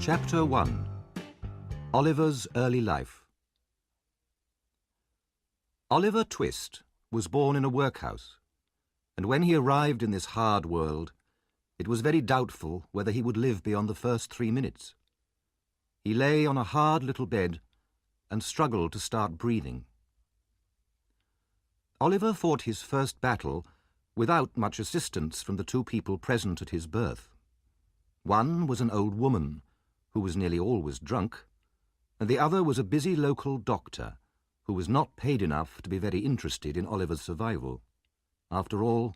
Chapter 1. Oliver's Early Life. Oliver Twist was born in a workhouse, and when he arrived in this hard world, it was very doubtful whether he would live beyond the first 3 minutes. He lay on a hard little bed and struggled to start breathing. Oliver fought his first battle without much assistance from the two people present at his birth. One was an old woman, who was nearly always drunk, and the other was a busy local doctor, who was not paid enough to be very interested in Oliver's survival. After all,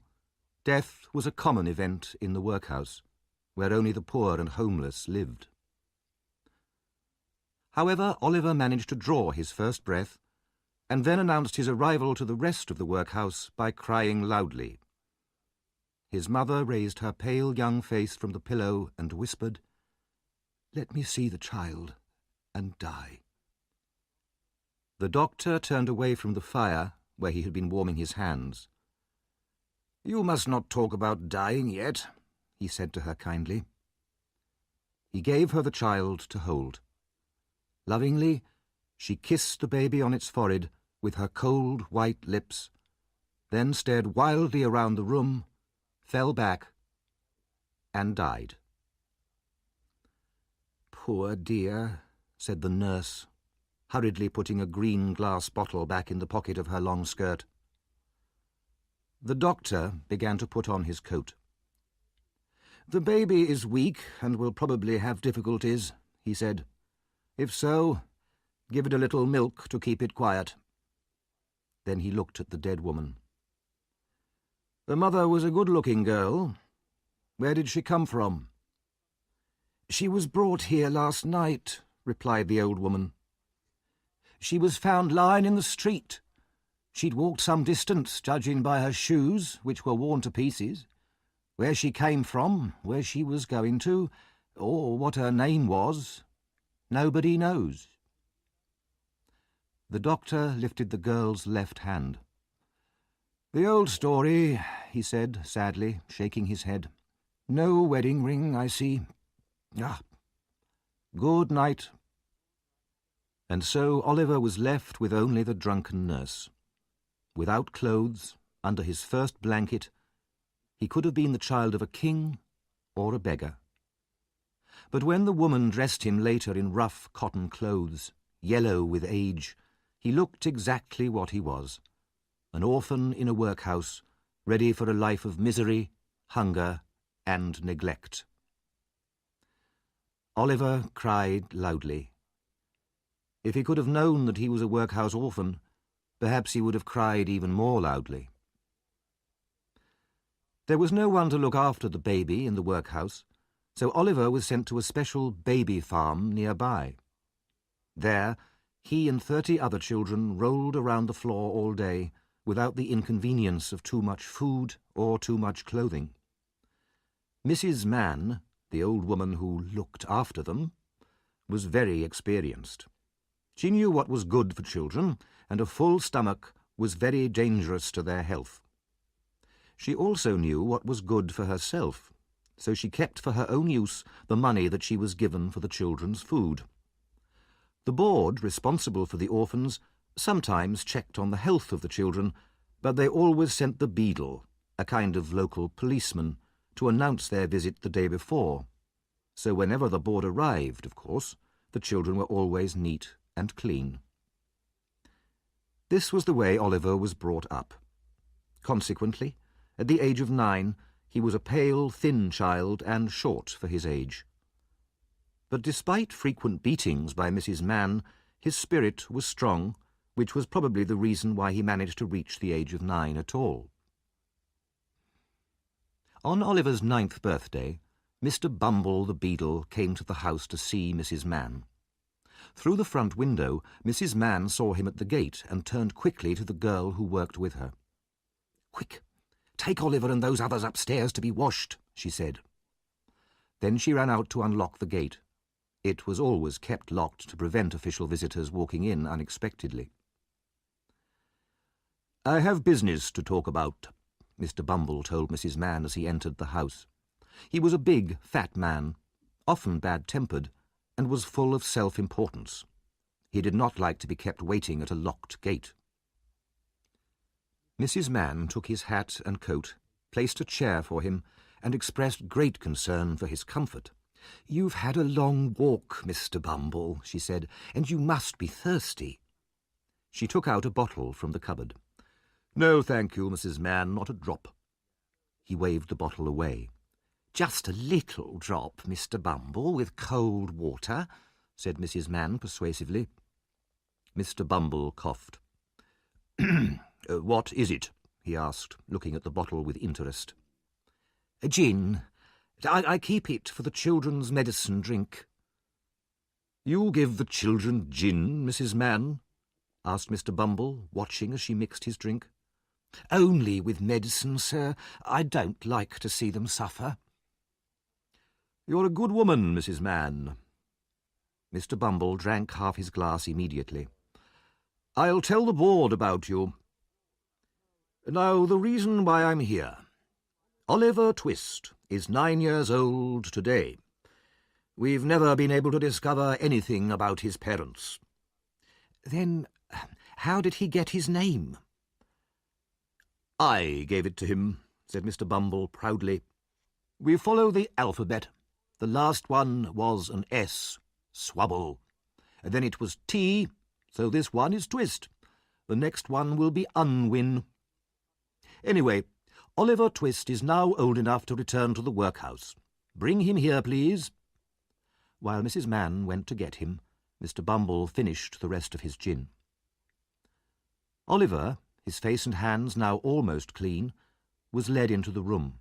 death was a common event in the workhouse, where only the poor and homeless lived. However, Oliver managed to draw his first breath, and then announced his arrival to the rest of the workhouse by crying loudly. His mother raised her pale young face from the pillow and whispered, "Let me see the child and die." The doctor turned away from the fire, where he had been warming his hands. "You must not talk about dying yet," he said to her kindly. He gave her the child to hold. Lovingly, she kissed the baby on its forehead with her cold white lips, then stared wildly around the room, fell back, and died. "Poor dear," said the nurse, hurriedly putting a green glass bottle back in the pocket of her long skirt. The doctor began to put on his coat. "The baby is weak and will probably have difficulties," he said. "If so, give it a little milk to keep it quiet." Then he looked at the dead woman. "The mother was a good-looking girl. Where did she come from?" "She was brought here last night," replied the old woman. "She was found lying in the street. She'd walked some distance, judging by her shoes, which were worn to pieces. Where she came from, where she was going to, or what her name was, nobody knows." The doctor lifted the girl's left hand. "The old story," he said sadly, shaking his head. "No wedding ring, I see. Ah, good night." And so Oliver was left with only the drunken nurse. Without clothes, under his first blanket, he could have been the child of a king or a beggar. But when the woman dressed him later in rough cotton clothes, yellow with age, he looked exactly what he was, an orphan in a workhouse, ready for a life of misery, hunger, and neglect. Oliver cried loudly. If he could have known that he was a workhouse orphan, perhaps he would have cried even more loudly. There was no one to look after the baby in the workhouse, so Oliver was sent to a special baby farm nearby. There, he and 30 other children rolled around the floor all day without the inconvenience of too much food or too much clothing. Mrs. Mann, the old woman who looked after them, was very experienced. She knew what was good for children, and a full stomach was very dangerous to their health. She also knew what was good for herself, so she kept for her own use the money that she was given for the children's food. The board responsible for the orphans sometimes checked on the health of the children, but they always sent the beadle, a kind of local policeman, to announce their visit the day before. So whenever the board arrived, of course, the children were always neat and clean. This was the way Oliver was brought up. Consequently, at the age of 9, he was a pale, thin child and short for his age. But despite frequent beatings by Mrs. Mann, his spirit was strong, which was probably the reason why he managed to reach the age of 9 at all. On Oliver's 9th birthday, Mr. Bumble the Beadle came to the house to see Mrs. Mann. Through the front window, Mrs. Mann saw him at the gate and turned quickly to the girl who worked with her. "Quick, take Oliver and those others upstairs to be washed," she said. Then she ran out to unlock the gate. It was always kept locked to prevent official visitors walking in unexpectedly. "I have business to talk about," Mr. Bumble told Mrs. Mann as he entered the house. He was a big, fat man, often bad-tempered, and was full of self-importance. He did not like to be kept waiting at a locked gate. Mrs. Mann took his hat and coat, placed a chair for him, and expressed great concern for his comfort. "You've had a long walk, Mr. Bumble," she said, "and you must be thirsty." She took out a bottle from the cupboard. "No, thank you, Mrs. Mann, not a drop." He waved the bottle away. "Just a little drop, Mr. Bumble, with cold water," said Mrs. Mann persuasively. Mr. Bumble coughed. "What is it?" he asked, looking at the bottle with interest. "Gin. I keep it for the children's medicine drink." "You give the children gin, Mrs. Mann?" asked Mr. Bumble, watching as she mixed his drink. "Only with medicine, sir. I don't like to see them suffer." "You're a good woman, Mrs. Mann." Mr. Bumble drank half his glass immediately. "I'll tell the board about you. Now, the reason why I'm here. Oliver Twist is 9 years old today. We've never been able to discover anything about his parents." "Then how did he get his name?" "I gave it to him," said Mr. Bumble proudly. "We follow the alphabet. The last one was an S, Swabble. And then it was T, so this one is Twist. The next one will be Unwin. Anyway, Oliver Twist is now old enough to return to the workhouse. Bring him here, please." While Mrs. Mann went to get him, Mr. Bumble finished the rest of his gin. Oliver, his face and hands now almost clean, was led into the room.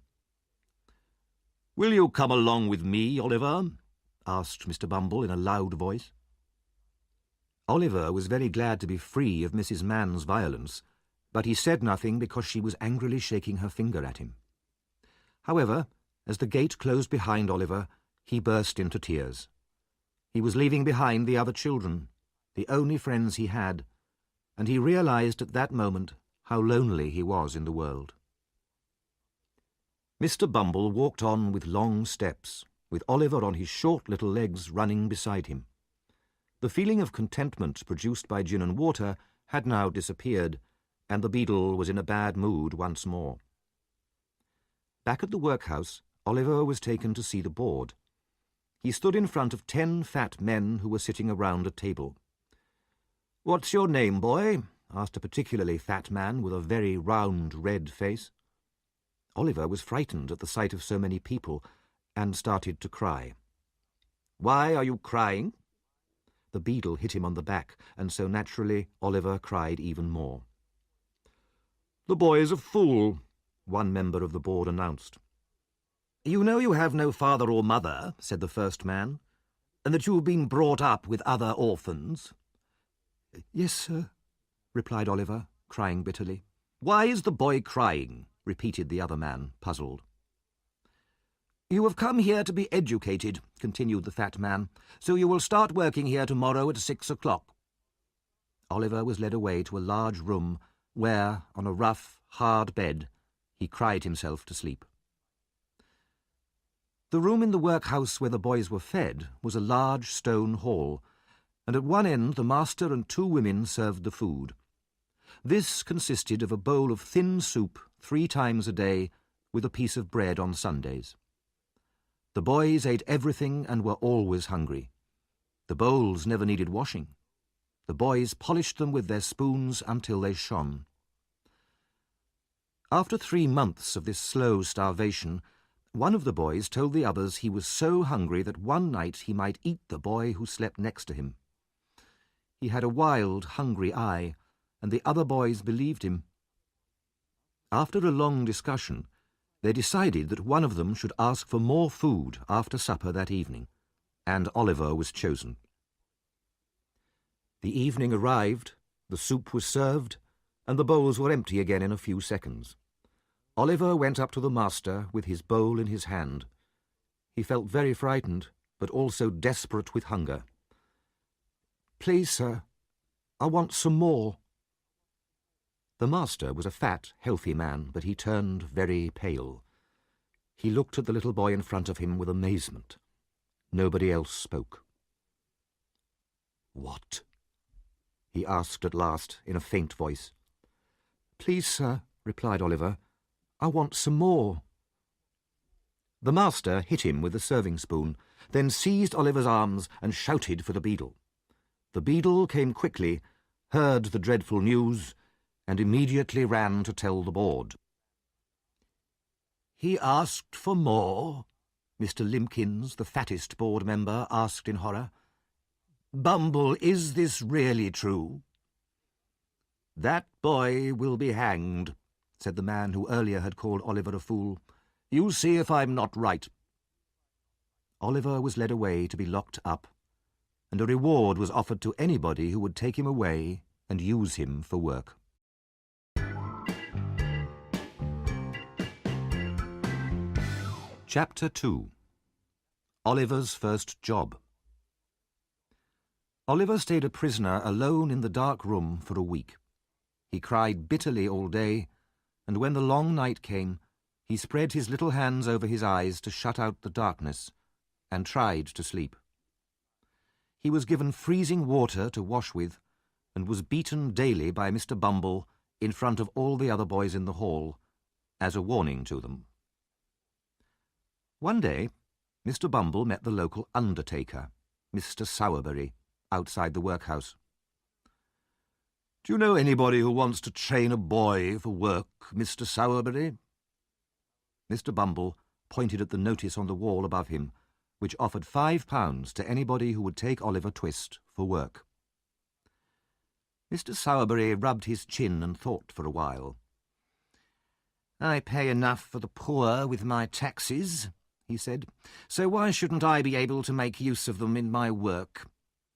"Will you come along with me, Oliver?" asked Mr. Bumble in a loud voice. Oliver was very glad to be free of Mrs. Mann's violence, but he said nothing because she was angrily shaking her finger at him. However, as the gate closed behind Oliver, he burst into tears. He was leaving behind the other children, the only friends he had, and he realized at that moment how lonely he was in the world. Mr. Bumble walked on with long steps, with Oliver on his short little legs running beside him. The feeling of contentment produced by gin and water had now disappeared, and the beadle was in a bad mood once more. Back at the workhouse, Oliver was taken to see the board. He stood in front of 10 fat men who were sitting around a table. "What's your name, boy?" asked a particularly fat man with a very round red face. Oliver was frightened at the sight of so many people and started to cry. "Why are you crying?" The beadle hit him on the back, and so naturally Oliver cried even more. "The boy's a fool," one member of the board announced. "You know you have no father or mother," said the first man, "and that you have been brought up with other orphans." "Yes, sir," replied Oliver, crying bitterly. "Why is the boy crying?" repeated the other man, puzzled. "You have come here to be educated," continued the fat man, "so you will start working here tomorrow at 6 o'clock. Oliver was led away to a large room where, on a rough, hard bed, he cried himself to sleep. The room in the workhouse where the boys were fed was a large stone hall, and at one end the master and 2 women served the food. This consisted of a bowl of thin soup 3 times a day, with a piece of bread on Sundays. The boys ate everything and were always hungry. The bowls never needed washing. The boys polished them with their spoons until they shone. After 3 months of this slow starvation, one of the boys told the others he was so hungry that one night he might eat the boy who slept next to him. He had a wild, hungry eye, and the other boys believed him. After a long discussion, they decided that one of them should ask for more food after supper that evening, and Oliver was chosen. The evening arrived, the soup was served, and the bowls were empty again in a few seconds. Oliver went up to the master with his bowl in his hand. He felt very frightened, but also desperate with hunger. "Please, sir, I want some more." The master was a fat, healthy man, but he turned very pale. He looked at the little boy in front of him with amazement. Nobody else spoke. "What?" he asked at last in a faint voice. "Please, sir," replied Oliver, "I want some more." The master hit him with the serving spoon, then seized Oliver's arms and shouted for the beadle. The beadle came quickly, heard the dreadful news, and immediately ran to tell the board. "He asked for more?" Mr. Limbkins, the fattest board member, asked in horror. "Bumble, is this really true?" "That boy will be hanged," said the man who earlier had called Oliver a fool. "You see if I'm not right." Oliver was led away to be locked up, and a reward was offered to anybody who would take him away and use him for work. Chapter 2. Oliver's First Job. Oliver stayed a prisoner alone in the dark room for a week. He cried bitterly all day, and when the long night came, he spread his little hands over his eyes to shut out the darkness, and tried to sleep. He was given freezing water to wash with, and was beaten daily by Mr. Bumble in front of all the other boys in the hall, as a warning to them. One day, Mr. Bumble met the local undertaker, Mr. Sowerberry, outside the workhouse. "Do you know anybody who wants to train a boy for work, Mr. Sowerberry?" Mr. Bumble pointed at the notice on the wall above him, which offered £5 to anybody who would take Oliver Twist for work. Mr. Sowerberry rubbed his chin and thought for a while. "I pay enough for the poor with my taxes," he said, "so why shouldn't I be able to make use of them in my work?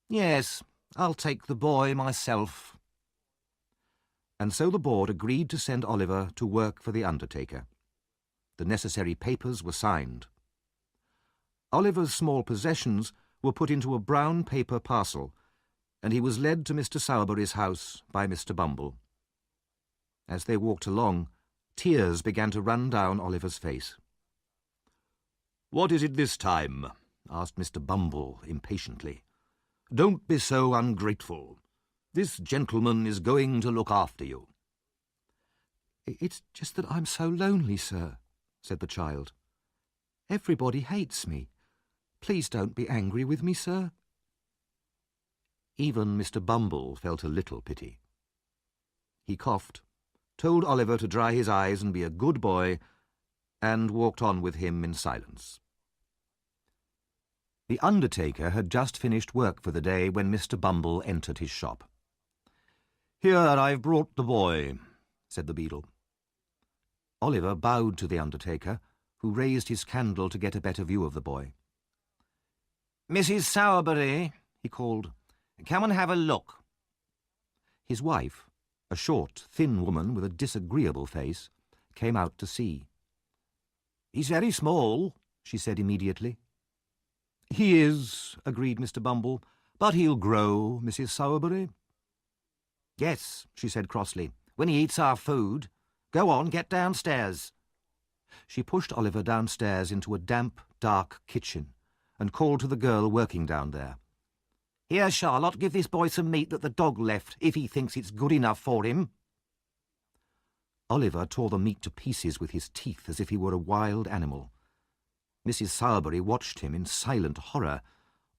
Yes, I'll take the boy myself." And so the board agreed to send Oliver to work for the undertaker. The necessary papers were signed. Oliver's small possessions were put into a brown paper parcel, and he was led to Mr. Sowerberry's house by Mr. Bumble. As they walked along, tears began to run down Oliver's face. "What is it this time?" asked Mr. Bumble impatiently. "Don't be so ungrateful. This gentleman is going to look after you." "It's just that I'm so lonely, sir," said the child. "Everybody hates me. Please don't be angry with me, sir." Even Mr. Bumble felt a little pity. He coughed, told Oliver to dry his eyes and be a good boy, and walked on with him in silence. The undertaker had just finished work for the day when Mr. Bumble entered his shop. "Here, I've brought the boy," said the beadle. Oliver bowed to the undertaker, who raised his candle to get a better view of the boy. "Mrs. Sowerberry," he called, "come and have a look." His wife, a short, thin woman with a disagreeable face, came out to see. "He's very small," she said immediately. "He is," agreed Mr. Bumble, "but he'll grow, Mrs. Sowerberry." "Yes," she said crossly, "when he eats our food. Go on, get downstairs." She pushed Oliver downstairs into a damp, dark kitchen, and called to the girl working down there. "Here, Charlotte, give this boy some meat that the dog left, if he thinks it's good enough for him." Oliver tore the meat to pieces with his teeth as if he were a wild animal. Mrs. Sowerberry watched him in silent horror,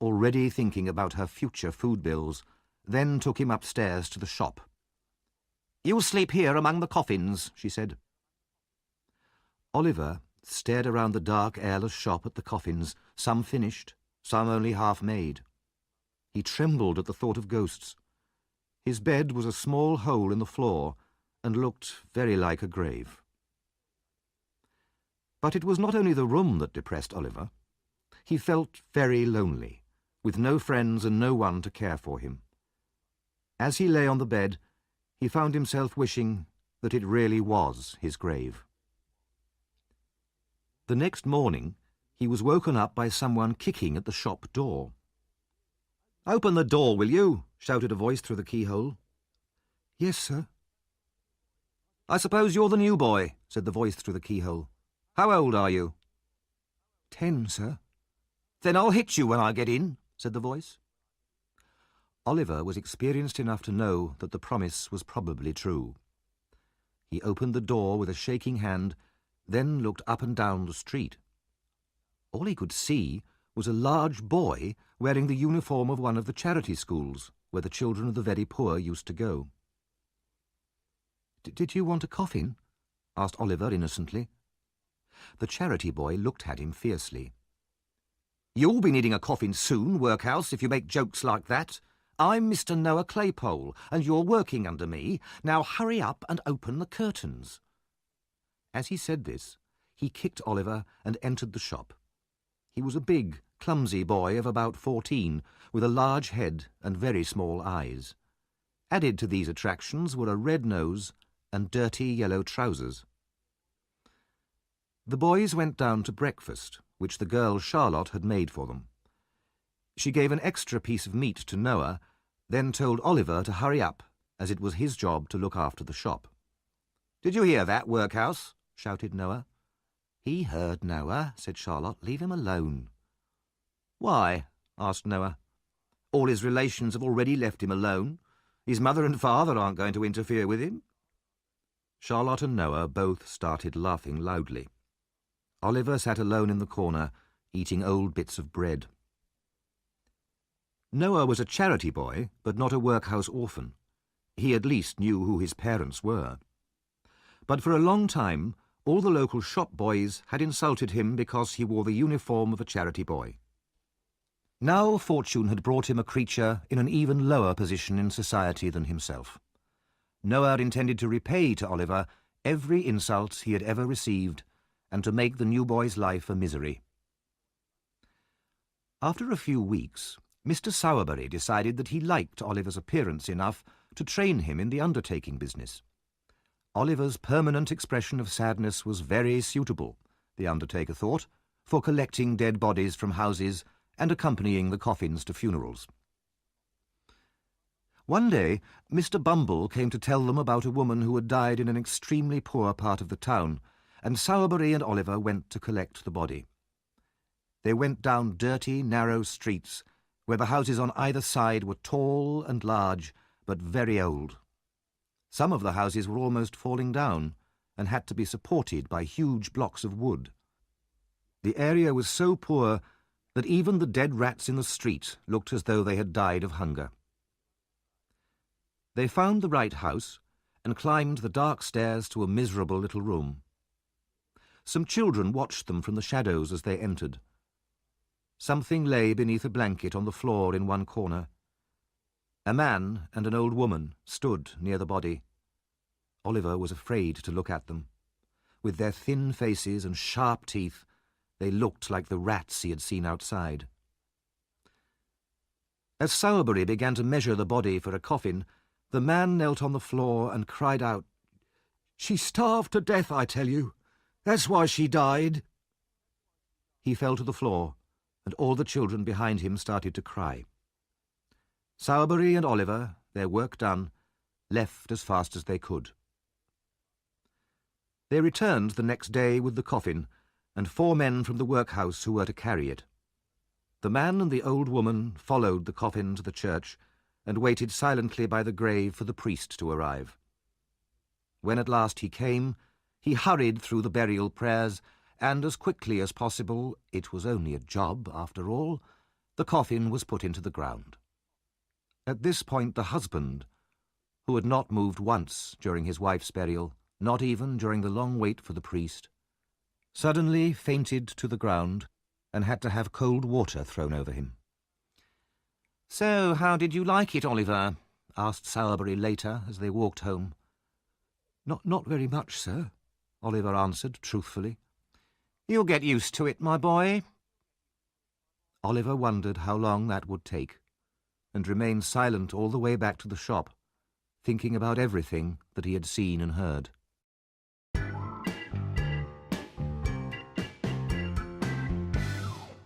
already thinking about her future food bills, then took him upstairs to the shop. "You'll sleep here among the coffins," she said. Oliver stared around the dark, airless shop at the coffins, some finished, some only half made. He trembled at the thought of ghosts. His bed was a small hole in the floor and looked very like a grave. But it was not only the room that depressed Oliver. He felt very lonely, with no friends and no one to care for him. As he lay on the bed, he found himself wishing that it really was his grave. The next morning, he was woken up by someone kicking at the shop door. "Open the door, will you?" shouted a voice through the keyhole. "Yes, sir." "I suppose you're the new boy," said the voice through the keyhole. "How old are you?" 10, sir." "Then I'll hit you when I get in," said the voice. Oliver was experienced enough to know that the promise was probably true. He opened the door with a shaking hand, then looked up and down the street. All he could see was a large boy wearing the uniform of one of the charity schools where the children of the very poor used to go. "Did you want a coffin?" asked Oliver innocently. The charity boy looked at him fiercely. "You'll be needing a coffin soon, workhouse, if you make jokes like that. I'm Mr. Noah Claypole, and you're working under me. Now hurry up and open the curtains." As he said this, he kicked Oliver and entered the shop. He was a big, clumsy boy of about 14, with a large head and very small eyes. Added to these attractions were a red nose and dirty yellow trousers. The boys went down to breakfast, which the girl Charlotte had made for them. She gave an extra piece of meat to Noah, then told Oliver to hurry up, as it was his job to look after the shop. "Did you hear that, workhouse?" shouted Noah. "He heard, Noah," said Charlotte. "Leave him alone." "Why?" asked Noah. "All his relations have already left him alone. His mother and father aren't going to interfere with him." Charlotte and Noah both started laughing loudly. Oliver sat alone in the corner, eating old bits of bread. Noah was a charity boy, but not a workhouse orphan. He at least knew who his parents were. But for a long time, all the local shop boys had insulted him because he wore the uniform of a charity boy. Now fortune had brought him a creature in an even lower position in society than himself. Noah intended to repay to Oliver every insult he had ever received, and to make the new boy's life a misery. After a few weeks, Mr. Sowerberry decided that he liked Oliver's appearance enough to train him in the undertaking business. Oliver's permanent expression of sadness was very suitable, the undertaker thought, for collecting dead bodies from houses and accompanying the coffins to funerals. One day, Mr. Bumble came to tell them about a woman who had died in an extremely poor part of the town, and Sowerberry and Oliver went to collect the body. They went down dirty, narrow streets, where the houses on either side were tall and large, but very old. Some of the houses were almost falling down, and had to be supported by huge blocks of wood. The area was so poor that even the dead rats in the street looked as though they had died of hunger. They found the right house, and climbed the dark stairs to a miserable little room. Some children watched them from the shadows as they entered. Something lay beneath a blanket on the floor in one corner. A man and an old woman stood near the body. Oliver was afraid to look at them. With their thin faces and sharp teeth, they looked like the rats he had seen outside. As Sowerberry began to measure the body for a coffin, the man knelt on the floor and cried out, "She starved to death, I tell you. That's why she died." He fell to the floor, and all the children behind him started to cry. Sowerberry and Oliver, their work done, left as fast as they could. They returned the next day with the coffin, and 4 men from the workhouse who were to carry it. The man and the old woman followed the coffin to the church, and waited silently by the grave for the priest to arrive. When at last he came, he hurried through the burial prayers, and as quickly as possible, it was only a job after all, the coffin was put into the ground. At this point the husband, who had not moved once during his wife's burial, not even during the long wait for the priest, suddenly fainted to the ground and had to have cold water thrown over him. "So, how did you like it, Oliver?" asked Sowerberry later as they walked home. Not very much, sir," Oliver answered truthfully. "You'll get used to it, my boy." Oliver wondered how long that would take, and remained silent all the way back to the shop, thinking about everything that he had seen and heard.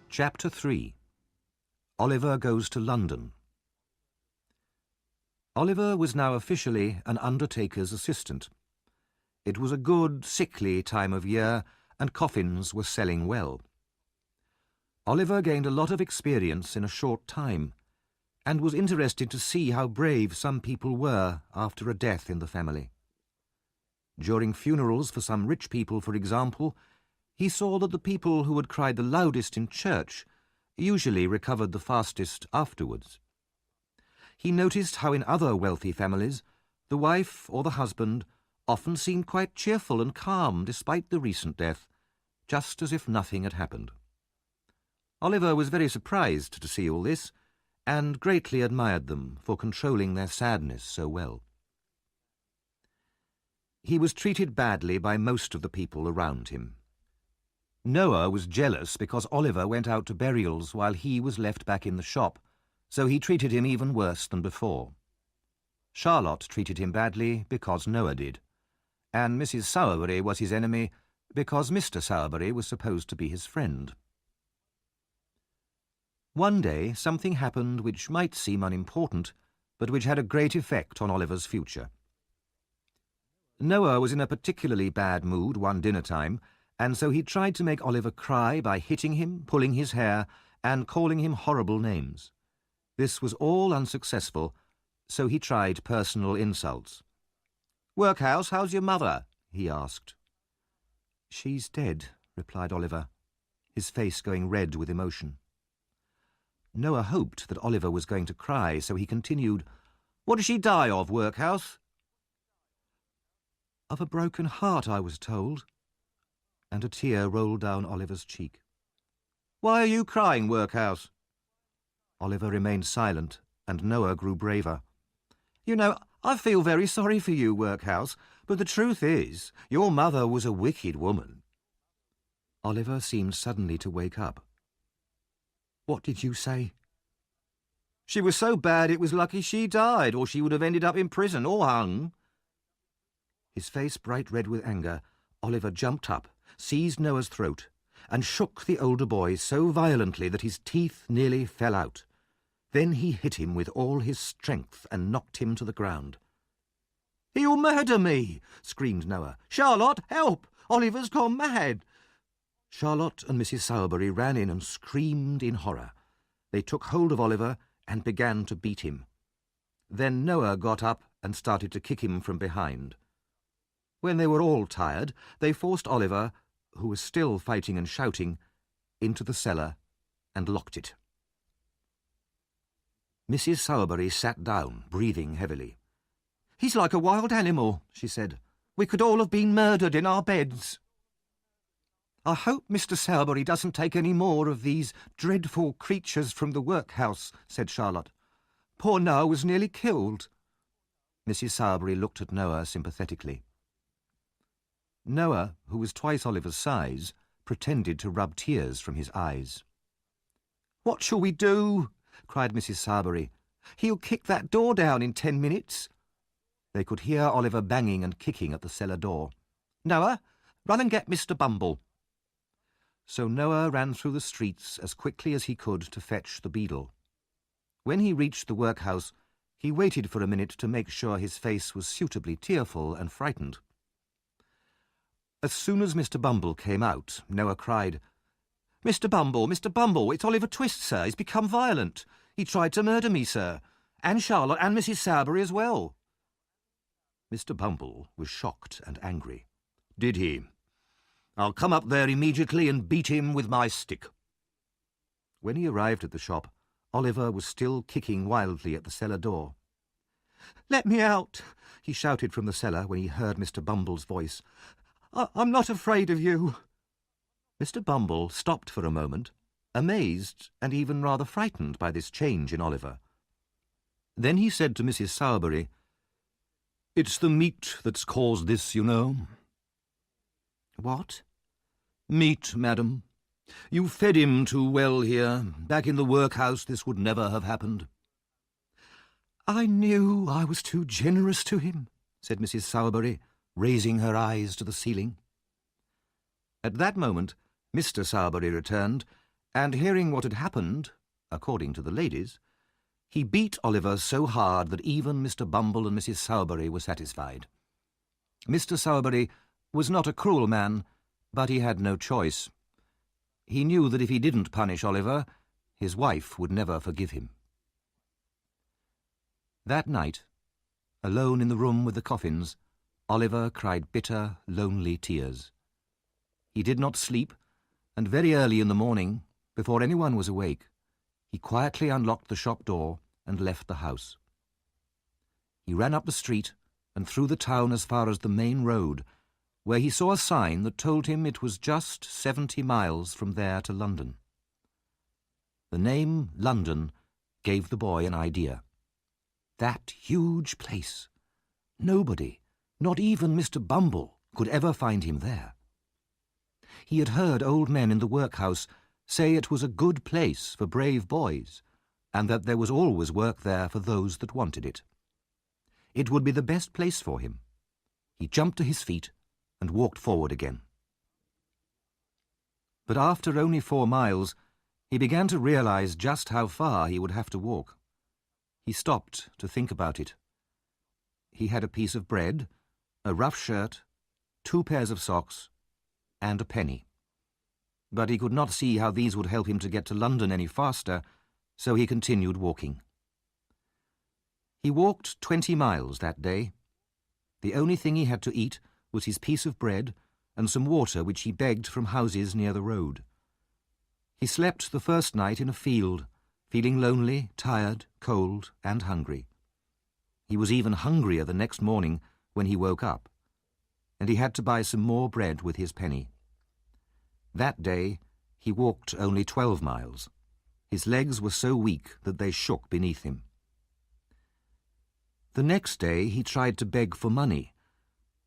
Chapter 3. Oliver Goes to London. Oliver was now officially an undertaker's assistant. It was a good, sickly time of year, and coffins were selling well. Oliver gained a lot of experience in a short time, and was interested to see how brave some people were after a death in the family. During funerals for some rich people, for example, he saw that the people who had cried the loudest in church usually recovered the fastest afterwards. He noticed how in other wealthy families the wife or the husband often seemed quite cheerful and calm despite the recent death, just as if nothing had happened. Oliver was very surprised to see all this, and greatly admired them for controlling their sadness so well. He was treated badly by most of the people around him. Noah was jealous because Oliver went out to burials while he was left back in the shop, so he treated him even worse than before. Charlotte treated him badly because Noah did, and Mrs. Sowerberry was his enemy because Mr. Sowerberry was supposed to be his friend. One day something happened which might seem unimportant, but which had a great effect on Oliver's future. Noah was in a particularly bad mood one dinner time, and so he tried to make Oliver cry by hitting him, pulling his hair, and calling him horrible names. This was all unsuccessful, so he tried personal insults. "Workhouse, how's your mother?" he asked. "She's dead," replied Oliver, his face going red with emotion. Noah hoped that Oliver was going to cry, so he continued, "What did she die of, Workhouse?" "Of a broken heart, I was told," and a tear rolled down Oliver's cheek. "Why are you crying, Workhouse?" Oliver remained silent, and Noah grew braver. "You know, I feel very sorry for you, Workhouse, but the truth is, your mother was a wicked woman." Oliver seemed suddenly to wake up. "What did you say?" "She was so bad it was lucky she died, or she would have ended up in prison or hung." His face bright red with anger, Oliver jumped up, seized Noah's throat, and shook the older boy so violently that his teeth nearly fell out. Then he hit him with all his strength and knocked him to the ground. "He'll murder me!" screamed Noah. "Charlotte, help! Oliver's gone mad!" Charlotte and Mrs. Sowerberry ran in and screamed in horror. They took hold of Oliver and began to beat him. Then Noah got up and started to kick him from behind. When they were all tired, they forced Oliver, who was still fighting and shouting, into the cellar and locked it. Mrs. Sowerberry sat down, breathing heavily. "He's like a wild animal," she said. "We could all have been murdered in our beds." "I hope Mr. Sowerberry doesn't take any more of these dreadful creatures from the workhouse," said Charlotte. "Poor Noah was nearly killed." Mrs. Sowerberry looked at Noah sympathetically. Noah, who was twice Oliver's size, pretended to rub tears from his eyes. "What shall we do?" cried Mrs. Sowerberry. "He'll kick that door down in 10 minutes. They could hear Oliver banging and kicking at the cellar door. "Noah, run and get Mr. Bumble." So Noah ran through the streets as quickly as he could to fetch the beadle. When he reached the workhouse, he waited for a minute to make sure his face was suitably tearful and frightened. As soon as Mr. Bumble came out, Noah cried, Mr. Bumble, it's Oliver Twist, sir. He's become violent. He tried to murder me, sir, and Charlotte and Mrs. Sowerberry as well." Mr. Bumble was shocked and angry. "Did he? I'll come up there immediately and beat him with my stick." When he arrived at the shop, Oliver was still kicking wildly at the cellar door. "Let me out," he shouted from the cellar when he heard Mr. Bumble's voice. "I'm not afraid of you." Mr. Bumble stopped for a moment, amazed and even rather frightened by this change in Oliver. Then he said to Mrs. Sowerberry, "It's the meat that's caused this, you know." "What?" "Meat, madam. You fed him too well here. Back in the workhouse this would never have happened." "I knew I was too generous to him," said Mrs. Sowerberry, raising her eyes to the ceiling. At that moment, Mr. Sowerberry returned, and hearing what had happened, according to the ladies, he beat Oliver so hard that even Mr. Bumble and Mrs. Sowerberry were satisfied. Mr. Sowerberry was not a cruel man, but he had no choice. He knew that if he didn't punish Oliver, his wife would never forgive him. That night, alone in the room with the coffins, Oliver cried bitter, lonely tears. He did not sleep, and very early in the morning, before anyone was awake, he quietly unlocked the shop door and left the house. He ran up the street and through the town as far as the main road, where he saw a sign that told him it was just 70 miles from there to London. The name London gave the boy an idea. That huge place. Nobody, not even Mr. Bumble, could ever find him there. He had heard old men in the workhouse say it was a good place for brave boys, and that there was always work there for those that wanted it. It would be the best place for him. He jumped to his feet and walked forward again. But after only 4 miles, he began to realize just how far he would have to walk. He stopped to think about it. He had a piece of bread, a rough shirt, 2 pairs of socks, and a penny. But he could not see how these would help him to get to London any faster, so he continued walking. He walked 20 miles that day. The only thing he had to eat was his piece of bread and some water which he begged from houses near the road. He slept the first night in a field, feeling lonely, tired, cold, and hungry. He was even hungrier the next morning when he woke up, and he had to buy some more bread with his penny. That day he walked only 12 miles. His legs were so weak that they shook beneath him. The next day he tried to beg for money,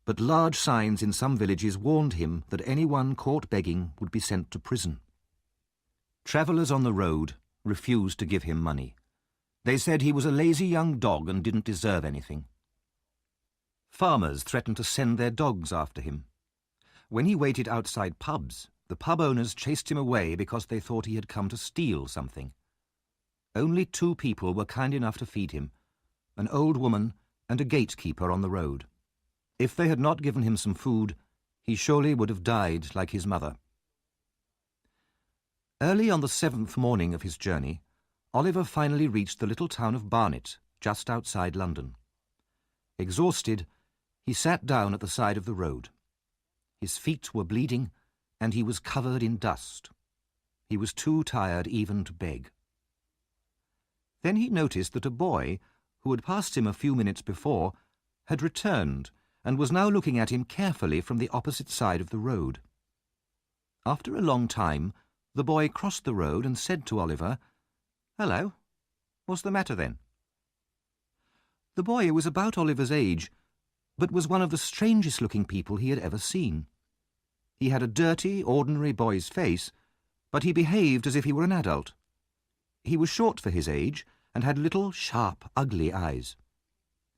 but large signs in some villages warned him that anyone caught begging would be sent to prison. Travellers on the road refused to give him money. They said he was a lazy young dog and didn't deserve anything. Farmers threatened to send their dogs after him. When he waited outside pubs, the pub owners chased him away because they thought he had come to steal something. Only 2 people were kind enough to feed him, an old woman and a gatekeeper on the road. If they had not given him some food, he surely would have died like his mother. Early on the 7th morning of his journey, Oliver finally reached the little town of Barnet, just outside London. Exhausted, he sat down at the side of the road. His feet were bleeding, and he was covered in dust. He was too tired even to beg. Then he noticed that a boy, who had passed him a few minutes before, had returned and was now looking at him carefully from the opposite side of the road. After a long time, the boy crossed the road and said to Oliver, "Hello, what's the matter then?" The boy was about Oliver's age, but was one of the strangest-looking people he had ever seen. He had a dirty, ordinary boy's face, but he behaved as if he were an adult. He was short for his age and had little, sharp, ugly eyes.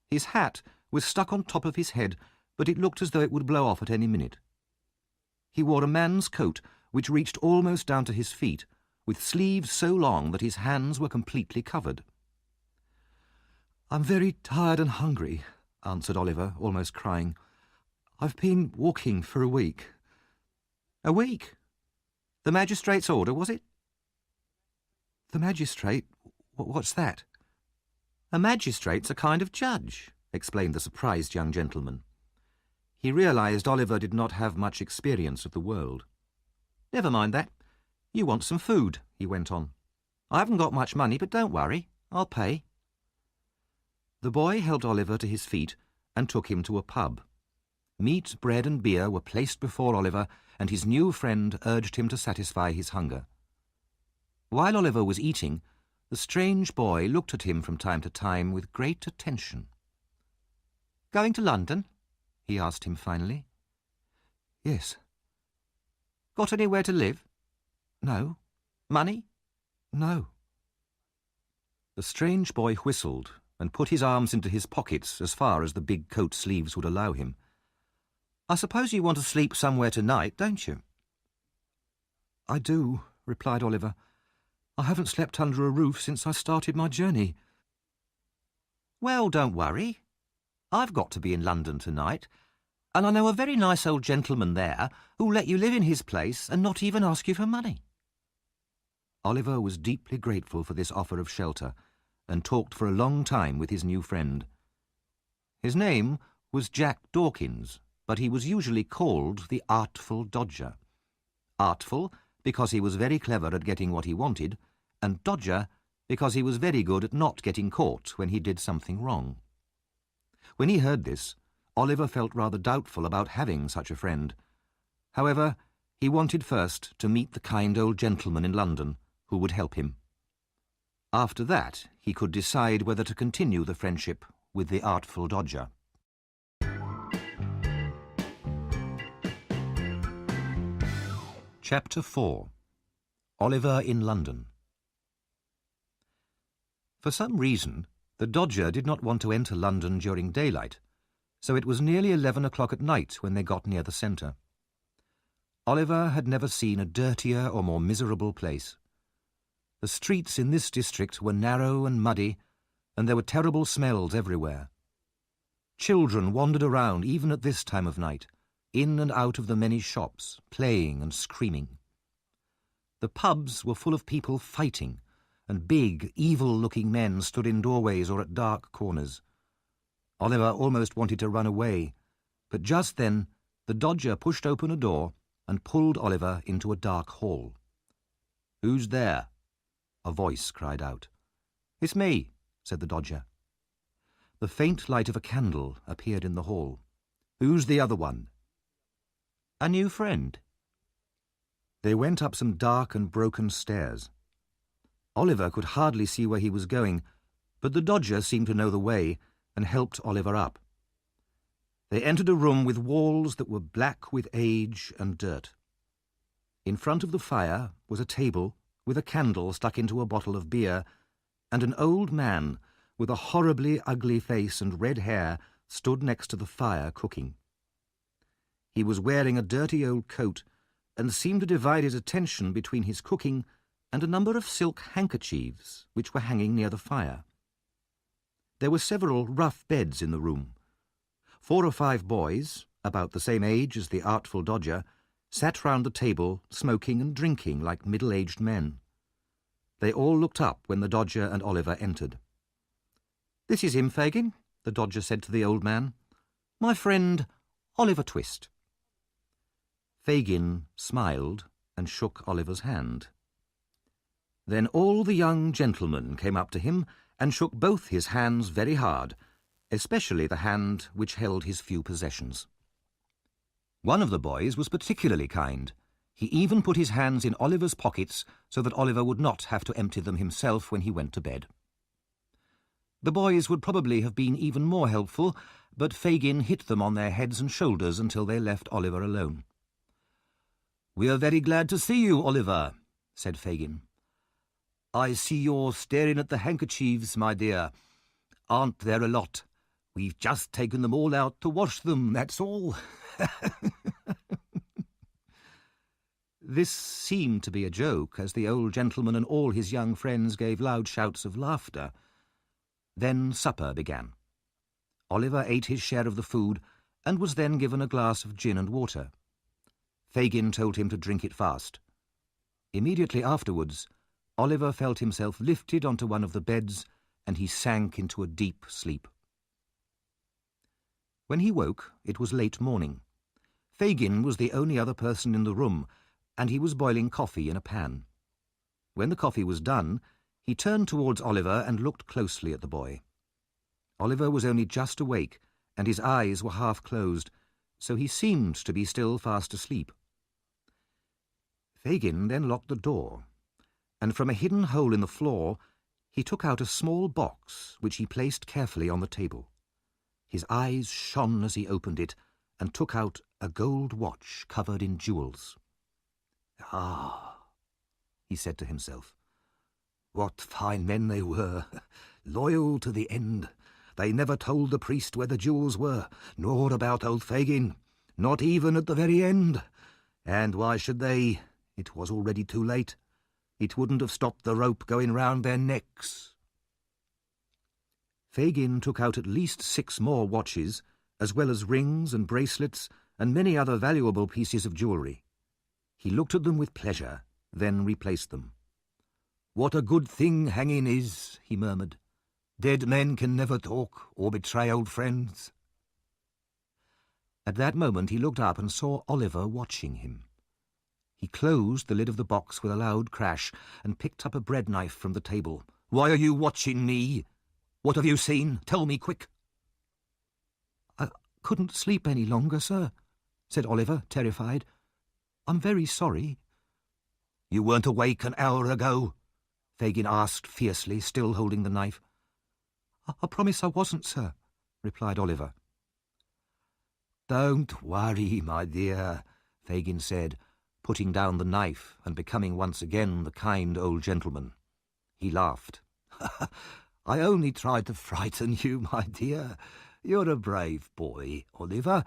His hat was stuck on top of his head, but it looked as though it would blow off at any minute. He wore a man's coat which reached almost down to his feet, with sleeves so long that his hands were completely covered. "I'm very tired and hungry," answered Oliver, almost crying. "I've been walking for a week." "A week? The magistrate's order, was it?" "The magistrate? What's that?" "A magistrate's a kind of judge," explained the surprised young gentleman. He realized Oliver did not have much experience of the world. "Never mind that. You want some food," he went on. "I haven't got much money, but don't worry. I'll pay." The boy helped Oliver to his feet and took him to a pub. Meat, bread and beer were placed before Oliver, and his new friend urged him to satisfy his hunger. While Oliver was eating, the strange boy looked at him from time to time with great attention. "Going to London?" he asked him finally. "Yes." "Got anywhere to live?" "No." "Money?" "No." The strange boy whistled and put his arms into his pockets as far as the big coat sleeves would allow him. "I suppose you want to sleep somewhere tonight, don't you?" "I do," replied Oliver. "I haven't slept under a roof since I started my journey." "Well, don't worry. I've got to be in London tonight, and I know a very nice old gentleman there who'll let you live in his place and not even ask you for money." Oliver was deeply grateful for this offer of shelter, and talked for a long time with his new friend. His name was Jack Dawkins, but he was usually called the Artful Dodger. Artful because he was very clever at getting what he wanted, and Dodger because he was very good at not getting caught when he did something wrong. When he heard this, Oliver felt rather doubtful about having such a friend. However, he wanted first to meet the kind old gentleman in London who would help him. After that, he could decide whether to continue the friendship with the Artful Dodger. Chapter 4. Oliver in London. For some reason, the Dodger did not want to enter London during daylight, so it was nearly 11 o'clock at night when they got near the centre. Oliver had never seen a dirtier or more miserable place. The streets in this district were narrow and muddy, and there were terrible smells everywhere. Children wandered around even at this time of night, in and out of the many shops, playing and screaming. The pubs were full of people fighting, and big, evil-looking men stood in doorways or at dark corners. Oliver almost wanted to run away, but just then the Dodger pushed open a door and pulled Oliver into a dark hall. "Who's there?" a voice cried out. "It's me," said the Dodger. The faint light of a candle appeared in the hall. "Who's the other one?" "A new friend." They went up some dark and broken stairs. Oliver could hardly see where he was going, but the Dodger seemed to know the way and helped Oliver up. They entered a room with walls that were black with age and dirt. In front of the fire was a table with a candle stuck into a bottle of beer, and an old man with a horribly ugly face and red hair stood next to the fire cooking. He was wearing a dirty old coat and seemed to divide his attention between his cooking and a number of silk handkerchiefs which were hanging near the fire. There were several rough beds in the room. 4 or 5 boys, about the same age as the Artful Dodger, sat round the table smoking and drinking like middle-aged men. They all looked up when the Dodger and Oliver entered. "This is him, Fagin," the Dodger said to the old man. "My friend, Oliver Twist." Fagin smiled and shook Oliver's hand. Then all the young gentlemen came up to him and shook both his hands very hard, especially the hand which held his few possessions. One of the boys was particularly kind. He even put his hands in Oliver's pockets so that Oliver would not have to empty them himself when he went to bed. The boys would probably have been even more helpful, but Fagin hit them on their heads and shoulders until they left Oliver alone. "We are very glad to see you, Oliver," said Fagin. "I see you're staring at the handkerchiefs, my dear. Aren't there a lot? We've just taken them all out to wash them, that's all." This seemed to be a joke, as the old gentleman and all his young friends gave loud shouts of laughter. Then supper began. Oliver ate his share of the food and was then given a glass of gin and water. Fagin told him to drink it fast. Immediately afterwards, Oliver felt himself lifted onto one of the beds and he sank into a deep sleep. When he woke, it was late morning. Fagin was the only other person in the room, and he was boiling coffee in a pan. When the coffee was done, he turned towards Oliver and looked closely at the boy. Oliver was only just awake, and his eyes were half closed, so he seemed to be still fast asleep. Fagin then locked the door, and from a hidden hole in the floor he took out a small box which he placed carefully on the table. His eyes shone as he opened it and took out a gold watch covered in jewels. "Ah," he said to himself, "what fine men they were, loyal to the end. They never told the priest where the jewels were, nor about old Fagin, not even at the very end. And why should they? It was already too late. It wouldn't have stopped the rope going round their necks." Fagin took out at least 6 more watches, as well as rings and bracelets and many other valuable pieces of jewellery. He looked at them with pleasure, then replaced them. "What a good thing hanging is," he murmured. Dead men can never talk or betray old friends. At that moment he looked up and saw Oliver watching him. He closed the lid of the box with a loud crash and picked up a bread knife from the table. "Why are you watching me? What have you seen? Tell me quick." "I couldn't sleep any longer, sir," said Oliver, terrified. "I'm very sorry." "You weren't awake an hour ago?" Fagin asked fiercely, still holding the knife. "I promise I wasn't, sir," replied Oliver. "Don't worry, my dear," Fagin said, putting down the knife and becoming once again the kind old gentleman. He laughed. "I only tried to frighten you, my dear. You're a brave boy, Oliver.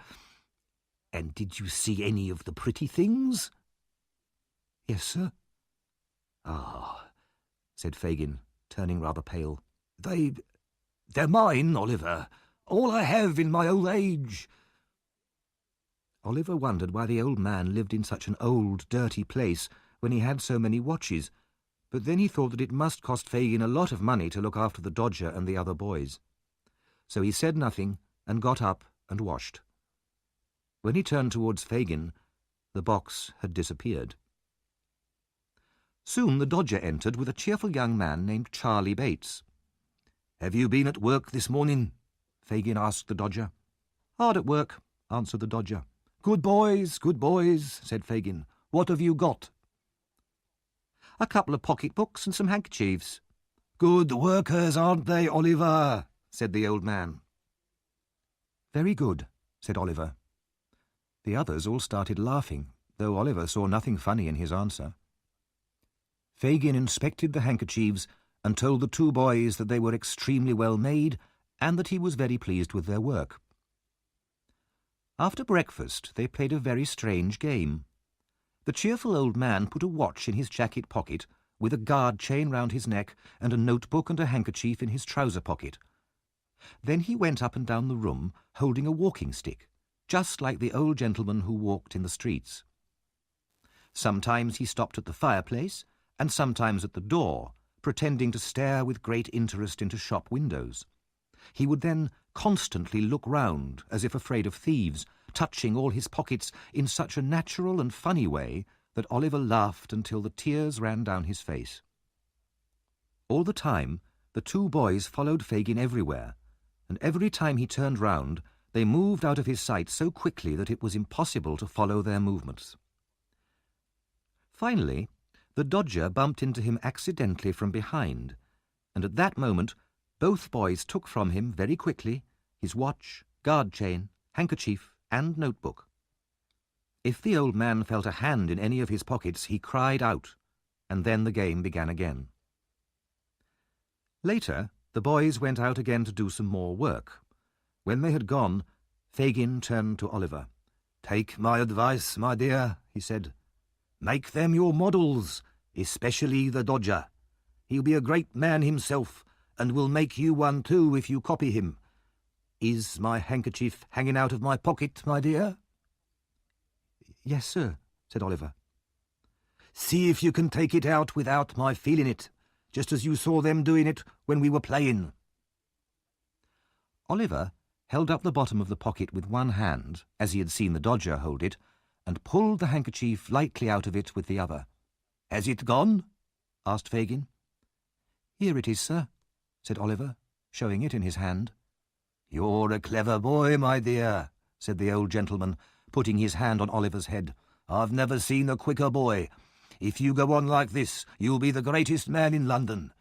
And did you see any of the pretty things?" "Yes, sir." "Ah," said Fagin, turning rather pale. They're mine, Oliver. All I have in my old age." Oliver wondered why the old man lived in such an old, dirty place when he had so many watches, but then he thought that it must cost Fagin a lot of money to look after the Dodger and the other boys. So he said nothing and got up and washed. When he turned towards Fagin, the box had disappeared. Soon the Dodger entered with a cheerful young man named Charlie Bates. "Have you been at work this morning?" Fagin asked the Dodger. "Hard at work," answered the Dodger. Good boys, said Fagin. "What have you got?" "A couple of pocket-books and some handkerchiefs." "Good workers, aren't they, Oliver?" said the old man. "Very good," said Oliver. The others all started laughing, though Oliver saw nothing funny in his answer. Fagin inspected the handkerchiefs and told the two boys that they were extremely well made and that he was very pleased with their work. After breakfast they played a very strange game. The cheerful old man put a watch in his jacket pocket, with a guard chain round his neck and a notebook and a handkerchief in his trouser pocket. Then he went up and down the room, holding a walking stick, just like the old gentleman who walked in the streets. Sometimes he stopped at the fireplace, and sometimes at the door, pretending to stare with great interest into shop windows. He would then constantly look round, as if afraid of thieves, touching all his pockets in such a natural and funny way that Oliver laughed until the tears ran down his face. All the time, the two boys followed Fagin everywhere, and every time he turned round, they moved out of his sight so quickly that it was impossible to follow their movements. Finally, the Dodger bumped into him accidentally from behind, and at that moment both boys took from him very quickly his watch, guard chain, handkerchief, and notebook. If the old man felt a hand in any of his pockets, he cried out, and then the game began again. Later, the boys went out again to do some more work. When they had gone, Fagin turned to Oliver. "Take my advice, my dear," he said. "Make them your models, especially the Dodger. He'll be a great man himself, and will make you one too if you copy him. Is my handkerchief hanging out of my pocket, my dear?" "Yes, sir," said Oliver. "See if you can take it out without my feeling it, just as you saw them doing it when we were playing." Oliver held up the bottom of the pocket with one hand, as he had seen the Dodger hold it, and pulled the handkerchief lightly out of it with the other. "Has it gone?" asked Fagin. "Here it is, sir," said Oliver, showing it in his hand. "You're a clever boy, my dear," said the old gentleman, putting his hand on Oliver's head. "I've never seen a quicker boy. If you go on like this, you'll be the greatest man in London.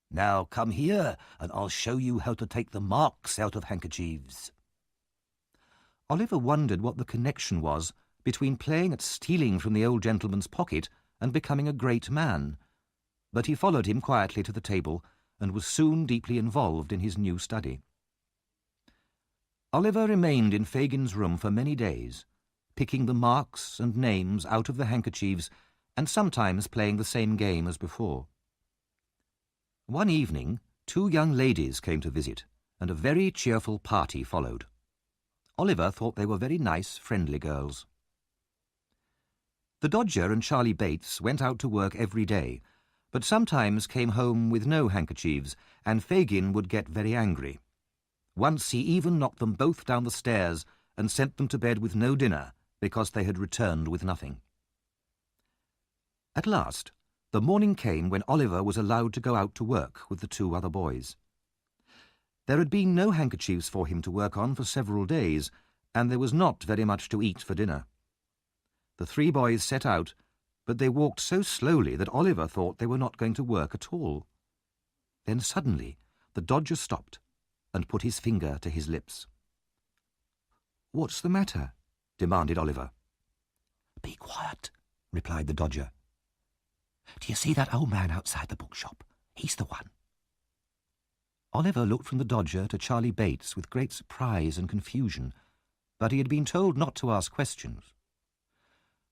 Now come here, and I'll show you how to take the marks out of handkerchiefs." Oliver wondered what the connection was between playing at stealing from the old gentleman's pocket and becoming a great man, but he followed him quietly to the table and was soon deeply involved in his new study. Oliver remained in Fagin's room for many days, picking the marks and names out of the handkerchiefs and sometimes playing the same game as before. One evening, two young ladies came to visit, and a very cheerful party followed. Oliver thought they were very nice, friendly girls. The Dodger and Charlie Bates went out to work every day, but sometimes came home with no handkerchiefs, and Fagin would get very angry. Once he even knocked them both down the stairs and sent them to bed with no dinner because they had returned with nothing. At last, the morning came when Oliver was allowed to go out to work with the two other boys. There had been no handkerchiefs for him to work on for several days, and there was not very much to eat for dinner. The three boys set out, but they walked so slowly that Oliver thought they were not going to work at all. Then suddenly the Dodger stopped and put his finger to his lips. "What's the matter?" demanded Oliver. "Be quiet," replied the Dodger. "Do you see that old man outside the bookshop? He's the one." Oliver looked from the Dodger to Charlie Bates with great surprise and confusion, but he had been told not to ask questions.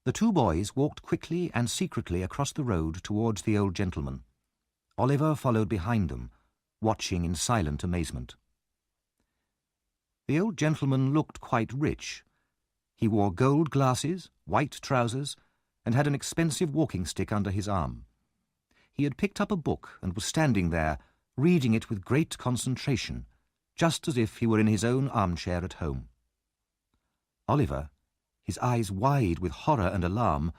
The two boys walked quickly and secretly across the road towards the old gentleman. Oliver followed behind them, watching in silent amazement. The old gentleman looked quite rich. He wore gold glasses, white trousers, and had an expensive walking stick under his arm. He had picked up a book and was standing there, reading it with great concentration, just as if he were in his own armchair at home. Oliver, his eyes wide with horror and alarm,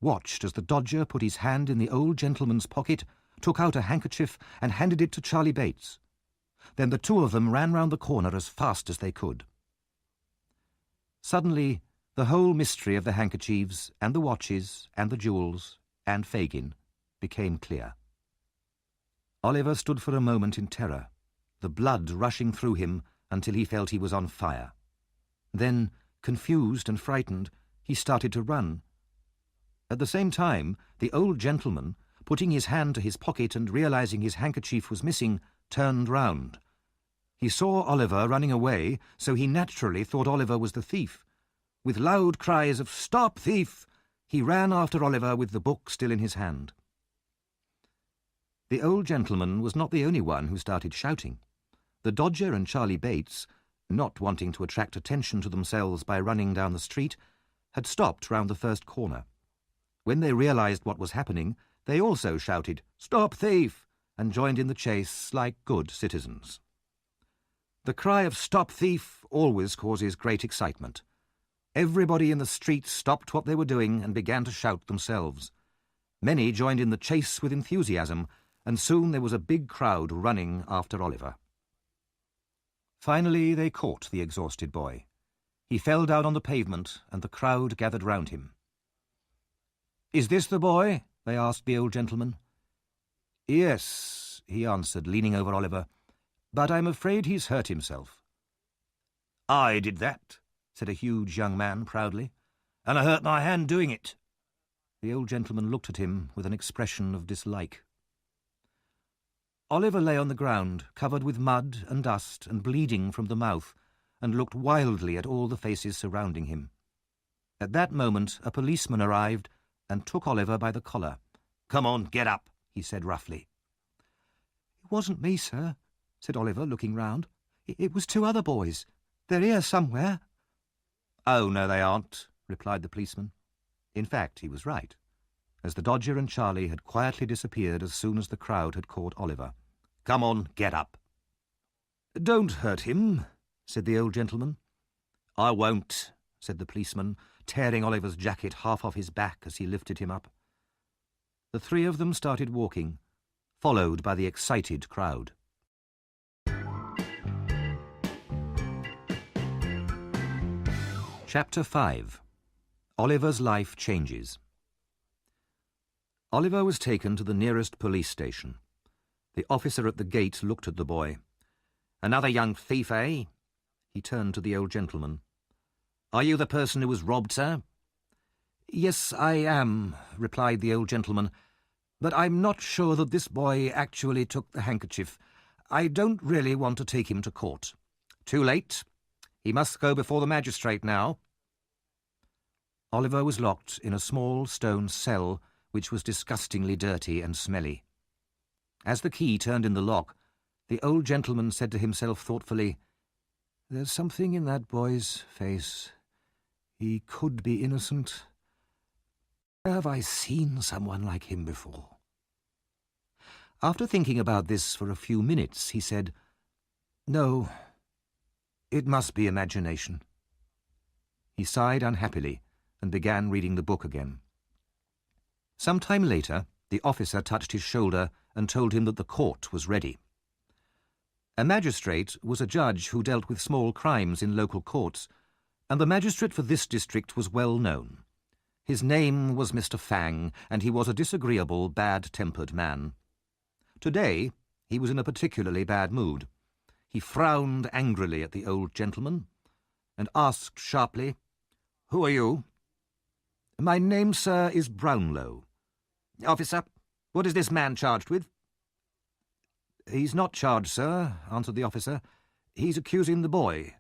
watched as the Dodger put his hand in the old gentleman's pocket, took out a handkerchief and handed it to Charlie Bates. Then the two of them ran round the corner as fast as they could. Suddenly, the whole mystery of the handkerchiefs and the watches and the jewels and Fagin became clear. Oliver stood for a moment in terror, the blood rushing through him until he felt he was on fire. Then, confused and frightened, he started to run. At the same time, the old gentleman, putting his hand to his pocket and realizing his handkerchief was missing, turned round. He saw Oliver running away, so he naturally thought Oliver was the thief. With loud cries of "Stop, thief!" he ran after Oliver with the book still in his hand. The old gentleman was not the only one who started shouting. The Dodger and Charlie Bates, not wanting to attract attention to themselves by running down the street, had stopped round the first corner. When they realized what was happening, they also shouted, "Stop, thief!" and joined in the chase like good citizens. The cry of "Stop, thief!" always causes great excitement. Everybody in the street stopped what they were doing and began to shout themselves. Many joined in the chase with enthusiasm, and soon there was a big crowd running after Oliver. Finally they caught the exhausted boy. He fell down on the pavement, and the crowd gathered round him. "Is this the boy?" they asked the old gentleman. "Yes," he answered, leaning over Oliver, "but I'm afraid he's hurt himself." "I did that," said a huge young man proudly, "and I hurt my hand doing it." The old gentleman looked at him with an expression of dislike. Oliver lay on the ground, covered with mud and dust and bleeding from the mouth, and looked wildly at all the faces surrounding him. At that moment a policeman arrived and took Oliver by the collar. "Come on, get up," he said roughly. "It wasn't me, sir," said Oliver, looking round. "It was two other boys. They're here somewhere." "Oh, no, they aren't," replied the policeman. In fact, he was right, as the Dodger and Charlie had quietly disappeared as soon as the crowd had caught Oliver. "Come on, get up." "Don't hurt him," said the old gentleman. "I won't," said the policeman, tearing Oliver's jacket half off his back as he lifted him up. The three of them started walking, followed by the excited crowd. Chapter 5. Oliver's life changes. Oliver was taken to the nearest police station. The officer at the gate looked at the boy. "Another young thief, eh?" He turned to the old gentleman. "Are you the person who was robbed, sir?" "Yes, I am," replied the old gentleman, "but I'm not sure that this boy actually took the handkerchief. I don't really want to take him to court." "Too late. He must go before the magistrate now." Oliver was locked in a small stone cell which was disgustingly dirty and smelly. As the key turned in the lock, the old gentleman said to himself thoughtfully, "There's something in that boy's face. He could be innocent. Where have I seen someone like him before?" After thinking about this for a few minutes, he said, "No, it must be imagination." He sighed unhappily and began reading the book again. Some time later, the officer touched his shoulder and told him that the court was ready. A magistrate was a judge who dealt with small crimes in local courts, and the magistrate for this district was well known. His name was Mr. Fang, and he was a disagreeable, bad-tempered man. Today, he was in a particularly bad mood. He frowned angrily at the old gentleman and asked sharply, "Who are you?" "My name, sir, is Brownlow." "Officer, what is this man charged with?" "He's not charged, sir," answered the officer. "He's accusing the boy."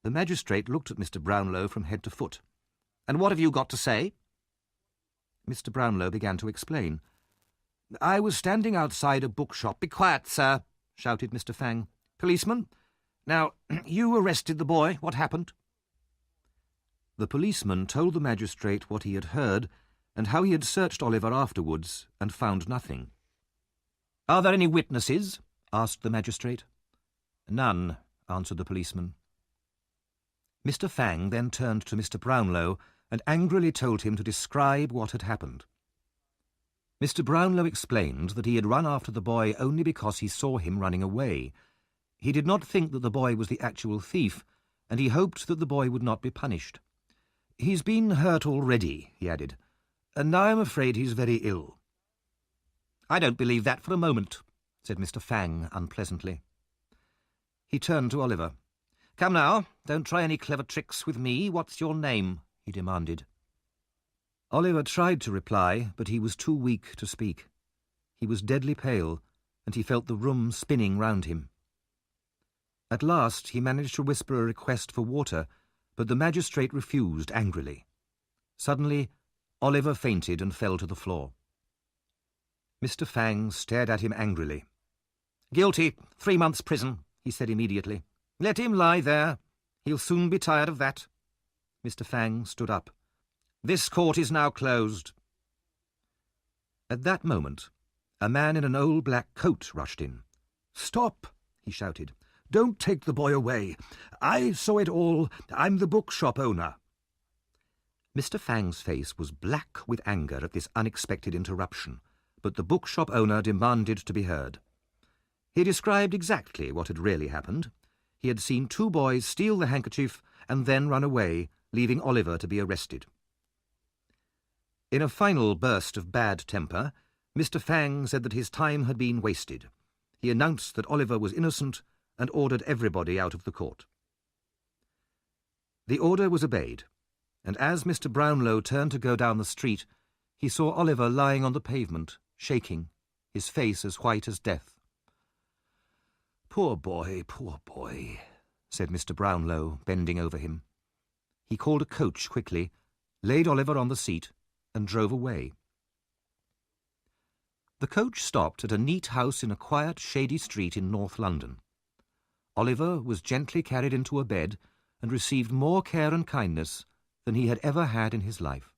The magistrate looked at Mr. Brownlow from head to foot. "And what have you got to say?" Mr. Brownlow began to explain. "I was standing outside a bookshop—" "Be quiet, sir," shouted Mr. Fang. "Policeman, now, you arrested the boy. What happened?" The policeman told the magistrate what he had heard and how he had searched Oliver afterwards and found nothing. "Are there any witnesses?" asked the magistrate. "None," answered the policeman. Mr. Fang then turned to Mr. Brownlow and angrily told him to describe what had happened. Mr. Brownlow explained that he had run after the boy only because he saw him running away. He did not think that the boy was the actual thief, and he hoped that the boy would not be punished. "He's been hurt already," he added, "and now I'm afraid he's very ill." "I don't believe that for a moment," said Mr. Fang unpleasantly. He turned to Oliver. "Come now, don't try any clever tricks with me. What's your name?" he demanded. Oliver tried to reply, but he was too weak to speak. He was deadly pale, and he felt the room spinning round him. At last he managed to whisper a request for water, but the magistrate refused angrily. Suddenly, Oliver fainted and fell to the floor. Mr. Fang stared at him angrily. "Guilty, 3 months' prison," he said immediately. "Let him lie there. He'll soon be tired of that." Mr. Fang stood up. "This court is now closed." At that moment, a man in an old black coat rushed in. "Stop!" he shouted. "Don't take the boy away. I saw it all. I'm the bookshop owner." Mr. Fang's face was black with anger at this unexpected interruption, but the bookshop owner demanded to be heard. He described exactly what had really happened. He had seen 2 boys steal the handkerchief and then run away, leaving Oliver to be arrested. In a final burst of bad temper, Mr. Fang said that his time had been wasted. He announced that Oliver was innocent and ordered everybody out of the court. The order was obeyed, and as Mr. Brownlow turned to go down the street, he saw Oliver lying on the pavement, shaking, his face as white as death. Poor boy," said Mr. Brownlow, bending over him. He called a coach quickly, laid Oliver on the seat, and drove away. The coach stopped at a neat house in a quiet, shady street in North London. Oliver was gently carried into a bed and received more care and kindness than he had ever had in his life.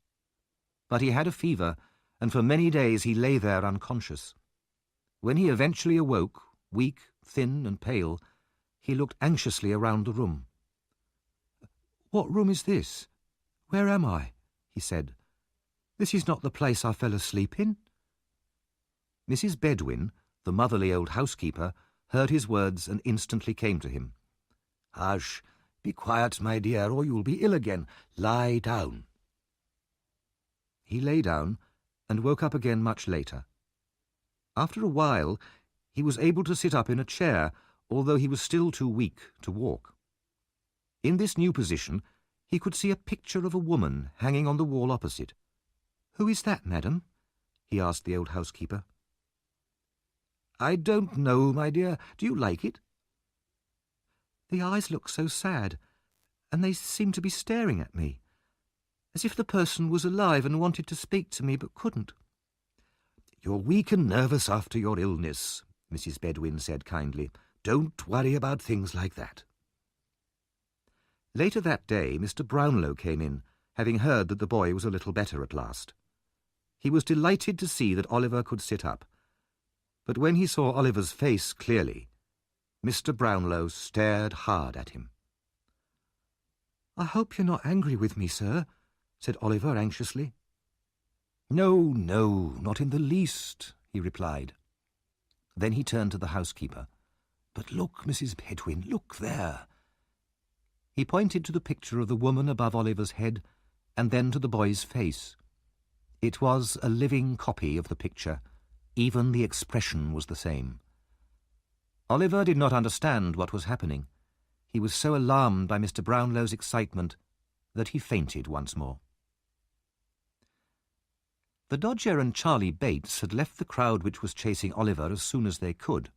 But he had a fever, and for many days he lay there unconscious. When he eventually awoke, weak, thin and pale, he looked anxiously around the room. "What room is this? Where am I?" he said. "This is not the place I fell asleep in." Mrs. Bedwin, the motherly old housekeeper, heard his words and instantly came to him. "Hush! Be quiet, my dear, or you'll be ill again. Lie down." He lay down and woke up again much later. After a while, he was able to sit up in a chair, although he was still too weak to walk. In this new position, he could see a picture of a woman hanging on the wall opposite. "Who is that, madam?" he asked the old housekeeper. "I don't know, my dear. Do you like it?" "The eyes look so sad, and they seem to be staring at me, as if the person was alive and wanted to speak to me but couldn't." "You're weak and nervous after your illness," Mrs. Bedwin said kindly. "Don't worry about things like that." Later that day, Mr. Brownlow came in, having heard that the boy was a little better at last. He was delighted to see that Oliver could sit up, But when he saw Oliver's face clearly, Mr. Brownlow stared hard at him. "I hope you're not angry with me, sir," said Oliver anxiously. "No, no, not in the least," he replied. Then he turned to the housekeeper. "But look, Mrs. Bedwin, look there." He pointed to the picture of the woman above Oliver's head, and then to the boy's face. It was a living copy of the picture. Even the expression was the same. Oliver did not understand what was happening. He was so alarmed by Mr. Brownlow's excitement that he fainted once more. The Dodger and Charlie Bates had left the crowd which was chasing Oliver as soon as they could.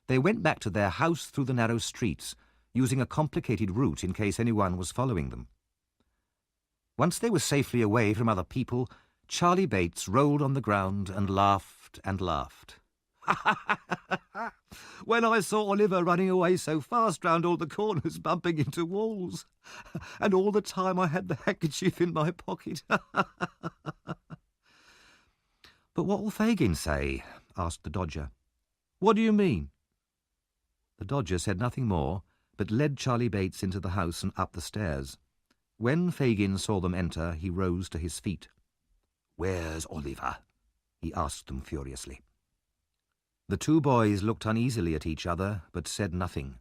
They went back to their house through the narrow streets, using a complicated route in case anyone was following them. Once they were safely away from other people, Charlie Bates rolled on the ground and laughed and laughed. "When I saw Oliver running away so fast round all the corners, bumping into walls, and all the time I had the handkerchief in my pocket." "But what will Fagin say?" asked the Dodger. "What do you mean?" The Dodger said nothing more, but led Charlie Bates into the house and up the stairs. When Fagin saw them enter, he rose to his feet. "Where's Oliver?" he asked them furiously. The two boys looked uneasily at each other, but said nothing.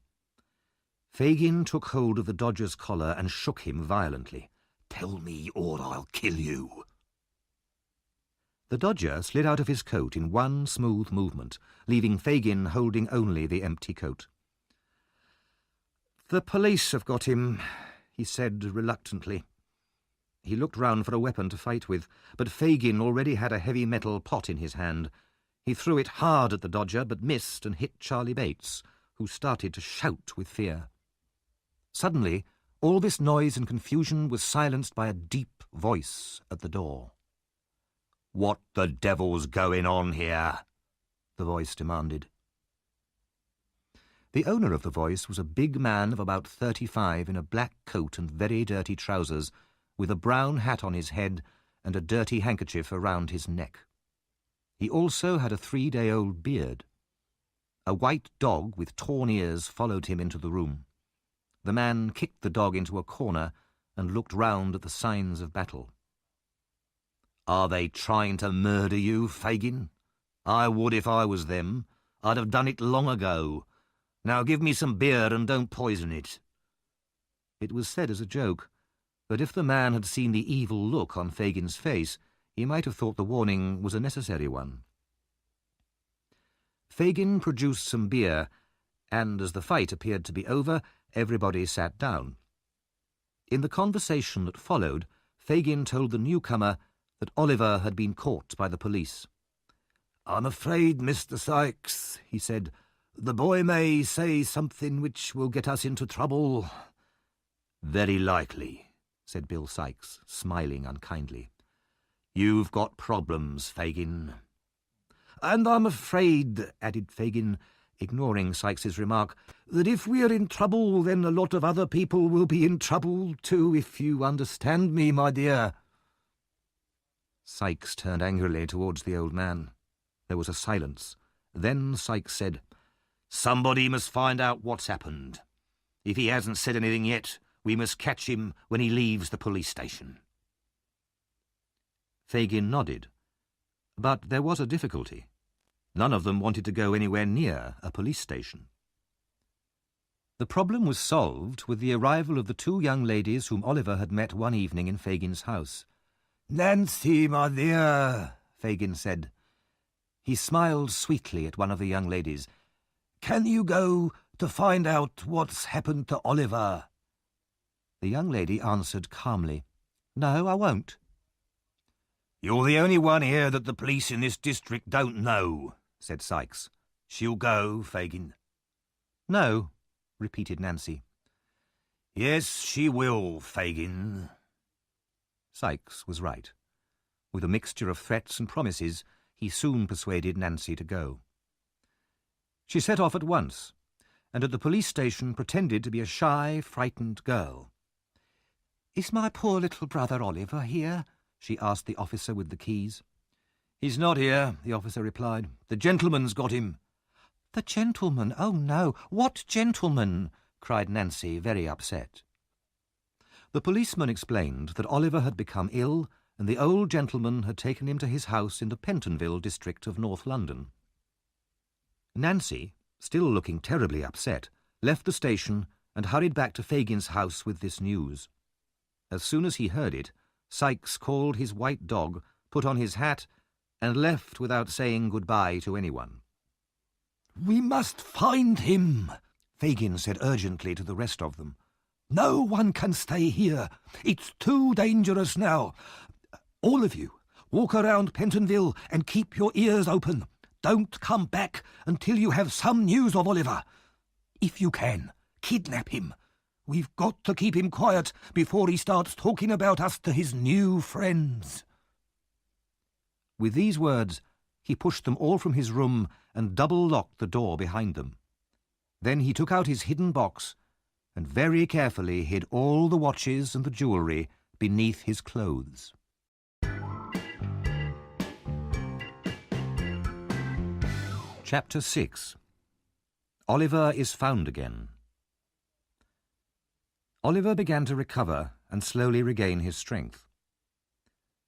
Fagin took hold of the Dodger's collar and shook him violently. "Tell me, or I'll kill you." The Dodger slid out of his coat in one smooth movement, leaving Fagin holding only the empty coat. "The police have got him," he said reluctantly. He looked round for a weapon to fight with, but Fagin already had a heavy metal pot in his hand. He threw it hard at the Dodger, but missed and hit Charlie Bates, who started to shout with fear. Suddenly, all this noise and confusion was silenced by a deep voice at the door. "What the devil's going on here?" the voice demanded. The owner of the voice was a big man of about 35 in a black coat and very dirty trousers, with a brown hat on his head and a dirty handkerchief around his neck. He also had a 3-day-old beard. A white dog with torn ears followed him into the room. The man kicked the dog into a corner and looked round at the signs of battle. "Are they trying to murder you, Fagin? I would if I was them. I'd have done it long ago. Now give me some beer and don't poison it." It was said as a joke, but if the man had seen the evil look on Fagin's face, he might have thought the warning was a necessary one. Fagin produced some beer, and as the fight appeared to be over, everybody sat down. In the conversation that followed, Fagin told the newcomer that Oliver had been caught by the police. "I'm afraid, Mr. Sykes," he said, "the boy may say something which will get us into trouble." "Very likely," said Bill Sykes, smiling unkindly. "You've got problems, Fagin." "And I'm afraid," added Fagin, ignoring Sykes's remark, "that if we're in trouble, then a lot of other people will be in trouble too, if you understand me, my dear." Sykes turned angrily towards the old man. There was a silence. Then Sykes said, "Somebody must find out what's happened. If he hasn't said anything yet, we must catch him when he leaves the police station." Fagin nodded. But there was a difficulty. None of them wanted to go anywhere near a police station. The problem was solved with the arrival of the two young ladies whom Oliver had met one evening in Fagin's house. "Nancy, my dear," Fagin said. He smiled sweetly at one of the young ladies. "Can you go to find out what's happened to Oliver?" The young lady answered calmly, "No, I won't." "You're the only one here that the police in this district don't know," said Sykes. "She'll go, Fagin." "No," repeated Nancy. "Yes, she will, Fagin." Sykes was right. With a mixture of threats and promises, he soon persuaded Nancy to go. She set off at once, and at the police station pretended to be a shy, frightened girl. "Is my poor little brother Oliver here?" she asked the officer with the keys. "He's not here," the officer replied. "The gentleman's got him." "The gentleman? Oh, no. What gentleman?" cried Nancy, very upset. The policeman explained that Oliver had become ill and the old gentleman had taken him to his house in the Pentonville district of North London. Nancy, still looking terribly upset, left the station and hurried back to Fagin's house with this news. As soon as he heard it, Sikes called his white dog, put on his hat, and left without saying goodbye to anyone. "We must find him," Fagin said urgently to the rest of them. "No one can stay here. It's too dangerous now. All of you, walk around Pentonville and keep your ears open. Don't come back until you have some news of Oliver. If you can, kidnap him. We've got to keep him quiet before he starts talking about us to his new friends." With these words, he pushed them all from his room and double-locked the door behind them. Then he took out his hidden box and very carefully hid all the watches and the jewellery beneath his clothes. Chapter 6. Oliver is found again. Oliver began to recover and slowly regain his strength.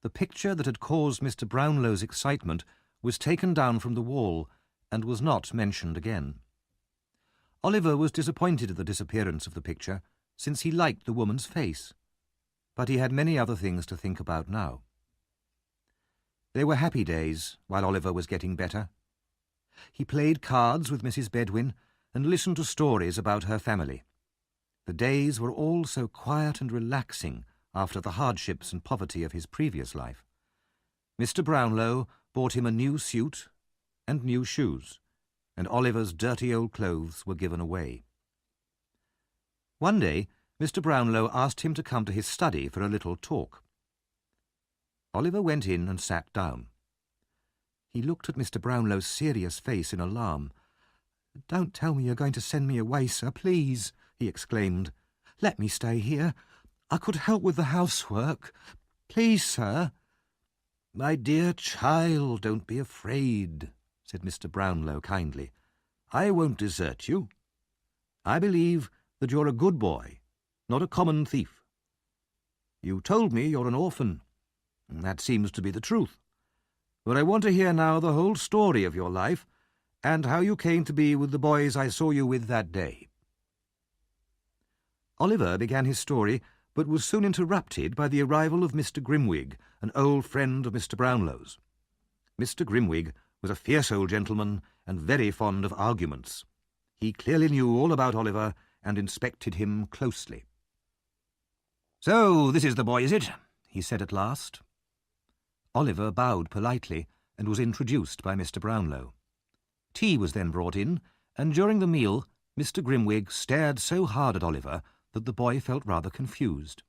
The picture that had caused Mr. Brownlow's excitement was taken down from the wall and was not mentioned again. Oliver was disappointed at the disappearance of the picture, since he liked the woman's face, but he had many other things to think about now. They were happy days while Oliver was getting better. He played cards with Mrs. Bedwin and listened to stories about her family. The days were all so quiet and relaxing after the hardships and poverty of his previous life. Mr. Brownlow bought him a new suit and new shoes, and Oliver's dirty old clothes were given away. One day, Mr. Brownlow asked him to come to his study for a little talk. Oliver went in and sat down. He looked at Mr. Brownlow's serious face in alarm. "Don't tell me you're going to send me away, sir, please," he exclaimed. "Let me stay here. I could help with the housework. Please, sir." "My dear child, don't be afraid," said Mr. Brownlow kindly. "I won't desert you. I believe that you're a good boy, not a common thief. You told me you're an orphan. That seems to be the truth. But I want to hear now the whole story of your life and how you came to be with the boys I saw you with that day." Oliver began his story, but was soon interrupted by the arrival of Mr. Grimwig, an old friend of Mr. Brownlow's. Mr. Grimwig was a fierce old gentleman and very fond of arguments. He clearly knew all about Oliver and inspected him closely. "So this is the boy, is it?" he said at last. Oliver bowed politely and was introduced by Mr. Brownlow. Tea was then brought in, and during the meal Mr. Grimwig stared so hard at Oliver that the boy felt rather confused.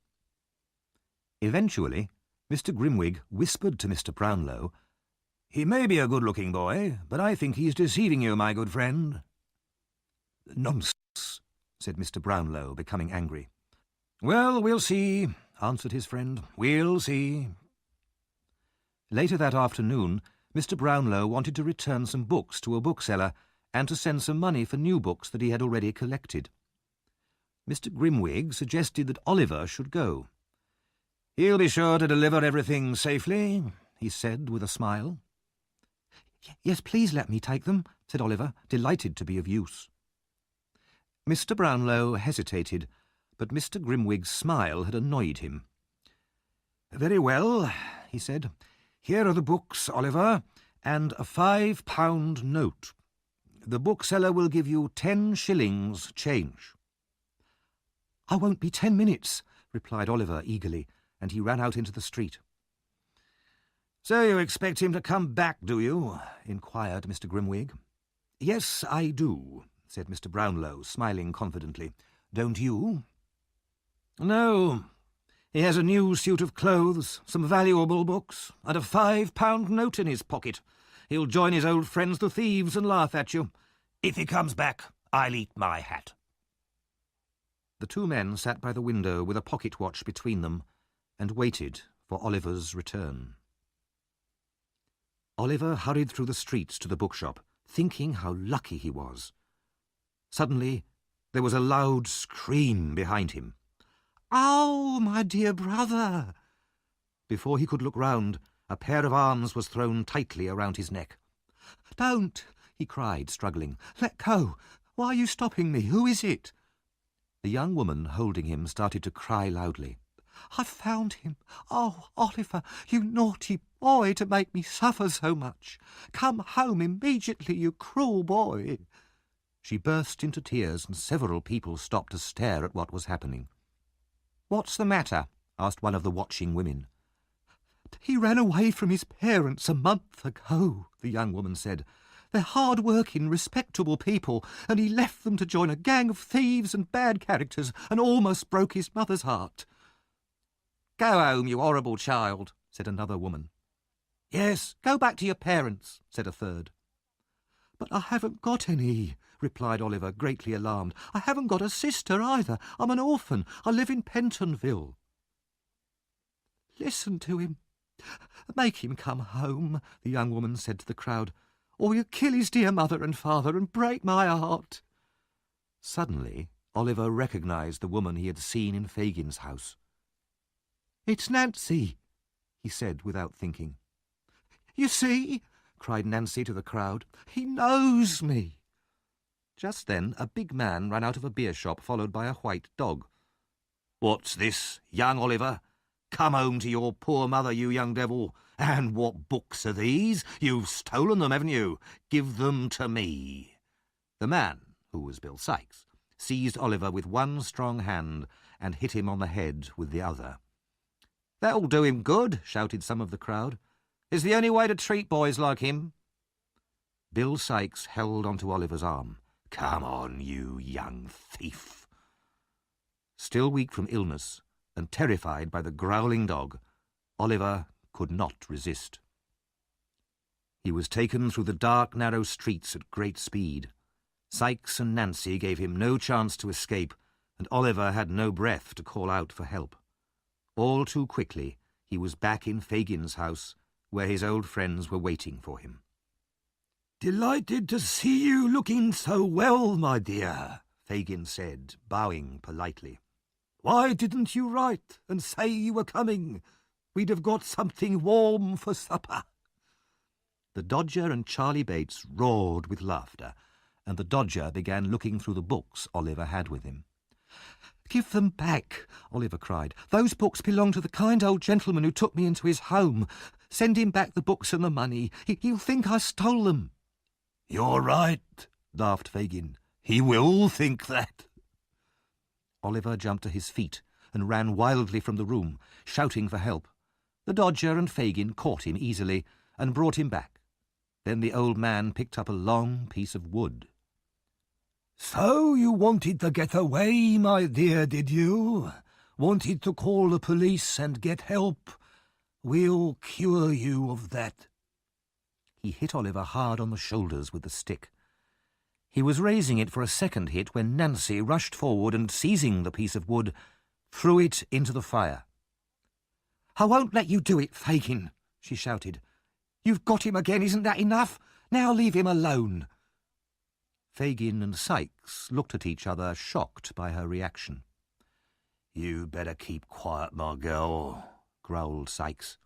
Eventually, Mr. Grimwig whispered to Mr. Brownlow, "He may be a good-looking boy, but I think he's deceiving you, my good friend." "Nonsense," said Mr. Brownlow, becoming angry. "Well, we'll see," answered his friend. "We'll see." Later that afternoon, Mr. Brownlow wanted to return some books to a bookseller and to send some money for new books that he had already collected. Mr. Grimwig suggested that Oliver should go. "He'll be sure to deliver everything safely," he said with a smile. "Yes, please let me take them," said Oliver, delighted to be of use. Mr. Brownlow hesitated, but Mr. Grimwig's smile had annoyed him. "Very well," he said. "Here are the books, Oliver, and a £5 note. The bookseller will give you 10 shillings change." "I won't be 10 minutes," replied Oliver eagerly, and he ran out into the street. "So you expect him to come back, do you?" inquired Mr. Grimwig. "Yes, I do," said Mr. Brownlow, smiling confidently. "Don't you?" "No. He has a new suit of clothes, some valuable books, and a £5 note in his pocket. He'll join his old friends the thieves and laugh at you. If he comes back, I'll eat my hat." The two men sat by the window with a pocket watch between them and waited for Oliver's return. Oliver hurried through the streets to the bookshop, thinking how lucky he was. Suddenly, there was a loud scream behind him. "Oh, my dear brother!" Before he could look round, a pair of arms was thrown tightly around his neck. "Don't!" he cried, struggling. "Let go! Why are you stopping me? Who is it?" The young woman holding him started to cry loudly. "I've found him. Oh, Oliver, you naughty boy, to make me suffer so much. Come home immediately, you cruel boy." She burst into tears, and several people stopped to stare at what was happening. "What's the matter?" asked one of the watching women. "He ran away from his parents a month ago," the young woman said. "They're hard-working, respectable people, and he left them to join a gang of thieves and bad characters and almost broke his mother's heart." "Go home, you horrible child," said another woman. "Yes, go back to your parents," said a third. "But I haven't got any," replied Oliver, greatly alarmed. "I haven't got a sister either. I'm an orphan. I live in Pentonville." "Listen to him. Make him come home," the young woman said to the crowd, "or you kill his dear mother and father and break my heart." Suddenly, Oliver recognised the woman he had seen in Fagin's house. "It's Nancy," he said without thinking. "You see," cried Nancy to the crowd, "he knows me." Just then a big man ran out of a beer shop, followed by a white dog. "What's this, young Oliver? Come home to your poor mother, you young devil. And what books are these? You've stolen them, haven't you? Give them to me." The man, who was Bill Sikes, seized Oliver with one strong hand and hit him on the head with the other. "That'll do him good," shouted some of the crowd. "It's the only way to treat boys like him." Bill Sikes held onto Oliver's arm. "Come on, you young thief." Still weak from illness and terrified by the growling dog, Oliver could not resist. He was taken through the dark, narrow streets at great speed. Sikes and Nancy gave him no chance to escape, and Oliver had no breath to call out for help. All too quickly, he was back in Fagin's house, where his old friends were waiting for him. "Delighted to see you looking so well, my dear," Fagin said, bowing politely. "Why didn't you write and say you were coming? We'd have got something warm for supper." The Dodger and Charlie Bates roared with laughter, and the Dodger began looking through the books Oliver had with him. "Give them back," Oliver cried. "Those books belong to the kind old gentleman who took me into his home. Send him back the books and the money. He'll think I stole them." "You're right," laughed Fagin. "He will think that." Oliver jumped to his feet and ran wildly from the room, shouting for help. The Dodger and Fagin caught him easily and brought him back. Then the old man picked up a long piece of wood. "So you wanted to get away, my dear, did you? Wanted to call the police and get help? We'll cure you of that." He hit Oliver hard on the shoulders with the stick. He was raising it for a second hit when Nancy rushed forward and, seizing the piece of wood, threw it into the fire. "I won't let you do it, Fagin," she shouted. "You've got him again, isn't that enough? Now leave him alone." Fagin and Sikes looked at each other, shocked by her reaction. "You better keep quiet, my girl," growled Sikes.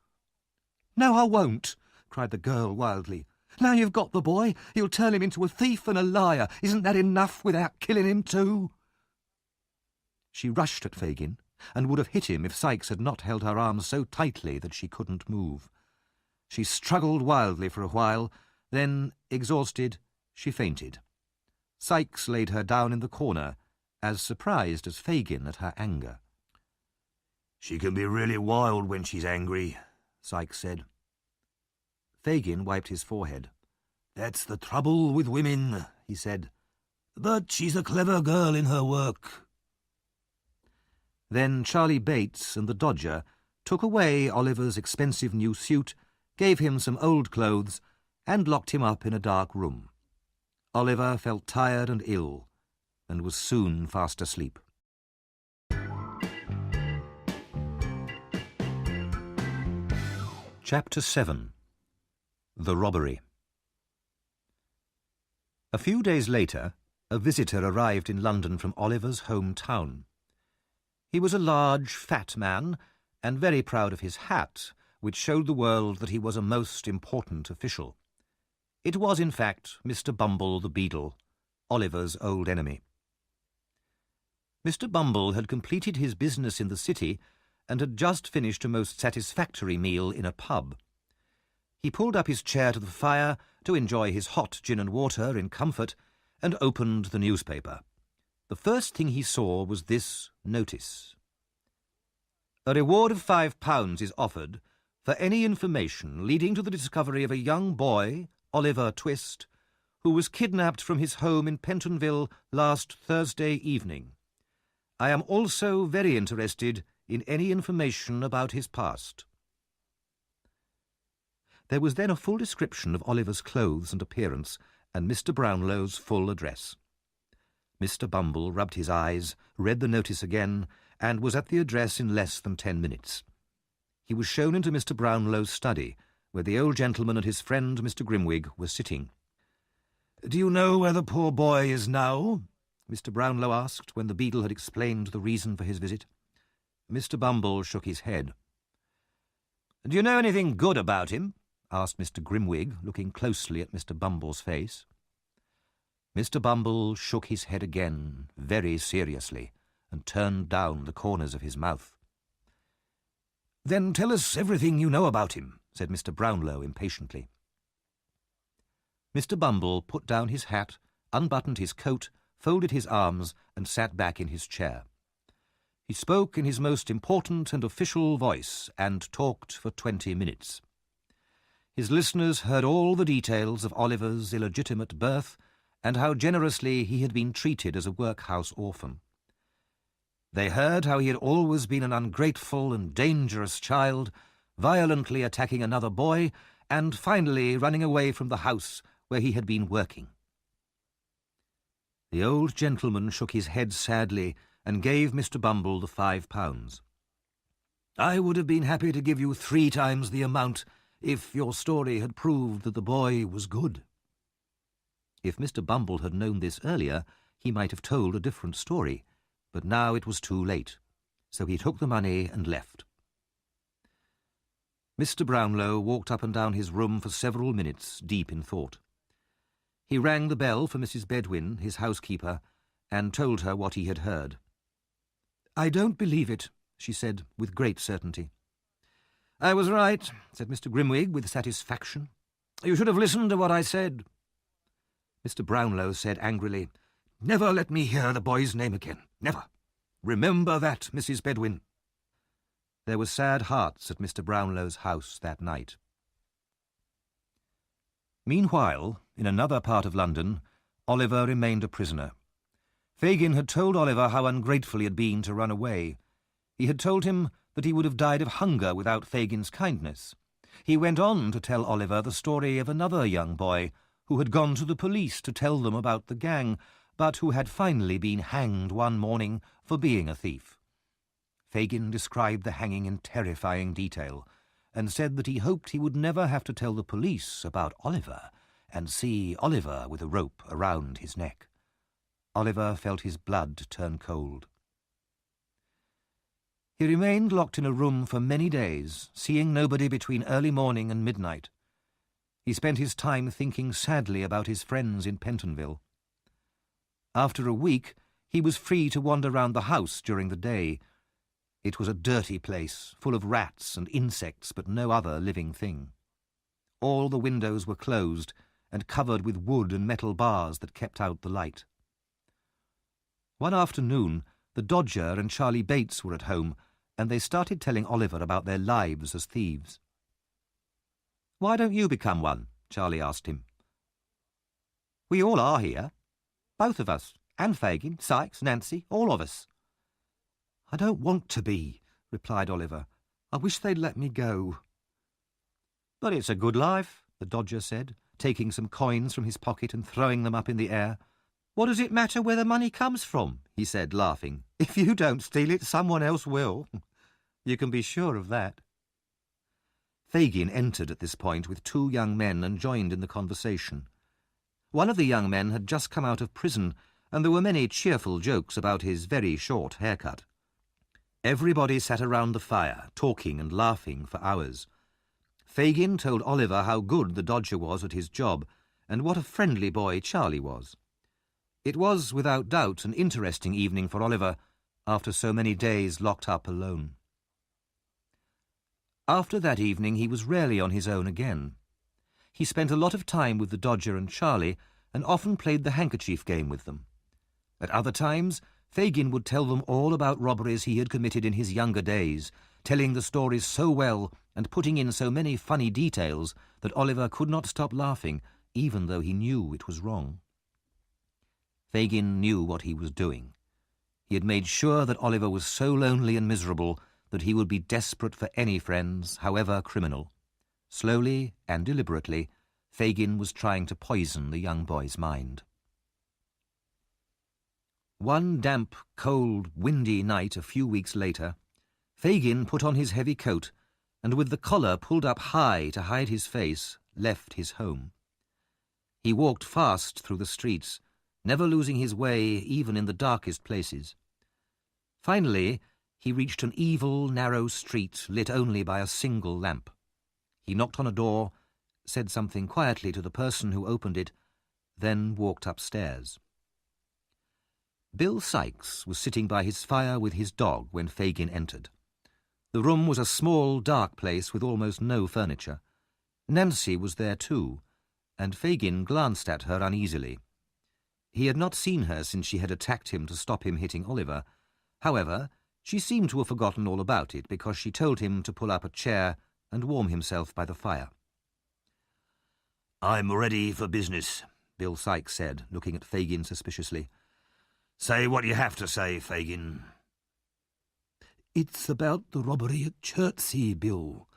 "No, I won't," cried the girl wildly. "Now you've got the boy, you'll turn him into a thief and a liar. Isn't that enough without killing him too?" She rushed at Fagin and would have hit him if Sikes had not held her arms so tightly that she couldn't move. She struggled wildly for a while, then, exhausted, she fainted. Sikes laid her down in the corner, as surprised as Fagin at her anger. "She can be really wild when she's angry," Sikes said. Fagin wiped his forehead. "That's the trouble with women," he said. "But she's a clever girl in her work." Then Charlie Bates and the Dodger took away Oliver's expensive new suit, gave him some old clothes, and locked him up in a dark room. Oliver felt tired and ill, and was soon fast asleep. Chapter 7. The Robbery. A few days later, a visitor arrived in London from Oliver's hometown. He was a large, fat man, and very proud of his hat, which showed the world that he was a most important official. It was, in fact, Mr. Bumble the Beadle, Oliver's old enemy. Mr. Bumble had completed his business in the city and had just finished a most satisfactory meal in a pub. He pulled up his chair to the fire to enjoy his hot gin and water in comfort and opened the newspaper. The first thing he saw was this notice. A reward of £5 is offered for any information leading to the discovery of a young boy, Oliver Twist, who was kidnapped from his home in Pentonville last Thursday evening. I am also very interested in any information about his past. There was then a full description of Oliver's clothes and appearance, and Mr. Brownlow's full address. Mr. Bumble rubbed his eyes, read the notice again, and was at the address in less than 10 minutes. He was shown into Mr. Brownlow's study, where the old gentleman and his friend Mr. Grimwig were sitting. "Do you know where the poor boy is now?" Mr. Brownlow asked, when the Beadle had explained the reason for his visit. Mr. Bumble shook his head. "Do you know anything good about him?" asked Mr. Grimwig, looking closely at Mr. Bumble's face. Mr. Bumble shook his head again, very seriously, and turned down the corners of his mouth. "Then tell us everything you know about him," said Mr. Brownlow impatiently. Mr. Bumble put down his hat, unbuttoned his coat, folded his arms, and sat back in his chair. He spoke in his most important and official voice, and talked for 20 minutes. His listeners heard all the details of Oliver's illegitimate birth, and how generously he had been treated as a workhouse orphan. They heard how he had always been an ungrateful and dangerous child, violently attacking another boy, and finally running away from the house where he had been working. The old gentleman shook his head sadly and gave Mr. Bumble the £5. "I would have been happy to give you 3 times the amount if your story had proved that the boy was good." If Mr. Bumble had known this earlier, he might have told a different story, but now it was too late, so he took the money and left. Mr. Brownlow walked up and down his room for several minutes, deep in thought. He rang the bell for Mrs. Bedwin, his housekeeper, and told her what he had heard. "I don't believe it," she said, with great certainty. "I was right," said Mr. Grimwig with satisfaction. "You should have listened to what I said." Mr. Brownlow said angrily, "Never let me hear the boy's name again. Never. Remember that, Mrs. Bedwin." There were sad hearts at Mr. Brownlow's house that night. Meanwhile, in another part of London, Oliver remained a prisoner. Fagin had told Oliver how ungrateful he had been to run away. He had told him that he would have died of hunger without Fagin's kindness. He went on to tell Oliver the story of another young boy who had gone to the police to tell them about the gang, but who had finally been hanged one morning for being a thief. Fagin described the hanging in terrifying detail, and said that he hoped he would never have to tell the police about Oliver, and see Oliver with a rope around his neck. Oliver felt his blood turn cold. He remained locked in a room for many days, seeing nobody between early morning and midnight. He spent his time thinking sadly about his friends in Pentonville. After a week, he was free to wander round the house during the day. It was a dirty place, full of rats and insects, but no other living thing. All the windows were closed and covered with wood and metal bars that kept out the light. One afternoon, the Dodger and Charlie Bates were at home, and they started telling Oliver about their lives as thieves. "Why don't you become one?" Charlie asked him. "We all are here. Both of us, and Fagin, Sykes, Nancy, all of us." "I don't want to be," replied Oliver. "I wish they'd let me go." "But it's a good life," the Dodger said, taking some coins from his pocket and throwing them up in the air. "What does it matter where the money comes from?" he said, laughing. "If you don't steal it, someone else will. You can be sure of that." Fagin entered at this point with 2 young men and joined in the conversation. One of the young men had just come out of prison, and there were many cheerful jokes about his very short haircut. Everybody sat around the fire, talking and laughing for hours. Fagin told Oliver how good the Dodger was at his job, and what a friendly boy Charlie was. It was, without doubt, an interesting evening for Oliver, after so many days locked up alone. After that evening he was rarely on his own again. He spent a lot of time with the Dodger and Charlie, and often played the handkerchief game with them. At other times, Fagin would tell them all about robberies he had committed in his younger days, telling the stories so well and putting in so many funny details that Oliver could not stop laughing, even though he knew it was wrong. Fagin knew what he was doing. He had made sure that Oliver was so lonely and miserable that he would be desperate for any friends, however criminal. Slowly and deliberately, Fagin was trying to poison the young boy's mind. One damp, cold, windy night a few weeks later, Fagin put on his heavy coat and, with the collar pulled up high to hide his face, left his home. He walked fast through the streets, never losing his way even in the darkest places. Finally, he reached an evil, narrow street lit only by a single lamp. He knocked on a door, said something quietly to the person who opened it, then walked upstairs. Bill Sikes was sitting by his fire with his dog when Fagin entered. The room was a small, dark place with almost no furniture. Nancy was there too, and Fagin glanced at her uneasily. He had not seen her since she had attacked him to stop him hitting Oliver. However, she seemed to have forgotten all about it because she told him to pull up a chair and warm himself by the fire. "I'm ready for business," Bill Sikes said, looking at Fagin suspiciously. "Say what you have to say, Fagin." "It's about the robbery at Chertsey, Bill,"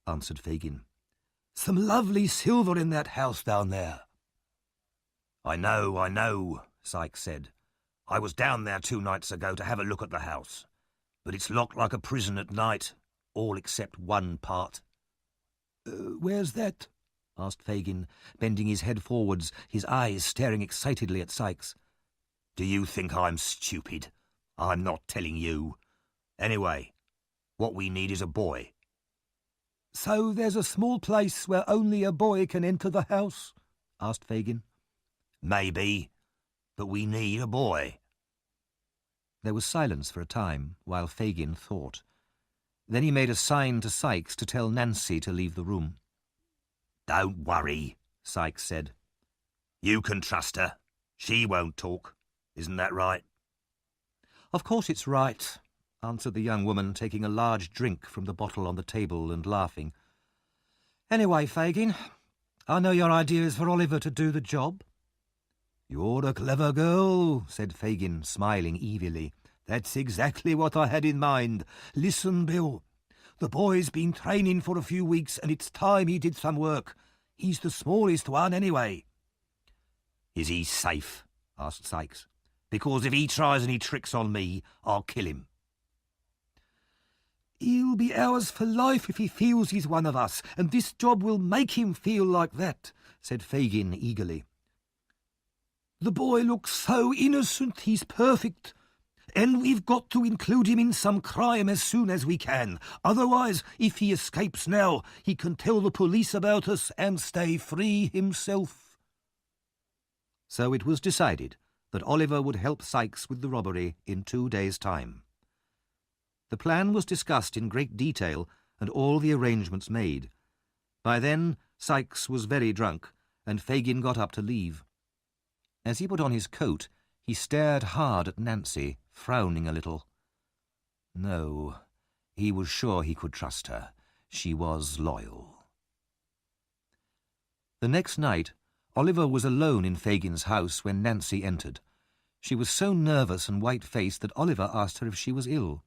answered Fagin. "Some lovely silver in that house down there." I know, Sikes said. "I was down there 2 nights ago to have a look at the house. But it's locked like a prison at night, all except one part." "Where's that?" asked Fagin, bending his head forwards, his eyes staring excitedly at Sikes. "Do you think I'm stupid? I'm not telling you. Anyway, what we need is a boy." "So there's a small place where only a boy can enter the house?" asked Fagin. "Maybe, but we need a boy." There was silence for a time, while Fagin thought. Then he made a sign to Sikes to tell Nancy to leave the room. "Don't worry," Sikes said. "You can trust her. She won't talk. Isn't that right?" "Of course it's right," answered the young woman, taking a large drink from the bottle on the table and laughing. "Anyway, Fagin, I know your idea is for Oliver to do the job." "You're a clever girl," said Fagin, smiling evilly. "That's exactly what I had in mind. Listen, Bill. The boy's been training for a few weeks, and it's time he did some work. He's the smallest one, anyway." "Is he safe?" asked Sikes. "Because if he tries any tricks on me, I'll kill him." "He'll be ours for life if he feels he's one of us, and this job will make him feel like that," said Fagin eagerly. "The boy looks so innocent, he's perfect. And we've got to include him in some crime as soon as we can. Otherwise, if he escapes now, he can tell the police about us and stay free himself." So it was decided that Oliver would help Sikes with the robbery in 2 days' time. The plan was discussed in great detail and all the arrangements made. By then, Sikes was very drunk, and Fagin got up to leave. As he put on his coat, he stared hard at Nancy, frowning a little. No, he was sure he could trust her. She was loyal. The next night, Oliver was alone in Fagin's house when Nancy entered. She was so nervous and white-faced that Oliver asked her if she was ill.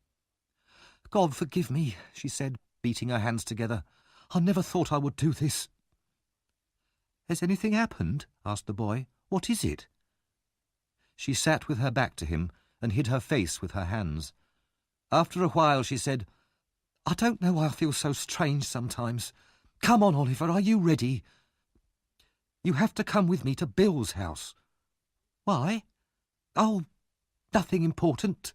"God forgive me," she said, beating her hands together. "I never thought I would do this." "Has anything happened?" asked the boy. "What is it?" She sat with her back to him and hid her face with her hands. After a while she said, "I don't know why I feel so strange sometimes. Come on, Oliver, are you ready? You have to come with me to Bill's house. Why? Oh, nothing important.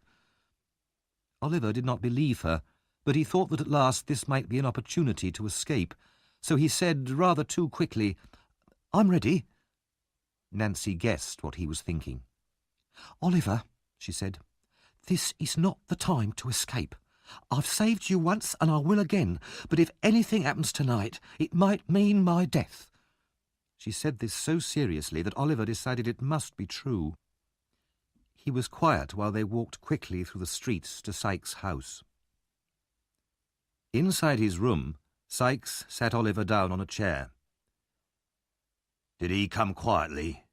Oliver did not believe her, but he thought that at last this might be an opportunity to escape, so he said rather too quickly, I'm ready. Nancy guessed what he was thinking. Oliver, she said, this is not the time to escape. I've saved you once and I will again, but if anything happens tonight, it might mean my death. She said this so seriously that Oliver decided it must be true. He was quiet while they walked quickly through the streets to Sykes' house. Inside his room, Sykes sat Oliver down on a chair. "Did he come quietly?"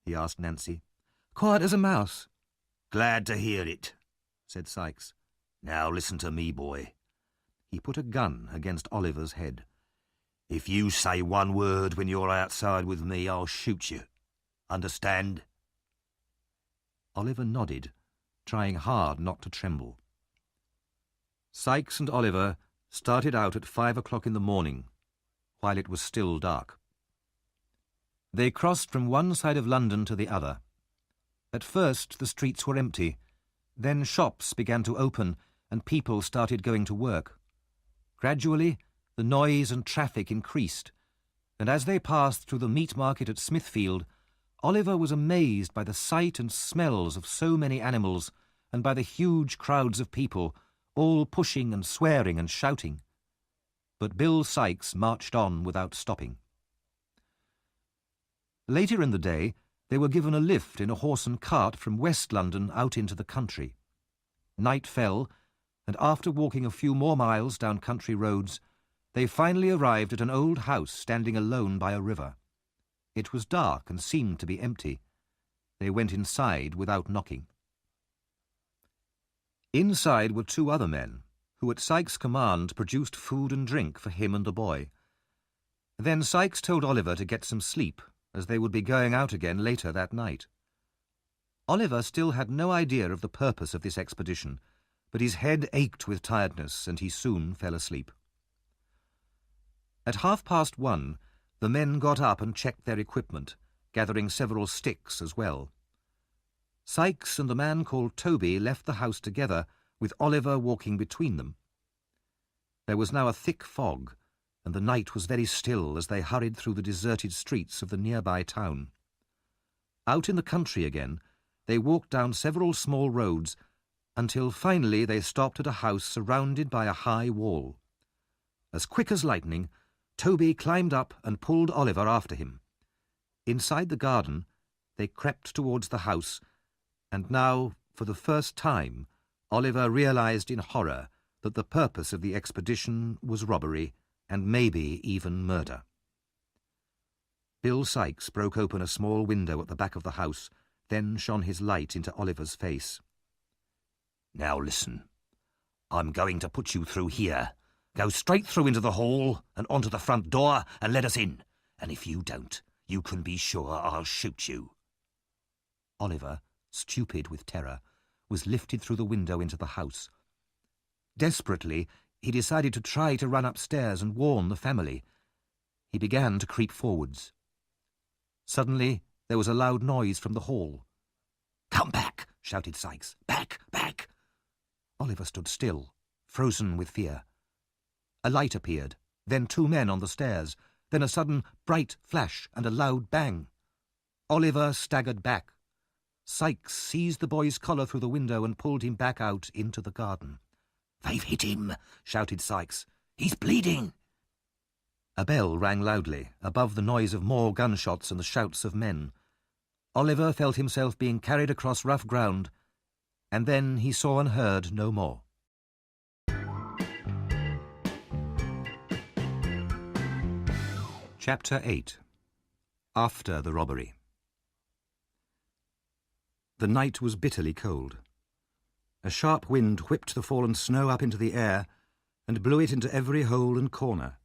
he asked Nancy. "Quiet as a mouse." "Glad to hear it," said Sykes. "Now listen to me, boy." He put a gun against Oliver's head. "If you say one word when you're outside with me, I'll shoot you. Understand?" Oliver nodded, trying hard not to tremble. Sykes and Oliver started out at 5 o'clock in the morning, while it was still dark. They crossed from one side of London to the other. At first the streets were empty, then shops began to open and people started going to work. Gradually, the noise and traffic increased, and as they passed through the meat market at Smithfield, Oliver was amazed by the sight and smells of so many animals and by the huge crowds of people, all pushing and swearing and shouting. But Bill Sykes marched on without stopping. Later in the day, they were given a lift in a horse and cart from West London out into the country. Night fell, and after walking a few more miles down country roads, they finally arrived at an old house standing alone by a river. It was dark and seemed to be empty. They went inside without knocking. Inside were 2 other men, who at Sykes' command produced food and drink for him and the boy. Then Sykes told Oliver to get some sleep, as they would be going out again later that night. Oliver still had no idea of the purpose of this expedition, but his head ached with tiredness and he soon fell asleep. At 1:30, the men got up and checked their equipment, gathering several sticks as well. Sykes and the man called Toby left the house together, with Oliver walking between them. There was now a thick fog, and the night was very still as they hurried through the deserted streets of the nearby town. Out in the country again, they walked down several small roads until finally they stopped at a house surrounded by a high wall. As quick as lightning, Toby climbed up and pulled Oliver after him. Inside the garden, they crept towards the house, and now, for the first time, Oliver realized in horror that the purpose of the expedition was robbery and maybe even murder. Bill Sykes broke open a small window at the back of the house, then shone his light into Oliver's face. "Now listen. I'm going to put you through here. Go straight through into the hall and onto the front door and let us in. And if you don't, you can be sure I'll shoot you." Oliver, stupid with terror, was lifted through the window into the house. Desperately, he decided to try to run upstairs and warn the family. He began to creep forwards. Suddenly, there was a loud noise from the hall. "Come back!" shouted Sykes. "Back! Back!" Oliver stood still, frozen with fear. A light appeared, then 2 men on the stairs, then a sudden bright flash and a loud bang. Oliver staggered back. Sykes seized the boy's collar through the window and pulled him back out into the garden. "They've hit him!" shouted Sykes. "He's bleeding!" A bell rang loudly, above the noise of more gunshots and the shouts of men. Oliver felt himself being carried across rough ground, and then he saw and heard no more. Chapter 8. After the Robbery. The night was bitterly cold. A sharp wind whipped the fallen snow up into the air and blew it into every hole and corner.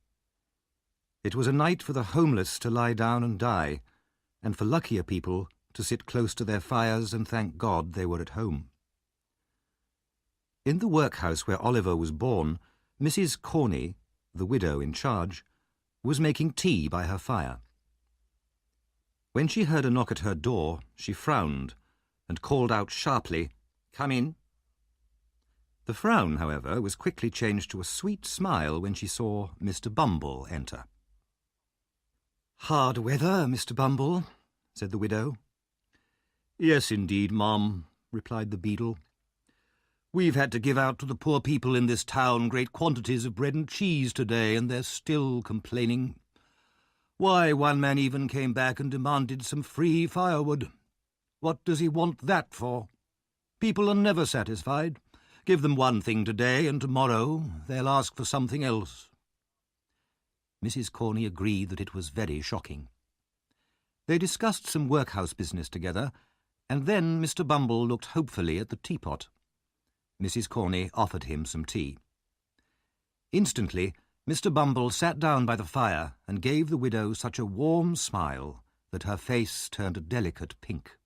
It was a night for the homeless to lie down and die, and for luckier people to sit close to their fires and thank God they were at home. In the workhouse where Oliver was born, Mrs. Corney, the widow in charge, was making tea by her fire. When she heard a knock at her door, she frowned and called out sharply, "Come in." The frown, however, was quickly changed to a sweet smile when she saw Mr. Bumble enter. "Hard weather, Mr. Bumble," said the widow. "Yes, indeed, ma'am," replied the beadle. "We've had to give out to the poor people in this town great quantities of bread and cheese today, and they're still complaining. Why, one man even came back and demanded some free firewood. What does he want that for? People are never satisfied. Give them one thing today, and tomorrow they'll ask for something else." Mrs. Corney agreed that it was very shocking. They discussed some workhouse business together, and then Mr. Bumble looked hopefully at the teapot. Mrs. Corney offered him some tea. Instantly, Mr. Bumble sat down by the fire and gave the widow such a warm smile that her face turned a delicate pink.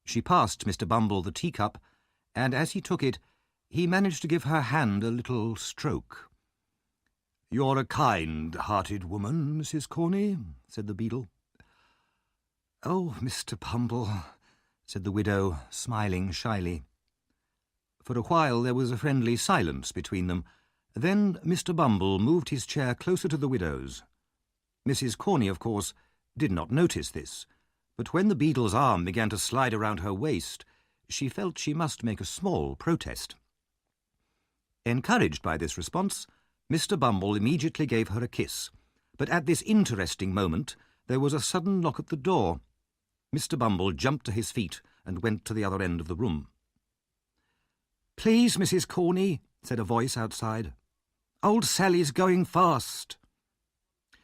She passed Mr. Bumble the teacup, and as he took it, he managed to give her hand a little stroke. "You're a kind-hearted woman, Mrs. Corney," said the beadle. "Oh, Mr. Bumble," said the widow, smiling shyly. For a while there was a friendly silence between them. Then Mr. Bumble moved his chair closer to the widow's. Mrs. Corney, of course, did not notice this, but when the beadle's arm began to slide around her waist, she felt she must make a small protest. Encouraged by this response, Mr. Bumble immediately gave her a kiss, but at this interesting moment there was a sudden knock at the door. Mr. Bumble jumped to his feet and went to the other end of the room. "Please, Mrs. Corney," said a voice outside. "Old Sally's going fast."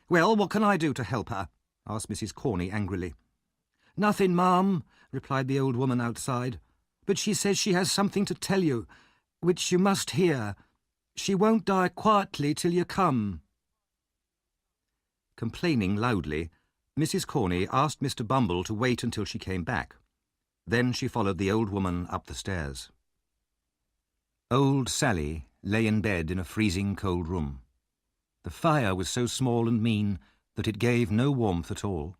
"Well, what can I do to help her?" asked Mrs. Corney angrily. "Nothing, ma'am," replied the old woman outside, "but she says she has something to tell you, which you must hear. She won't die quietly till you come." Complaining loudly, Mrs. Corney asked Mr. Bumble to wait until she came back. Then she followed the old woman up the stairs. Old Sally lay in bed in a freezing cold room. The fire was so small and mean that it gave no warmth at all.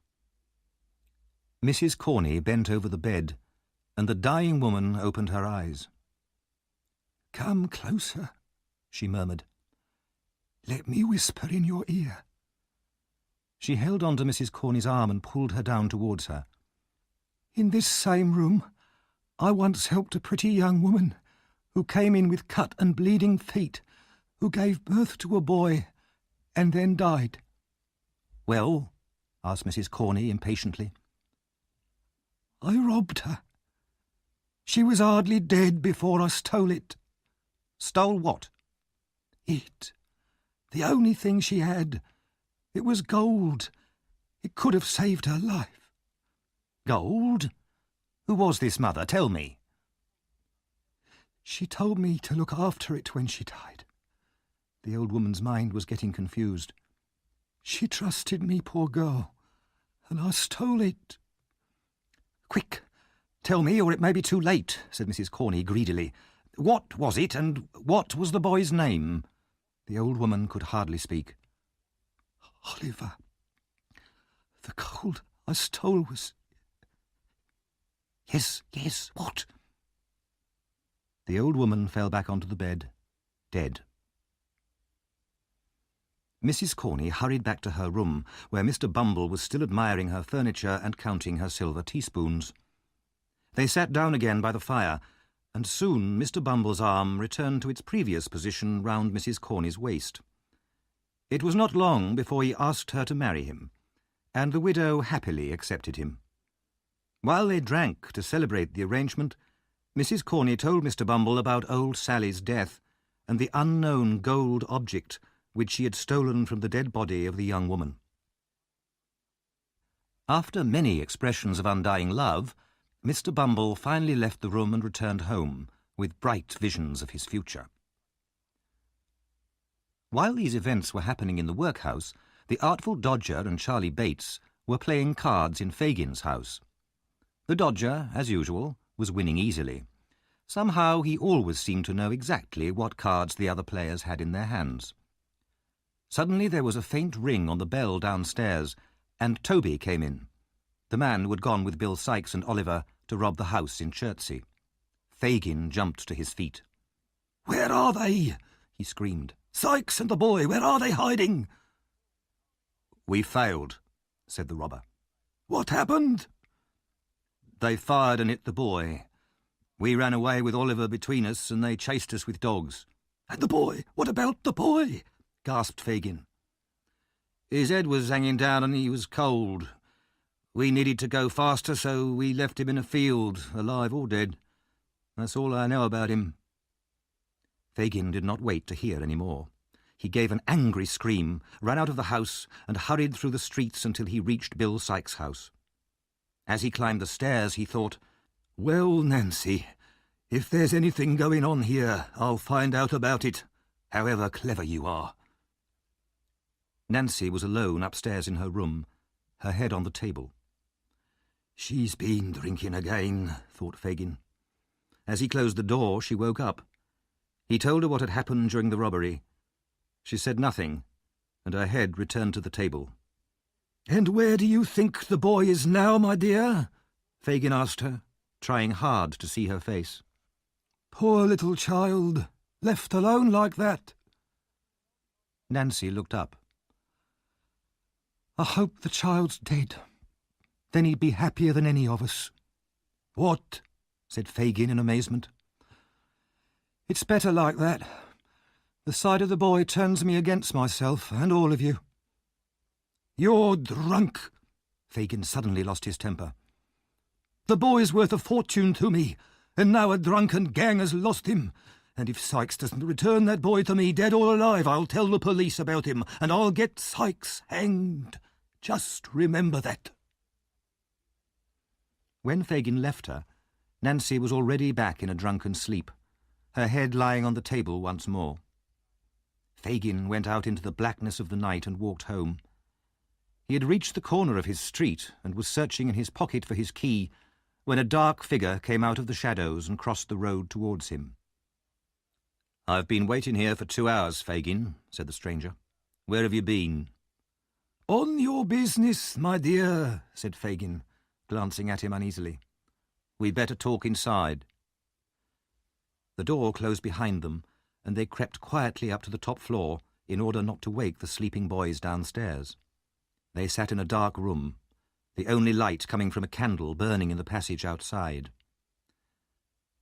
Mrs. Corney bent over the bed, and the dying woman opened her eyes. "Come closer," she murmured. "Let me whisper in your ear." She held on to Mrs. Corney's arm and pulled her down towards her. "In this same room, I once helped a pretty young woman who came in with cut and bleeding feet, who gave birth to a boy and then died." "Well?" asked Mrs. Corney impatiently. "I robbed her. She was hardly dead before I stole it." "Stole what?" "It. The only thing she had. It was gold. It could have saved her life." "Gold? Who was this mother? Tell me." "She told me to look after it when she died." The old woman's mind was getting confused. "She trusted me, poor girl, and I stole it." "Quick, tell me, or it may be too late," said Mrs. Corney greedily. "What was it, and what was the boy's name?" The old woman could hardly speak. "Oliver. The gold I stole was—" Yes, what?" The old woman fell back onto the bed, dead. Mrs. Corney hurried back to her room, where Mr. Bumble was still admiring her furniture and counting her silver teaspoons. They sat down again by the fire, and soon Mr. Bumble's arm returned to its previous position round Mrs. Corney's waist. It was not long before he asked her to marry him, and the widow happily accepted him. While they drank to celebrate the arrangement, Mrs. Corney told Mr. Bumble about old Sally's death and the unknown gold object which she had stolen from the dead body of the young woman. After many expressions of undying love, Mr. Bumble finally left the room and returned home, with bright visions of his future. While these events were happening in the workhouse, the Artful Dodger and Charlie Bates were playing cards in Fagin's house. The Dodger, as usual, was winning easily. Somehow he always seemed to know exactly what cards the other players had in their hands. Suddenly there was a faint ring on the bell downstairs, and Toby came in, the man who had gone with Bill Sikes and Oliver to rob the house in Chertsey. Fagin jumped to his feet. "Where are they?" he screamed. "Sikes and the boy, where are they hiding?" "We failed," said the robber. "What happened?" "They fired and hit the boy. We ran away with Oliver between us, and they chased us with dogs." "And the boy? What about the boy?" gasped Fagin. "His head was hanging down and he was cold. We needed to go faster, so we left him in a field, alive or dead. That's all I know about him." Fagin did not wait to hear any more. He gave an angry scream, ran out of the house, and hurried through the streets until he reached Bill Sikes' house. As he climbed the stairs, he thought, "Well, Nancy, if there's anything going on here, I'll find out about it, however clever you are." Nancy was alone upstairs in her room, her head on the table. "She's been drinking again," thought Fagin. As he closed the door, she woke up. He told her what had happened during the robbery. She said nothing, and her head returned to the table. "And where do you think the boy is now, my dear?" Fagin asked her, trying hard to see her face. "Poor little child, left alone like that." Nancy looked up. "I hope the child's dead. Then he'd be happier than any of us." "What?" said Fagin in amazement. "It's better like that. The sight of the boy turns me against myself and all of you." "You're drunk." Fagin suddenly lost his temper. "The boy's worth a fortune to me, and now a drunken gang has lost him. And if Sikes doesn't return that boy to me, dead or alive, I'll tell the police about him, and I'll get Sikes hanged. Just remember that." When Fagin left her, Nancy was already back in a drunken sleep, her head lying on the table once more. Fagin went out into the blackness of the night and walked home. He had reached the corner of his street and was searching in his pocket for his key when a dark figure came out of the shadows and crossed the road towards him. "I've been waiting here for 2 hours, Fagin," said the stranger. "Where have you been?" "On your business, my dear," said Fagin, glancing at him uneasily. "We'd better talk inside." The door closed behind them, and they crept quietly up to the top floor in order not to wake the sleeping boys downstairs. They sat in a dark room, the only light coming from a candle burning in the passage outside.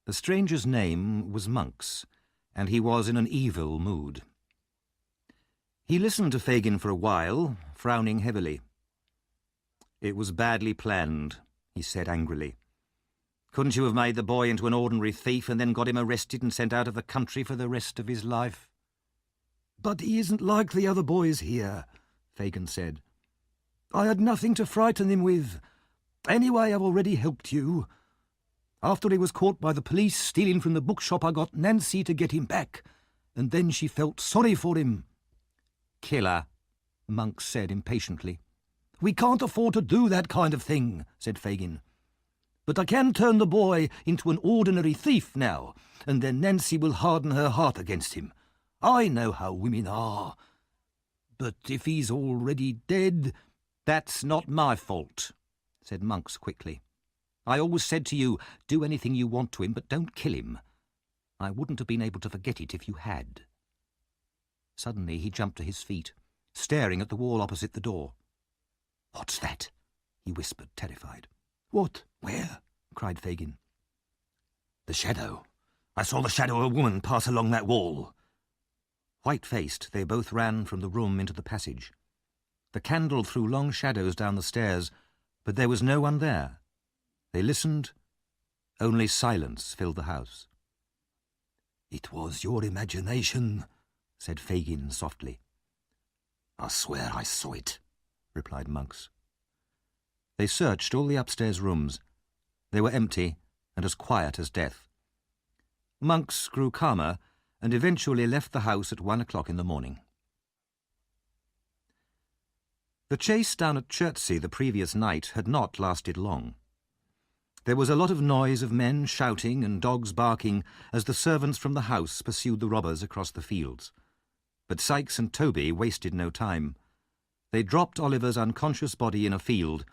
The stranger's name was Monks, and he was in an evil mood. He listened to Fagin for a while, frowning heavily. "It was badly planned," he said angrily. "Couldn't you have made the boy into an ordinary thief and then got him arrested and sent out of the country for the rest of his life?" "But he isn't like the other boys here," Fagin said. "I had nothing to frighten him with. Anyway, I've already helped you. After he was caught by the police stealing from the bookshop, I got Nancy to get him back, and then she felt sorry for him." "Killer," Monks said impatiently. "We can't afford to do that kind of thing," said Fagin. "But I can turn the boy into an ordinary thief now, and then Nancy will harden her heart against him. I know how women are. But if he's already dead—" "That's not my fault," said Monks quickly. "I always said to you, do anything you want to him, but don't kill him. I wouldn't have been able to forget it if you had." Suddenly he jumped to his feet, staring at the wall opposite the door. "What's that?" he whispered, terrified. "What? Where?" cried Fagin. "The shadow. I saw the shadow of a woman pass along that wall." White-faced, they both ran from the room into the passage. The candle threw long shadows down the stairs, but there was no one there. They listened. Only silence filled the house. "It was your imagination," said Fagin softly. "I swear I saw it," replied Monks. They searched all the upstairs rooms. They were empty and as quiet as death. Monks grew calmer and eventually left the house at 1 o'clock in the morning. The chase down at Chertsey the previous night had not lasted long. There was a lot of noise of men shouting and dogs barking as the servants from the house pursued the robbers across the fields. But Sykes and Toby wasted no time. They dropped Oliver's unconscious body in a field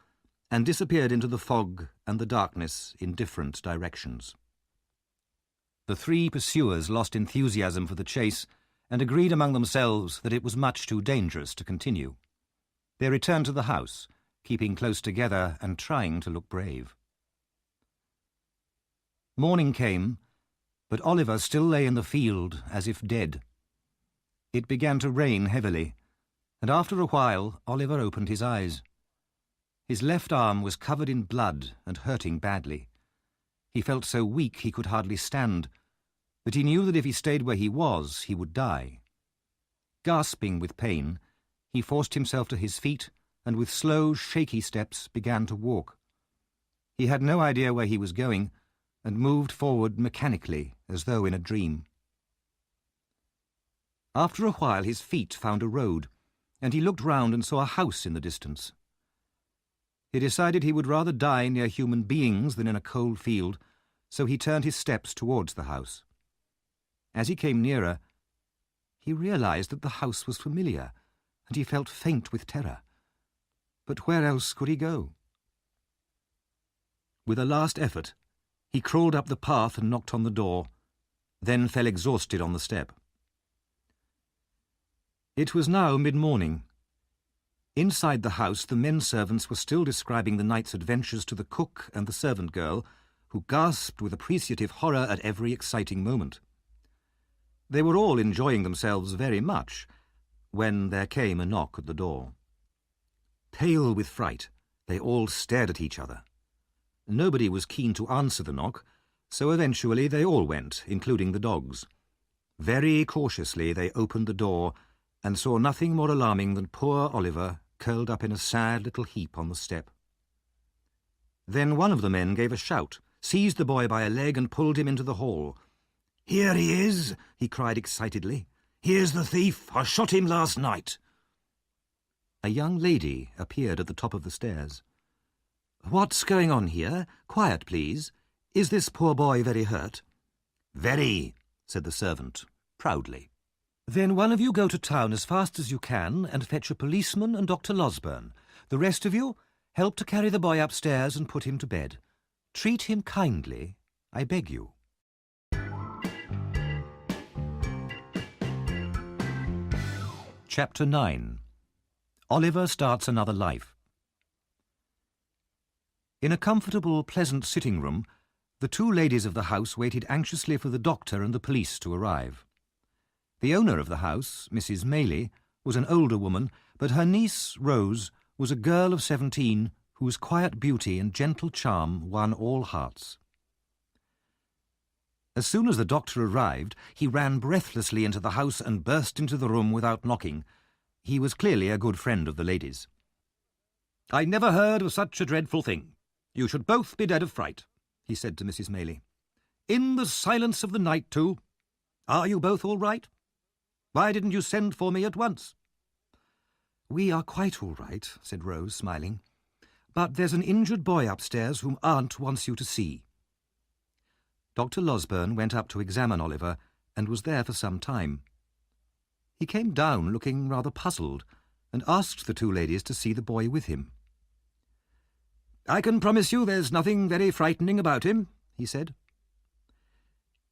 and disappeared into the fog and the darkness in different directions. The three pursuers lost enthusiasm for the chase and agreed among themselves that it was much too dangerous to continue. They returned to the house, keeping close together and trying to look brave. Morning came, but Oliver still lay in the field as if dead. It began to rain heavily, and after a while Oliver opened his eyes. His left arm was covered in blood and hurting badly. He felt so weak he could hardly stand, but he knew that if he stayed where he was, he would die. Gasping with pain, he forced himself to his feet and with slow, shaky steps began to walk. He had no idea where he was going and moved forward mechanically as though in a dream. After a while his feet found a road, and he looked round and saw a house in the distance. He decided he would rather die near human beings than in a cold field, so he turned his steps towards the house. As he came nearer, he realized that the house was familiar, and he felt faint with terror. But where else could he go? With a last effort, he crawled up the path and knocked on the door, then fell exhausted on the step. It was now mid-morning. Inside the house, the men servants were still describing the night's adventures to the cook and the servant girl, who gasped with appreciative horror at every exciting moment. They were all enjoying themselves very much, when there came a knock at the door. Pale with fright, they all stared at each other. Nobody was keen to answer the knock, so eventually they all went, including the dogs. Very cautiously they opened the door and saw nothing more alarming than poor Oliver curled up in a sad little heap on the step. Then one of the men gave a shout, seized the boy by a leg and pulled him into the hall. "Here he is," he cried excitedly. "Here's the thief. I shot him last night." A young lady appeared at the top of the stairs. "What's going on here? Quiet, please. Is this poor boy very hurt?" "Very," said the servant, proudly. "Then one of you go to town as fast as you can and fetch a policeman and Dr. Losberne. The rest of you help to carry the boy upstairs and put him to bed. Treat him kindly, I beg you." Chapter 9. Oliver starts another life. In a comfortable, pleasant sitting room, the two ladies of the house waited anxiously for the doctor and the police to arrive. The owner of the house, Mrs. Maylie, was an older woman, but her niece, Rose, was a girl of 17 whose quiet beauty and gentle charm won all hearts. As soon as the doctor arrived, he ran breathlessly into the house and burst into the room without knocking. He was clearly a good friend of the ladies. "I never heard of such a dreadful thing. You should both be dead of fright," he said to Mrs. Maylie. "In the silence of the night, too. Are you both all right? Why didn't you send for me at once?" "We are quite all right," said Rose, smiling. "But there's an injured boy upstairs whom Aunt wants you to see." Dr. Losberne went up to examine Oliver and was there for some time. He came down looking rather puzzled and asked the two ladies to see the boy with him. "I can promise you there's nothing very frightening about him," he said.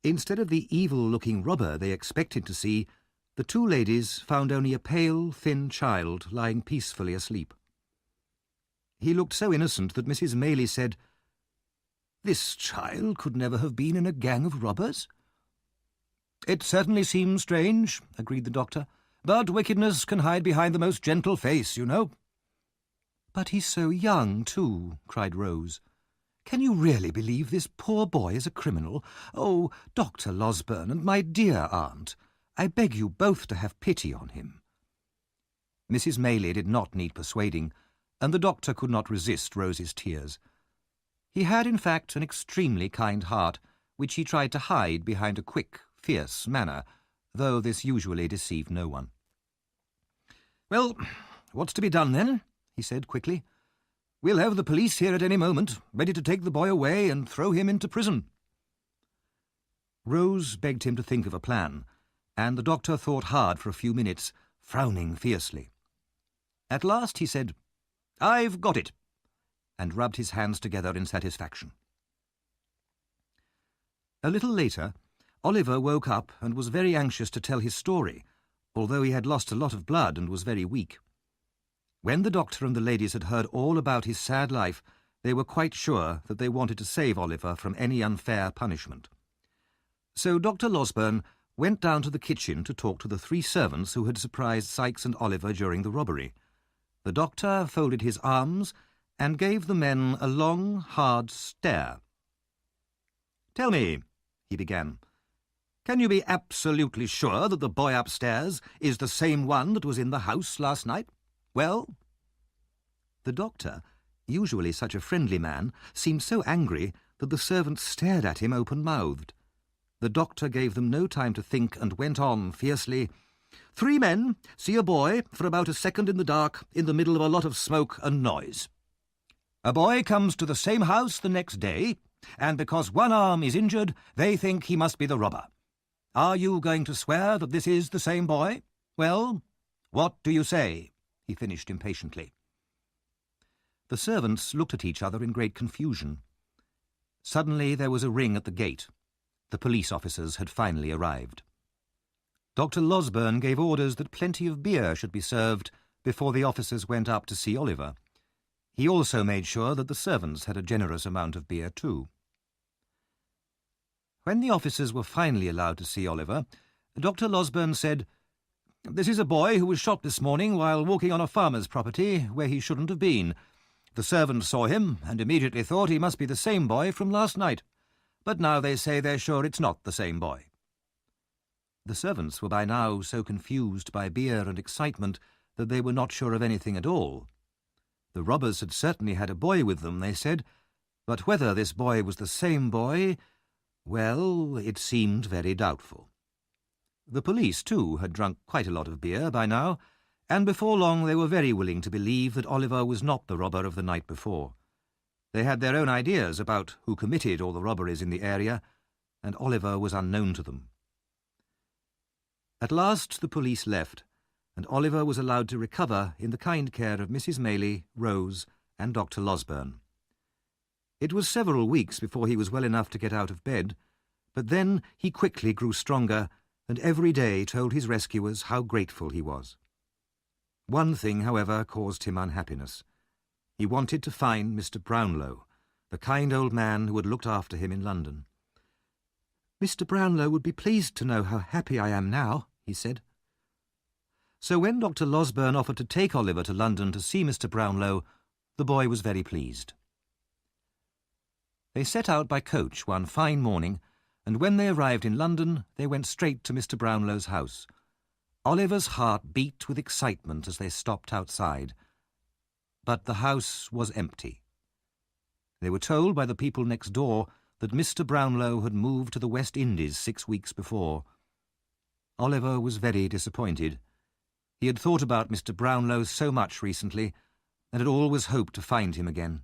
Instead of the evil-looking robber they expected to see, the two ladies found only a pale, thin child lying peacefully asleep. He looked so innocent that Mrs. Maylie said, "This child could never have been in a gang of robbers." "It certainly seems strange," agreed the doctor, "but wickedness can hide behind the most gentle face, you know." "But he's so young, too," cried Rose. "Can you really believe this poor boy is a criminal? Oh, Dr. Losberne and my dear aunt, I beg you both to have pity on him." Mrs. Maylie did not need persuading, and the doctor could not resist Rose's tears. He had, in fact, an extremely kind heart, which he tried to hide behind a quick, fierce manner, though this usually deceived no one. "Well, what's to be done, then?" he said quickly. "We'll have the police here at any moment, ready to take the boy away and throw him into prison." Rose begged him to think of a plan, and the doctor thought hard for a few minutes, frowning fiercely. At last he said, "I've got it," and rubbed his hands together in satisfaction. A little later, Oliver woke up and was very anxious to tell his story, although he had lost a lot of blood and was very weak. When the doctor and the ladies had heard all about his sad life, they were quite sure that they wanted to save Oliver from any unfair punishment. So Dr. Losberne went down to the kitchen to talk to the 3 servants who had surprised Sikes and Oliver during the robbery. The doctor folded his arms and gave the men a long, hard stare. "Tell me," he began, "can you be absolutely sure that the boy upstairs is the same one that was in the house last night? Well?" The doctor, usually such a friendly man, seemed so angry that the servants stared at him open-mouthed. The doctor gave them no time to think and went on fiercely, "3 men see a boy for about a second in the dark in the middle of a lot of smoke and noise. A boy comes to the same house the next day, and because one arm is injured, they think he must be the robber. Are you going to swear that this is the same boy? Well, what do you say?" he finished impatiently. The servants looked at each other in great confusion. Suddenly there was a ring at the gate. The police officers had finally arrived. Dr. Losberne gave orders that plenty of beer should be served before the officers went up to see Oliver. He also made sure that the servants had a generous amount of beer too. When the officers were finally allowed to see Oliver, Dr. Losberne said, "This is a boy who was shot this morning while walking on a farmer's property where he shouldn't have been. The servants saw him and immediately thought he must be the same boy from last night. But now they say they're sure it's not the same boy." The servants were by now so confused by beer and excitement that they were not sure of anything at all. The robbers had certainly had a boy with them, they said, but whether this boy was the same boy, well, it seemed very doubtful. The police, too, had drunk quite a lot of beer by now, and before long they were very willing to believe that Oliver was not the robber of the night before. They had their own ideas about who committed all the robberies in the area, and Oliver was unknown to them. At last the police left, and Oliver was allowed to recover in the kind care of Mrs. Maylie, Rose, and Dr. Losberne. It was several weeks before he was well enough to get out of bed, but then he quickly grew stronger, and every day told his rescuers how grateful he was. One thing, however, caused him unhappiness. He wanted to find Mr. Brownlow, the kind old man who had looked after him in London. "Mr. Brownlow would be pleased to know how happy I am now," he said. So when Dr. Losberne offered to take Oliver to London to see Mr. Brownlow, the boy was very pleased. They set out by coach one fine morning, and when they arrived in London, they went straight to Mr. Brownlow's house. Oliver's heart beat with excitement as they stopped outside. But the house was empty. They were told by the people next door that Mr. Brownlow had moved to the West Indies 6 weeks before. Oliver was very disappointed. He had thought about Mr. Brownlow so much recently, and had always hoped to find him again.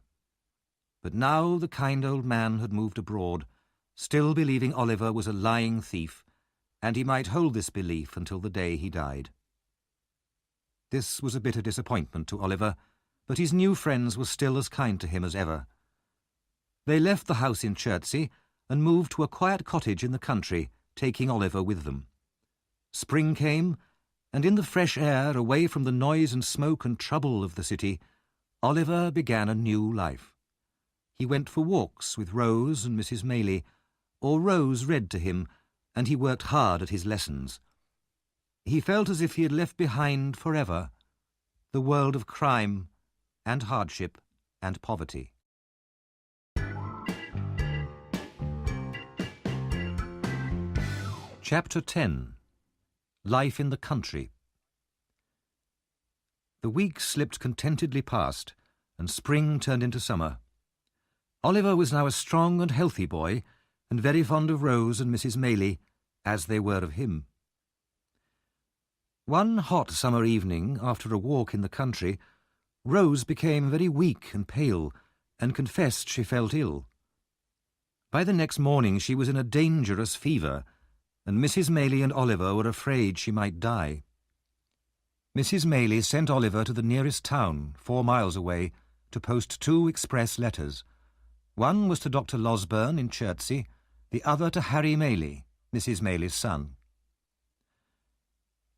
But now the kind old man had moved abroad, still believing Oliver was a lying thief, and he might hold this belief until the day he died. This was a bitter disappointment to Oliver, but his new friends were still as kind to him as ever. They left the house in Chertsey and moved to a quiet cottage in the country, taking Oliver with them. Spring came, and in the fresh air, away from the noise and smoke and trouble of the city, Oliver began a new life. He went for walks with Rose and Mrs. Maylie, or Rose read to him, and he worked hard at his lessons. He felt as if he had left behind forever the world of crime and hardship and poverty. Chapter 10. Life in the Country. The weeks slipped contentedly past, and spring turned into summer. Oliver was now a strong and healthy boy, and very fond of Rose and Mrs. Maylie, as they were of him. One hot summer evening, after a walk in the country, Rose became very weak and pale, and confessed she felt ill. By the next morning she was in a dangerous fever, and Mrs. Maylie and Oliver were afraid she might die. Mrs. Maylie sent Oliver to the nearest town, 4 miles away, to post 2 express letters. One was to Dr. Losburn in Chertsey, the other to Harry Maylie, Mrs. Maylie's son.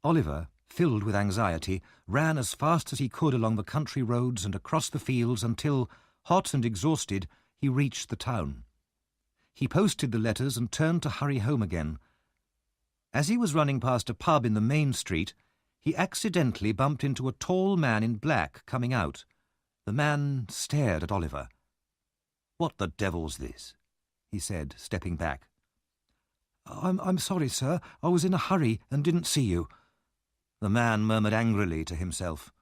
Oliver, filled with anxiety, ran as fast as he could along the country roads and across the fields until, hot and exhausted, he reached the town. He posted the letters and turned to hurry home again. As he was running past a pub in the main street, he accidentally bumped into a tall man in black coming out. The man stared at Oliver. "What the devil's this?" he said, stepping back. I'm sorry, sir. I was in a hurry and didn't see you." The man murmured angrily to himself.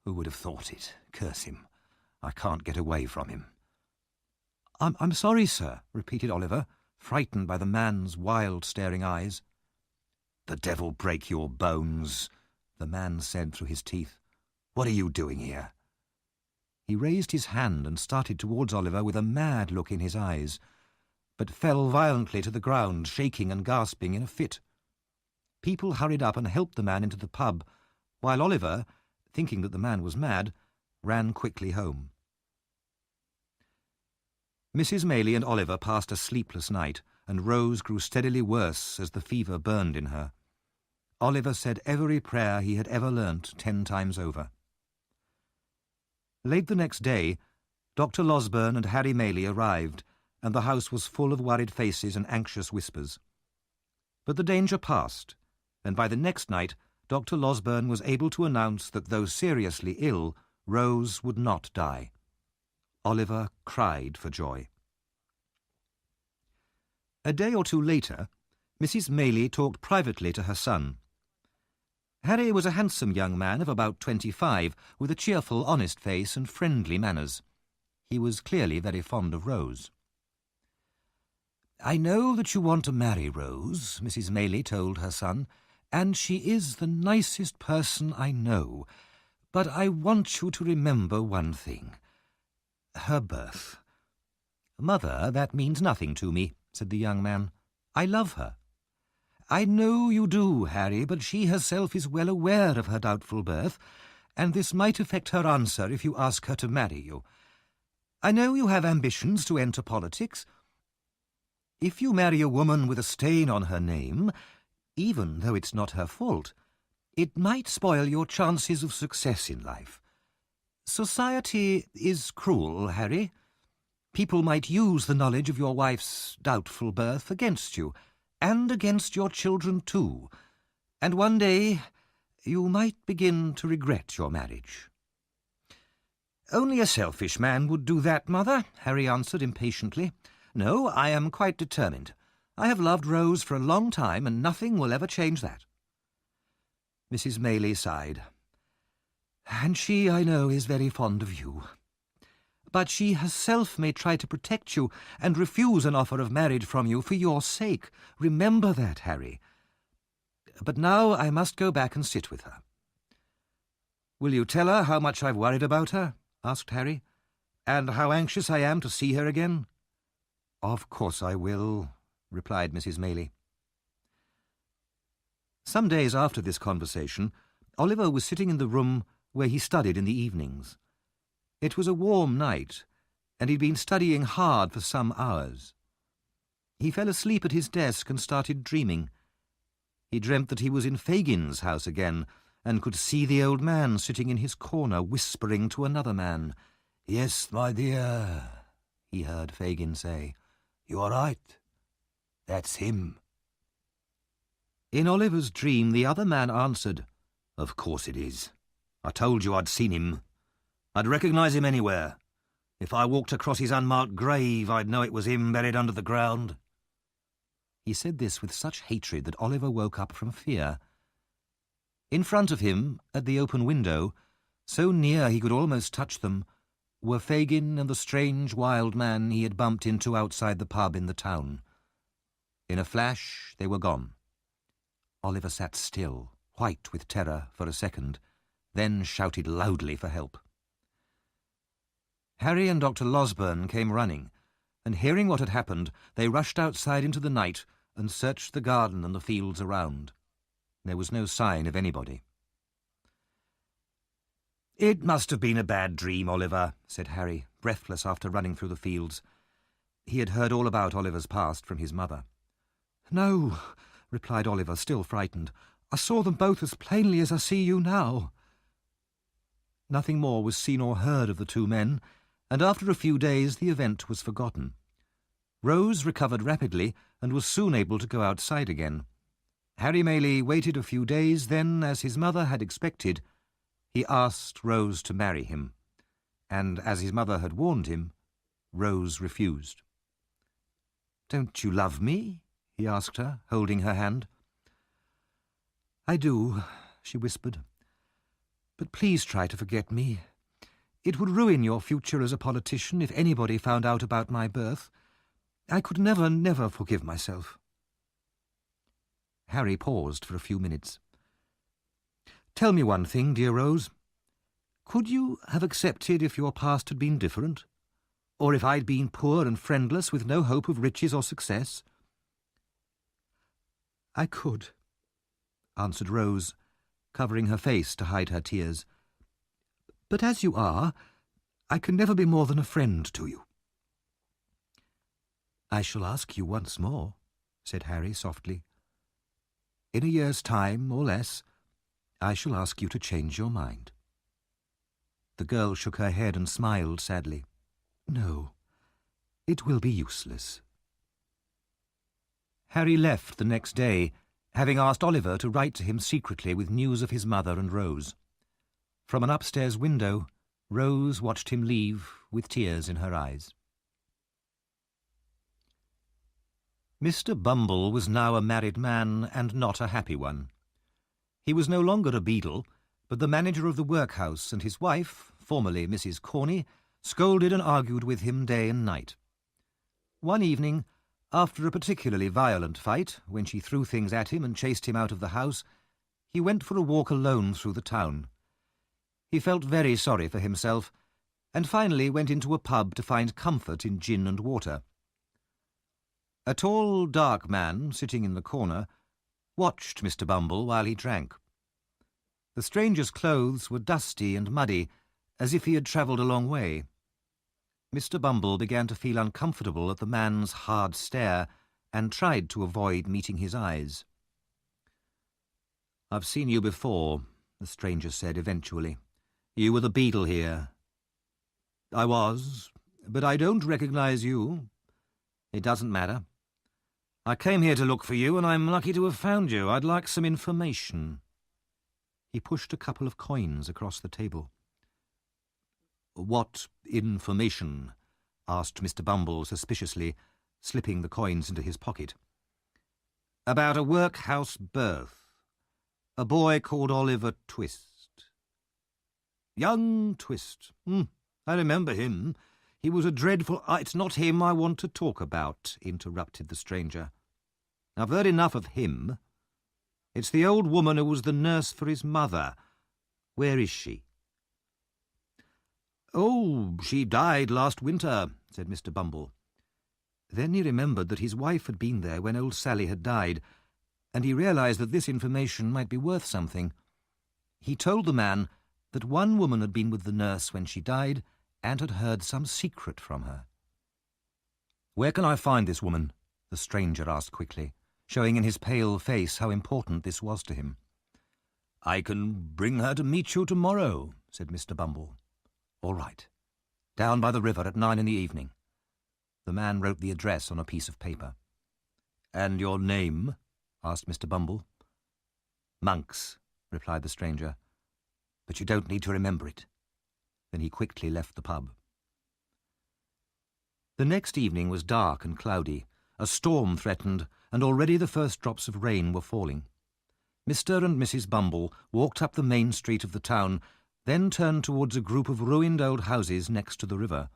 "Who would have thought it? Curse him. I can't get away from him." I'm sorry, sir," repeated Oliver, frightened by the man's wild, staring eyes. "The devil break your bones," the man said through his teeth. "What are you doing here?" He raised his hand and started towards Oliver with a mad look in his eyes, but fell violently to the ground, shaking and gasping in a fit. People hurried up and helped the man into the pub, while Oliver, thinking that the man was mad, ran quickly home. Mrs. Maylie and Oliver passed a sleepless night, and Rose grew steadily worse as the fever burned in her. Oliver said every prayer he had ever learnt 10 times over. Late the next day, Dr. Losburn and Harry Maylie arrived, and the house was full of worried faces and anxious whispers. But the danger passed, and by the next night Dr. Losburn was able to announce that though seriously ill, Rose would not die. Oliver cried for joy. A day or 2 later, Mrs. Maylie talked privately to her son. Harry was a handsome young man of about 25, with a cheerful, honest face and friendly manners. He was clearly very fond of Rose. "I know that you want to marry Rose," Mrs. Maylie told her son, "and she is the nicest person I know. But I want you to remember one thing. Her birth." "Mother, that means nothing to me," said the young man. "I love her." "I know you do, Harry, but she herself is well aware of her doubtful birth, and this might affect her answer if you ask her to marry you. I know you have ambitions to enter politics. If you marry a woman with a stain on her name, even though it's not her fault, it might spoil your chances of success in life. Society is cruel, Harry. People might use the knowledge of your wife's doubtful birth against you, and against your children too, and one day you might begin to regret your marriage." "Only a selfish man would do that, Mother," Harry answered impatiently. "No, I am quite determined. I have loved Rose for a long time, and nothing will ever change that." Mrs. Maylie sighed. "And she, I know, is very fond of you. But she herself may try to protect you and refuse an offer of marriage from you for your sake. Remember that, Harry. But now I must go back and sit with her." "Will you tell her how much I've worried about her?" asked Harry. "And how anxious I am to see her again?" "Of course I will," replied Mrs. Maylie. Some days after this conversation, Oliver was sitting in the room where he studied in the evenings. It was a warm night, and he'd been studying hard for some hours. He fell asleep at his desk and started dreaming. He dreamt that he was in Fagin's house again, and could see the old man sitting in his corner whispering to another man. "Yes, my dear," he heard Fagin say. "You are right. That's him." In Oliver's dream, the other man answered, "Of course it is. I told you I'd seen him. I'd recognise him anywhere. If I walked across his unmarked grave, I'd know it was him buried under the ground." He said this with such hatred that Oliver woke up from fear. In front of him, at the open window, so near he could almost touch them, were Fagin and the strange wild man he had bumped into outside the pub in the town. In a flash, they were gone. Oliver sat still, white with terror, for a second, then shouted loudly for help. Harry and Dr. Losburn came running, and hearing what had happened, they rushed outside into the night and searched the garden and the fields around. There was no sign of anybody. "It must have been a bad dream, Oliver," said Harry, breathless after running through the fields. He had heard all about Oliver's past from his mother. "No," replied Oliver, still frightened. "I saw them both as plainly as I see you now." Nothing more was seen or heard of the two men, and after a few days the event was forgotten. Rose recovered rapidly and was soon able to go outside again. Harry Maylie waited a few days, then, as his mother had expected, he asked Rose to marry him, and as his mother had warned him, Rose refused. "Don't you love me?" he asked her, holding her hand. "I do," she whispered. "But please try to forget me. It would ruin your future as a politician if anybody found out about my birth. I could never forgive myself." Harry paused for a few minutes. "Tell me one thing, dear Rose. Could you have accepted if your past had been different? Or if I'd been poor and friendless with no hope of riches or success?" "I could," answered Rose, covering her face to hide her tears. "But as you are, I can never be more than a friend to you." "I shall ask you once more," said Harry softly. "In a year's time, or less, I shall ask you to change your mind." The girl shook her head and smiled sadly. "No, it will be useless." Harry left the next day, having asked Oliver to write to him secretly with news of his mother and Rose. From an upstairs window, Rose watched him leave with tears in her eyes. Mr. Bumble was now a married man, and not a happy one. He was no longer a beadle, but the manager of the workhouse, and his wife, formerly Mrs. Corney, scolded and argued with him day and night. One evening, after a particularly violent fight, when she threw things at him and chased him out of the house, he went for a walk alone through the town. He felt very sorry for himself, and finally went into a pub to find comfort in gin and water. A tall, dark man, sitting in the corner, watched Mr. Bumble while he drank. The stranger's clothes were dusty and muddy, as if he had travelled a long way. Mr. Bumble began to feel uncomfortable at the man's hard stare, and tried to avoid meeting his eyes. "I've seen you before," the stranger said eventually. "You were the beadle here." "I was, but I don't recognise you." "It doesn't matter. I came here to look for you, and I'm lucky to have found you. I'd like some information." He pushed a couple of coins across the table. "What information?" asked Mr. Bumble suspiciously, slipping the coins into his pocket. "About a workhouse birth. A boy called Oliver Twist." "Young Twist. I remember him. He was a dreadful—" "It's not him I want to talk about," interrupted the stranger. "I've heard enough of him. It's the old woman who was the nurse for his mother. Where is she?" "Oh, she died last winter," said Mr. Bumble. Then he remembered that his wife had been there when old Sally had died, and he realised that this information might be worth something. He told the man that one woman had been with the nurse when she died and had heard some secret from her. "Where can I find this woman?" the stranger asked quickly, showing in his pale face how important this was to him. "I can bring her to meet you tomorrow," said Mr. Bumble. "All right. Down by the river at 9 in the evening." The man wrote the address on a piece of paper. "And your name?" asked Mr. Bumble. "Monks," replied the stranger. "But you don't need to remember it." Then he quickly left the pub. The next evening was dark and cloudy. A storm threatened, and already the first drops of rain were falling. Mr. and Mrs. Bumble walked up the main street of the town, then turned towards a group of ruined old houses next to the river.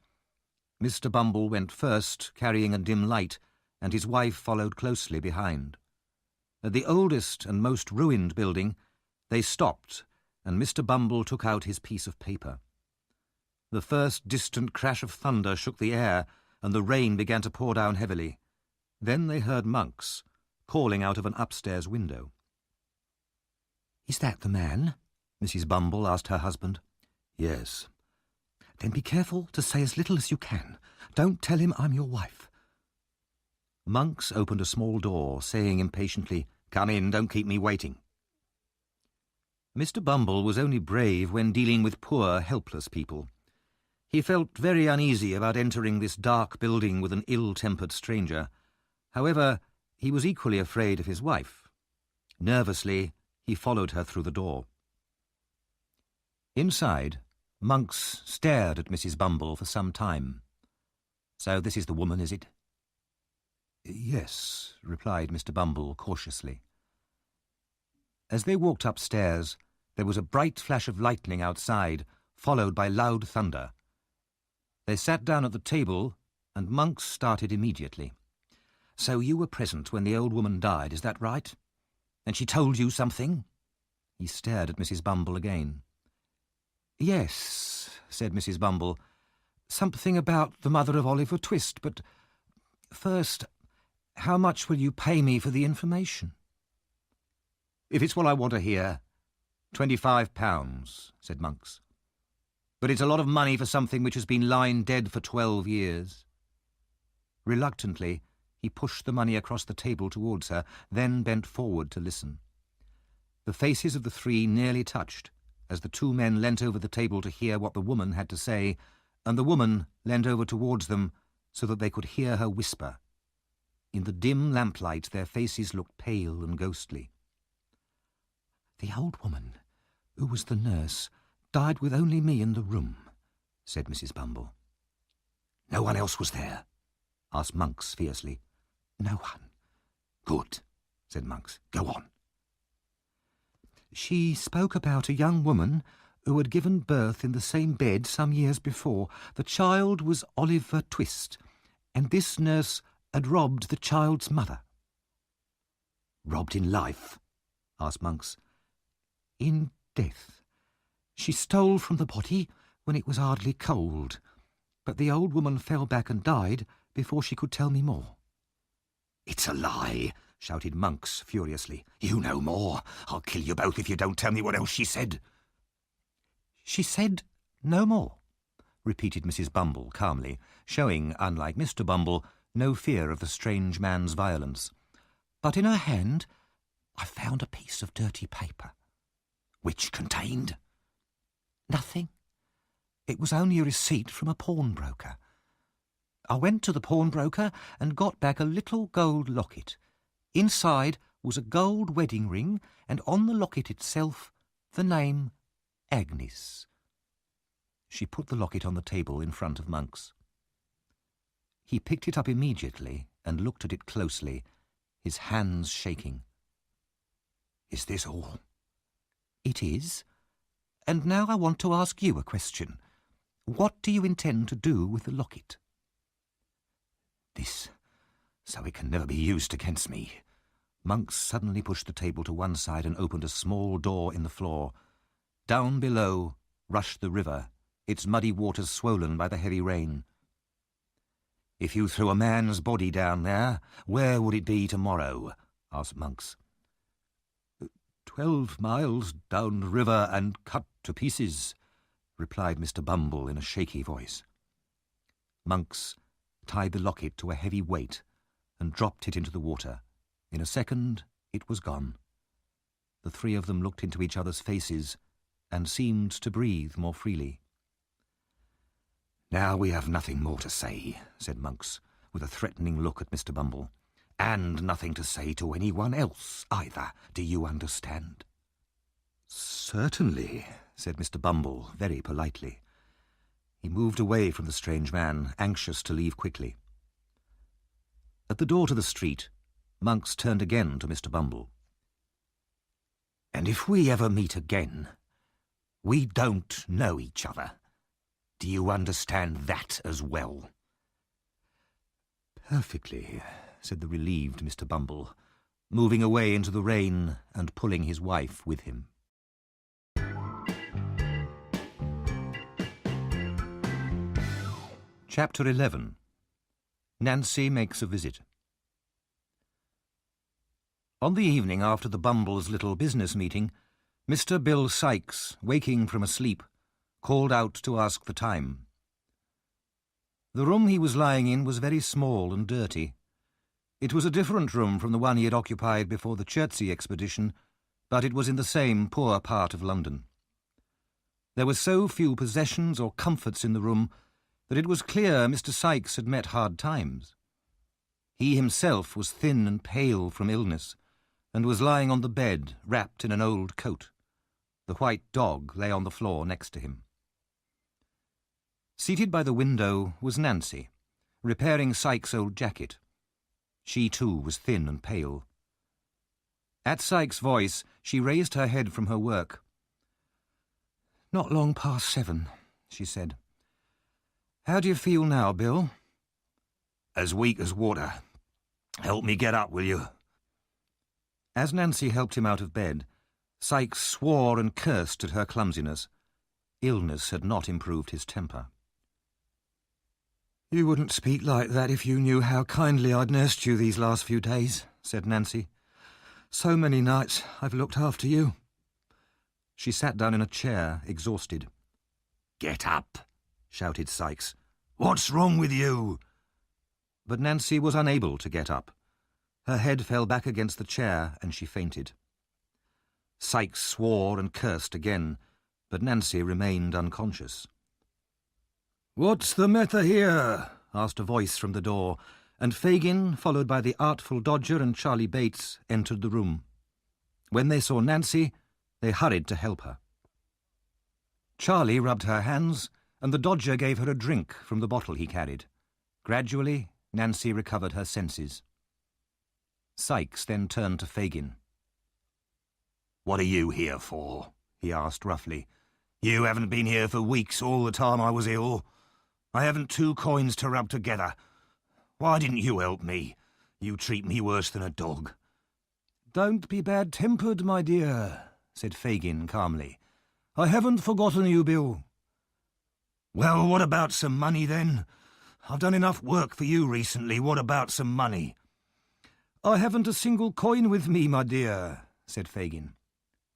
Mr. Bumble went first, carrying a dim light, and his wife followed closely behind. At the oldest and most ruined building, they stopped, and Mr. Bumble took out his piece of paper. The first distant crash of thunder shook the air, and the rain began to pour down heavily. Then they heard Monks, calling out of an upstairs window. "Is that the man?" Mrs. Bumble asked her husband. "Yes." "Then be careful to say as little as you can. Don't tell him I'm your wife." Monks opened a small door, saying impatiently, "Come in, don't keep me waiting." Mr. Bumble was only brave when dealing with poor, helpless people. He felt very uneasy about entering this dark building with an ill-tempered stranger. However, he was equally afraid of his wife. Nervously, he followed her through the door. Inside, Monks stared at Mrs. Bumble for some time. "So this is the woman, is it?" "Yes," replied Mr. Bumble cautiously. As they walked upstairs, there was a bright flash of lightning outside, followed by loud thunder. They sat down at the table, and Monks started immediately. "So you were present when the old woman died, is that right? And she told you something?" He stared at Mrs. Bumble again. "Yes," said Mrs. Bumble. "Something about the mother of Oliver Twist, but first, how much will you pay me for the information?" "If it's what I want to hear, £25, said Monks. "But it's a lot of money for something which has been lying dead for 12 years. Reluctantly, he pushed the money across the table towards her, then bent forward to listen. The faces of the three nearly touched, as the two men leant over the table to hear what the woman had to say, and the woman leant over towards them so that they could hear her whisper. In the dim lamplight their faces looked pale and ghostly. "The old woman, who was the nurse, died with only me in the room," said Mrs. Bumble. "No one else was there?" asked Monks fiercely. "No one." "Good," said Monks. "Go on." "She spoke about a young woman who had given birth in the same bed some years before. The child was Oliver Twist, and this nurse had robbed the child's mother." "Robbed in life?" asked Monks. "In death. She stole from the body when it was hardly cold, but the old woman fell back and died before she could tell me more." "It's a lie," shouted Monks furiously. "You know more. I'll kill you both if you don't tell me what else she said." "She said no more," repeated Mrs. Bumble calmly, showing, unlike Mr. Bumble, no fear of the strange man's violence. "But in her hand I found a piece of dirty paper." "Which contained?" "Nothing. It was only a receipt from a pawnbroker. I went to the pawnbroker and got back a little gold locket. Inside was a gold wedding ring, and on the locket itself the name Agnes." She put the locket on the table in front of Monks. He picked it up immediately and looked at it closely, his hands shaking. "Is this all?" "It is. And now I want to ask you a question. What do you intend to do with the locket?" "This, so it can never be used against me." Monks suddenly pushed the table to one side and opened a small door in the floor. Down below rushed the river, its muddy waters swollen by the heavy rain. "If you threw a man's body down there, where would it be tomorrow?" asked Monks. 12 miles down the river and cut to pieces," replied Mr. Bumble in a shaky voice. Monks tied the locket to a heavy weight and dropped it into the water. In a second it was gone. The three of them looked into each other's faces and seemed to breathe more freely. "Now we have nothing more to say," said Monks, with a threatening look at Mr. Bumble. "And nothing to say to anyone else either. Do you understand?" "Certainly," said Mr. Bumble very politely. He moved away from the strange man, anxious to leave quickly. At the door to the street, Monks turned again to Mr. Bumble. "And if we ever meet again, we don't know each other. Do you understand that as well?" "Perfectly," said the relieved Mr. Bumble, moving away into the rain and pulling his wife with him. Chapter 11. Nancy makes a visit. On the evening after the Bumbles' little business meeting, Mr. Bill Sikes, waking from a sleep, called out to ask the time. The room he was lying in was very small and dirty. It was a different room from the one he had occupied before the Chertsey expedition, but it was in the same poor part of London. There were so few possessions or comforts in the room that it was clear Mr. Sikes had met hard times. He himself was thin and pale from illness, and was lying on the bed, wrapped in an old coat. The white dog lay on the floor next to him. Seated by the window was Nancy, repairing Sikes' old jacket. She too was thin and pale. At Sikes' voice, she raised her head from her work. "Not long past 7, she said. "How do you feel now, Bill?" "As weak as water. Help me get up, will you?" As Nancy helped him out of bed, Sikes swore and cursed at her clumsiness. Illness had not improved his temper. "You wouldn't speak like that if you knew how kindly I'd nursed you these last few days," said Nancy. "So many nights I've looked after you." She sat down in a chair, exhausted. "Get up," shouted Sikes. "What's wrong with you?" But Nancy was unable to get up. Her head fell back against the chair and she fainted. Sikes swore and cursed again, but Nancy remained unconscious. "What's the matter here?" asked a voice from the door, and Fagin, followed by the Artful Dodger and Charlie Bates, entered the room. When they saw Nancy, they hurried to help her. Charlie rubbed her hands, and the Dodger gave her a drink from the bottle he carried. Gradually, Nancy recovered her senses. Sikes then turned to Fagin. "What are you here for?" he asked roughly. "You haven't been here for weeks, all the time I was ill. I haven't 2 coins to rub together. Why didn't you help me? You treat me worse than a dog." "Don't be bad-tempered, my dear," said Fagin calmly. "I haven't forgotten you, Bill." "Well, what about some money, then? I've done enough work for you recently. What about some money?" "I haven't a single coin with me, my dear," said Fagin.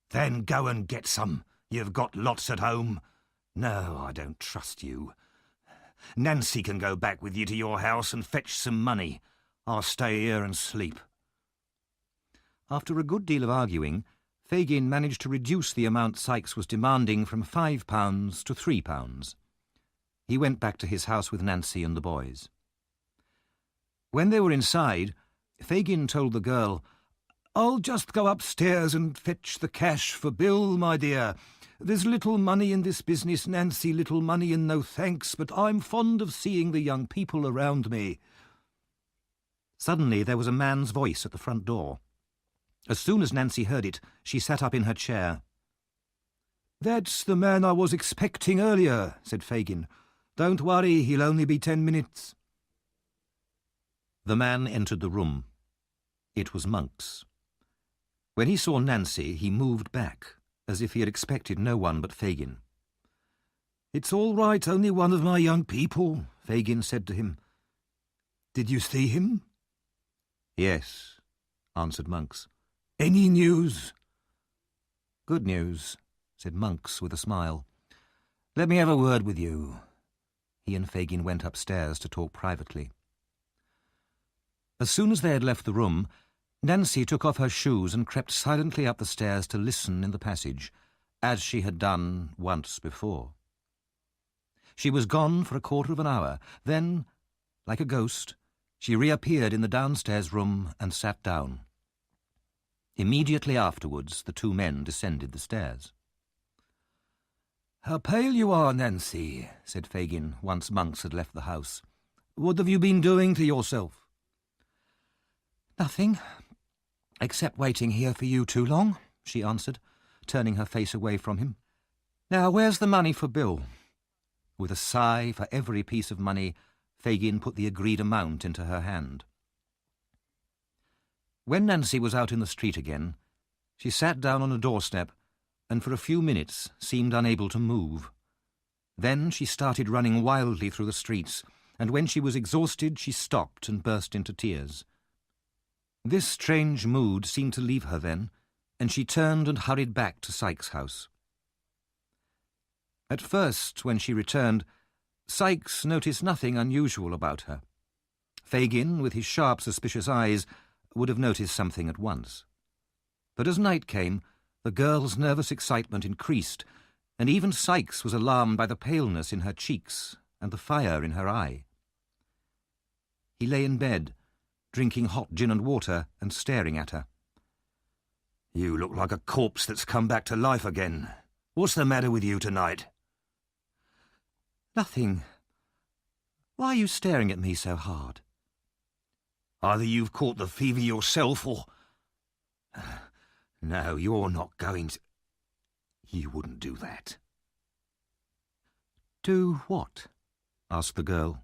"Then go and get some. You've got lots at home." "No, I don't trust you." "Nancy can go back with you to your house and fetch some money. I'll stay here and sleep." After a good deal of arguing, Fagin managed to reduce the amount Sikes was demanding from £5 to £3. He went back to his house with Nancy and the boys. When they were inside, Fagin told the girl, "I'll just go upstairs and fetch the cash for Bill, my dear. There's little money in this business, Nancy, little money and no thanks, but I'm fond of seeing the young people around me." Suddenly there was a man's voice at the front door. As soon as Nancy heard it, she sat up in her chair. "That's the man I was expecting earlier," said Fagin. "Don't worry, he'll only be 10 minutes. The man entered the room. It was Monks. When he saw Nancy, he moved back, as if he had expected no one but Fagin. "It's all right, only one of my young people," Fagin said to him. "Did you see him?" "Yes," answered Monks. "Any news?" "Good news," said Monks with a smile. "Let me have a word with you." He and Fagin went upstairs to talk privately. As soon as they had left the room, Nancy took off her shoes and crept silently up the stairs to listen in the passage, as she had done once before. She was gone for a quarter of an hour. Then, like a ghost, she reappeared in the downstairs room and sat down. Immediately afterwards, the 2 men descended the stairs. "How pale you are, Nancy," said Fagin, once Monks had left the house. "What have you been doing to yourself?" "Nothing, except waiting here for you too long," she answered, turning her face away from him. "Now, where's the money for Bill?" With a sigh for every piece of money, Fagin put the agreed amount into her hand. When Nancy was out in the street again, she sat down on a doorstep and for a few minutes seemed unable to move. Then she started running wildly through the streets, and when she was exhausted she stopped and burst into tears. This strange mood seemed to leave her then, and she turned and hurried back to Sykes' house. At first, when she returned, Sykes noticed nothing unusual about her. Fagin, with his sharp, suspicious eyes, would have noticed something at once. But as night came, the girl's nervous excitement increased, and even Sykes was alarmed by the paleness in her cheeks and the fire in her eye. He lay in bed, drinking hot gin and water and staring at her. "You look like a corpse that's come back to life again. What's the matter with you tonight?" "Nothing. Why are you staring at me so hard?" "Either you've caught the fever yourself or... No, you're not going to... You wouldn't do that." "Do what?" asked the girl.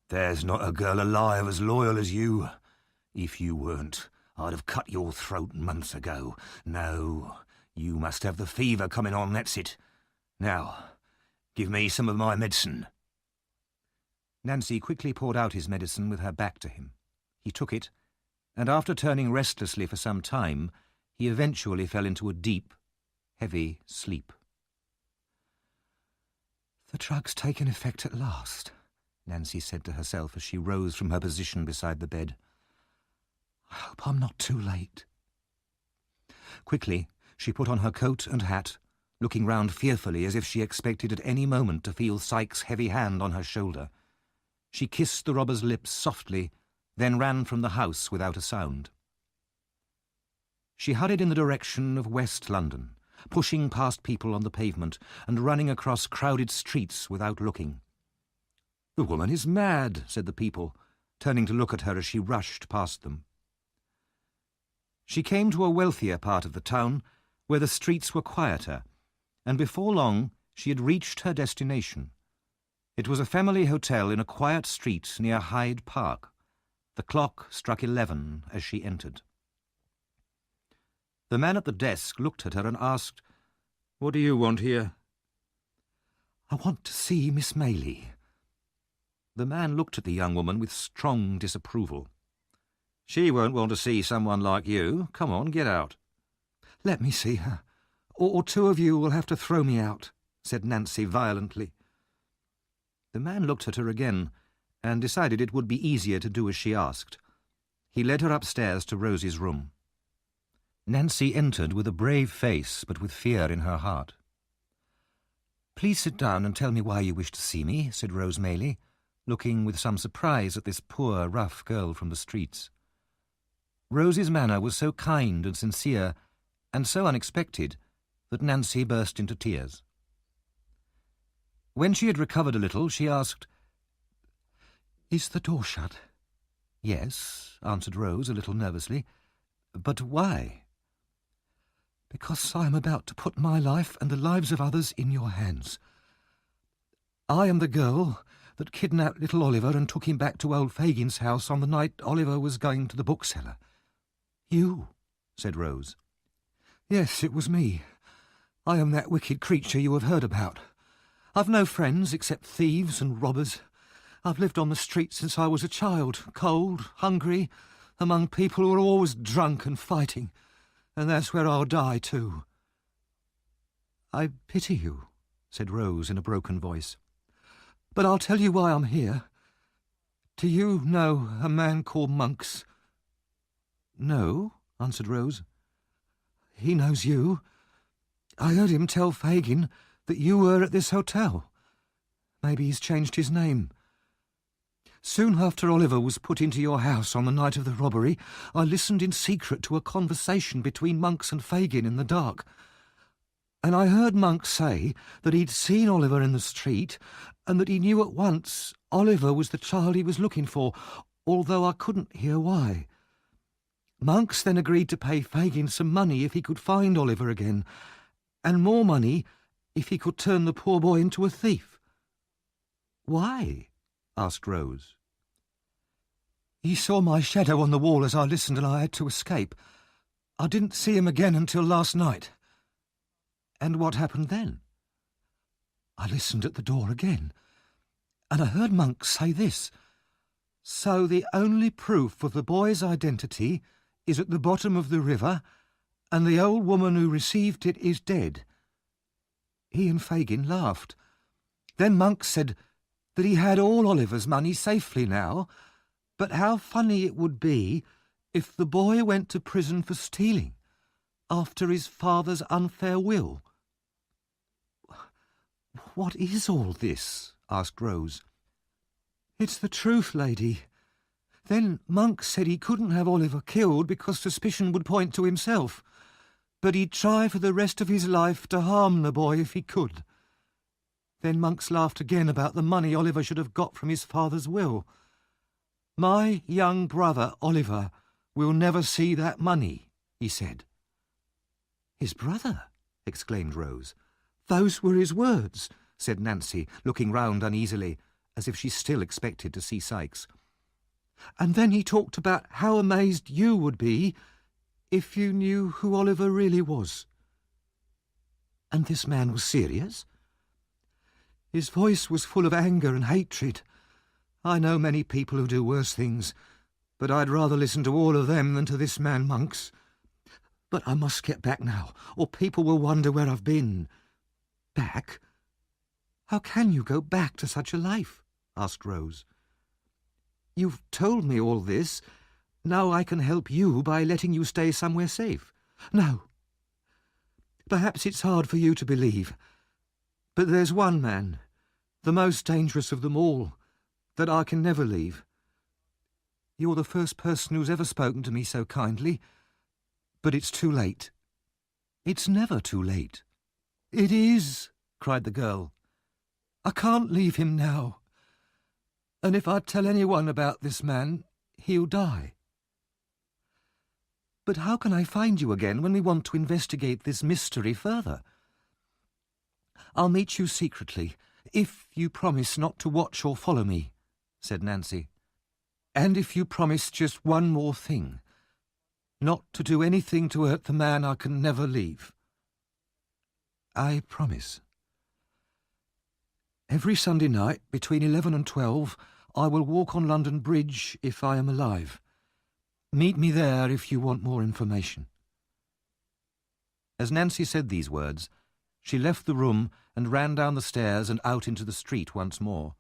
"There's not a girl alive as loyal as you. If you weren't, I'd have cut your throat months ago. No, you must have the fever coming on, that's it. Now, give me some of my medicine." Nancy quickly poured out his medicine with her back to him. He took it, and after turning restlessly for some time, he eventually fell into a deep, heavy sleep. "The drug's taken effect at last," Nancy said to herself as she rose from her position beside the bed. "I hope I'm not too late." Quickly, she put on her coat and hat, looking round fearfully as if she expected at any moment to feel Sykes' heavy hand on her shoulder. She kissed the robber's lips softly, then ran from the house without a sound. She hurried in the direction of West London, pushing past people on the pavement and running across crowded streets without looking. "The woman is mad," said the people, turning to look at her as she rushed past them. She came to a wealthier part of the town, where the streets were quieter, and before long she had reached her destination. It was a family hotel in a quiet street near Hyde Park. The clock struck 11 as she entered. The man at the desk looked at her and asked, "What do you want here?" "I want to see Miss Maylie." The man looked at the young woman with strong disapproval. "She won't want to see someone like you. Come on, get out." "Let me see her, or two of you will have to throw me out," said Nancy violently. The man looked at her again and decided it would be easier to do as she asked. He led her upstairs to Rose's room. Nancy entered with a brave face, but with fear in her heart. "Please sit down and tell me why you wish to see me," said Rose Maylie, looking with some surprise at this poor, rough girl from the streets. Rose's manner was so kind and sincere, and so unexpected, that Nancy burst into tears. When she had recovered a little, she asked, "Is the door shut?" "Yes," answered Rose a little nervously. "But why?" "Because I am about to put my life and the lives of others in your hands. I am the girl that kidnapped little Oliver and took him back to old Fagin's house on the night Oliver was going to the bookseller." "You?" said Rose. "Yes, it was me. I am that wicked creature you have heard about. I've no friends except thieves and robbers. I've lived on the street since I was a child, cold, hungry, among people who are always drunk and fighting, and that's where I'll die too." "I pity you," said Rose in a broken voice. "But I'll tell you why I'm here. Do you know a man called Monks?" "No," answered Rose. "He knows you. I heard him tell Fagin that you were at this hotel. Maybe he's changed his name. Soon after Oliver was put into your house on the night of the robbery, I listened in secret to a conversation between Monks and Fagin in the dark. And I heard Monks say that he'd seen Oliver in the street and that he knew at once Oliver was the child he was looking for, although I couldn't hear why. Monks then agreed to pay Fagin some money if he could find Oliver again, and more money if he could turn the poor boy into a thief." "Why?" asked Rose. "He saw my shadow on the wall as I listened and I had to escape. I didn't see him again until last night." "And what happened then?" "I listened at the door again, and I heard Monks say this. So the only proof of the boy's identity is at the bottom of the river, and the old woman who received it is dead. He and Fagin laughed. Then Monks said that he had all Oliver's money safely now, but how funny it would be if the boy went to prison for stealing after his father's unfair will. "What is all this?" asked Rose. "It's the truth, lady. Then Monks said he couldn't have Oliver killed because suspicion would point to himself, but he'd try for the rest of his life to harm the boy if he could. Then Monks laughed again about the money Oliver should have got from his father's will. 'My young brother, Oliver, will never see that money,' he said." "His brother?" exclaimed Rose. "Those were his words," said Nancy, looking round uneasily, as if she still expected to see Sikes. "And then he talked about how amazed you would be if you knew who Oliver really was." "And this man was serious?" "His voice was full of anger and hatred. I know many people who do worse things, but I'd rather listen to all of them than to this man Monks. But I must get back now, or people will wonder where I've been." "Back? How can you go back to such a life?" asked Rose. "You've told me all this. Now I can help you by letting you stay somewhere safe." "No. Perhaps it's hard for you to believe, but there's one man, the most dangerous of them all, that I can never leave. You're the first person who's ever spoken to me so kindly, but it's too late." "It's never too late." "It is," cried the girl. "I can't leave him now. And if I tell anyone about this man, he'll die." "But how can I find you again when we want to investigate this mystery further?" "I'll meet you secretly, if you promise not to watch or follow me," said Nancy. "And if you promise just one more thing, not to do anything to hurt the man I can never leave." "I promise." "Every Sunday night, between 11 and 12, I will walk on London Bridge if I am alive. Meet me there if you want more information." As Nancy said these words, she left the room and ran down the stairs and out into the street once more.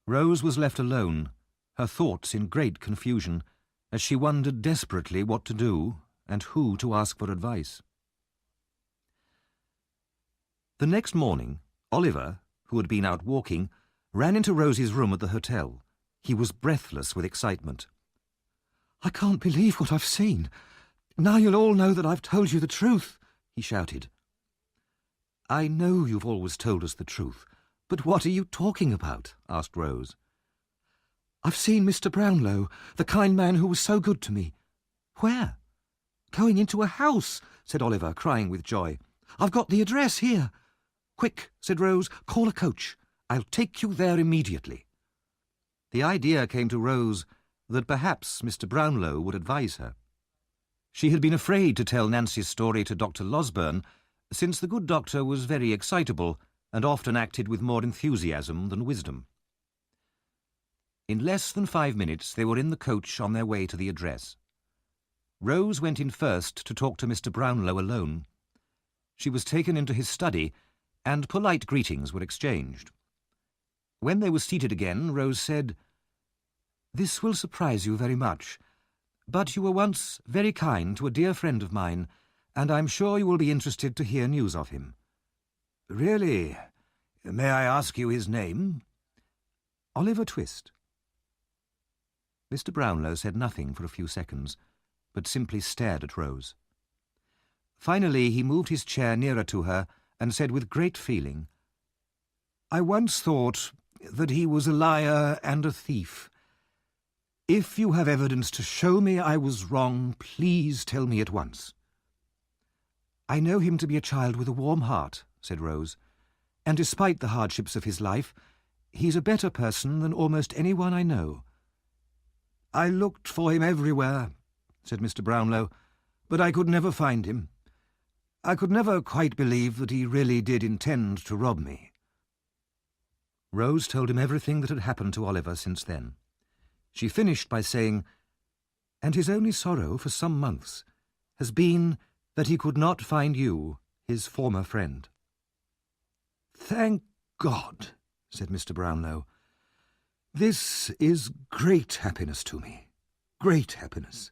Rose was left alone, her thoughts in great confusion, as she wondered desperately what to do and who to ask for advice. The next morning, Oliver, who had been out walking, ran into Rose's room at the hotel. He was breathless with excitement. "I can't believe what I've seen. Now you'll all know that I've told you the truth," he shouted. "I know you've always told us the truth, but what are you talking about?" asked Rose. "I've seen Mr. Brownlow, the kind man who was so good to me." "Where?" "Going into a house," said Oliver, crying with joy. "I've got the address here." "Quick," said Rose, "call a coach. I'll take you there immediately." The idea came to Rose that perhaps Mr. Brownlow would advise her. She had been afraid to tell Nancy's story to Dr. Losberne, since the good doctor was very excitable and often acted with more enthusiasm than wisdom. In less than 5 minutes they were in the coach on their way to the address. Rose went in first to talk to Mr. Brownlow alone. She was taken into his study, and polite greetings were exchanged. When they were seated again, Rose said, "This will surprise you very much, but you were once very kind to a dear friend of mine, and I'm sure you will be interested to hear news of him." "Really? May I ask you his name?" "Oliver Twist." Mr. Brownlow said nothing for a few seconds, but simply stared at Rose. Finally he moved his chair nearer to her and said with great feeling, "I once thought that he was a liar and a thief. If you have evidence to show me I was wrong, please tell me at once." "I know him to be a child with a warm heart," said Rose, "and despite the hardships of his life, he's a better person than almost anyone I know." "I looked for him everywhere," said Mr. Brownlow, "but I could never find him. I could never quite believe that he really did intend to rob me." Rose told him everything that had happened to Oliver since then. She finished by saying, "And his only sorrow for some months has been that he could not find you, his former friend." "Thank God," said Mr. Brownlow. "This is great happiness to me. Great happiness.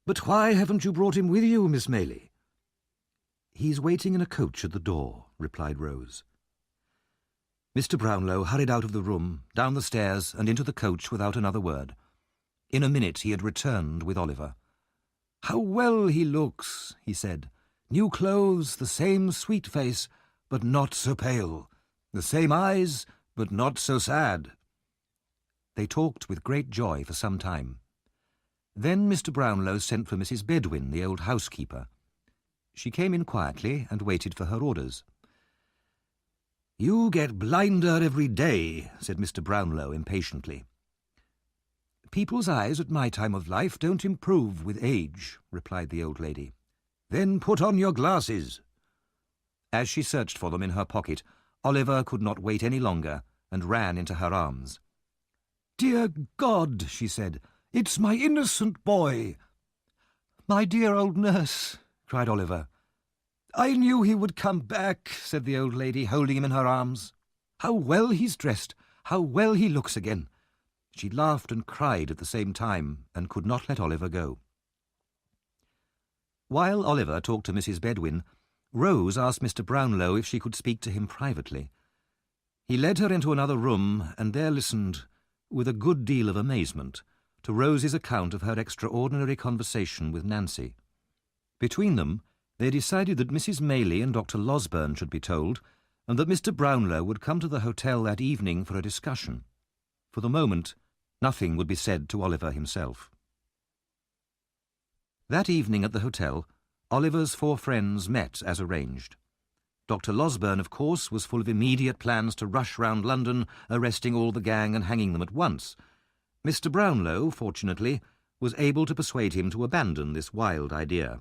But why haven't you brought him with you, Miss Maylie?" "He's waiting in a coach at the door," replied Rose. Mr. Brownlow hurried out of the room, down the stairs, and into the coach without another word. In a minute he had returned with Oliver. "How well he looks," he said. "New clothes, the same sweet face, but not so pale. The same eyes, but not so sad." They talked with great joy for some time. Then Mr. Brownlow sent for Mrs. Bedwin, the old housekeeper. She came in quietly and waited for her orders. "You get blinder every day," said Mr. Brownlow impatiently. "People's eyes at my time of life don't improve with age," replied the old lady. "Then put on your glasses." As she searched for them in her pocket, Oliver could not wait any longer and ran into her arms. "Dear God," she said, "it's my innocent boy." "My dear old nurse," cried Oliver. "I knew he would come back," said the old lady, holding him in her arms. "How well he's dressed, how well he looks again." She laughed and cried at the same time, and could not let Oliver go. While Oliver talked to Mrs. Bedwin, Rose asked Mr. Brownlow if she could speak to him privately. He led her into another room, and there listened, with a good deal of amazement, to Rose's account of her extraordinary conversation with Nancy. Between them, they decided that Mrs. Maylie and Dr. Losberne should be told, and that Mr. Brownlow would come to the hotel that evening for a discussion. For the moment, nothing would be said to Oliver himself. That evening at the hotel, Oliver's 4 friends met as arranged. Dr. Losberne, of course, was full of immediate plans to rush round London, arresting all the gang and hanging them at once. Mr. Brownlow, fortunately, was able to persuade him to abandon this wild idea.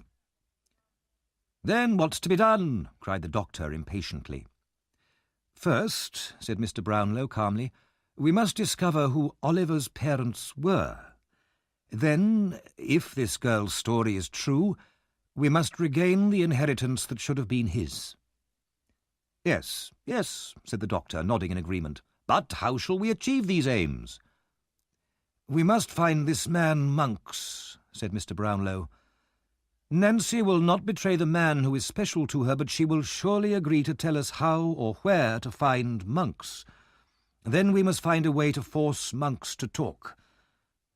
"Then what's to be done?" cried the doctor impatiently. "First," said Mr. Brownlow calmly, "we must discover who Oliver's parents were. Then, if this girl's story is true, we must regain the inheritance that should have been his." Yes, yes," said the doctor, nodding in agreement. "But how shall we achieve these aims?" "We must find this man Monks," said Mr. Brownlow. "Nancy will not betray the man who is special to her, but she will surely agree to tell us how or where to find Monks. Then we must find a way to force Monks to talk.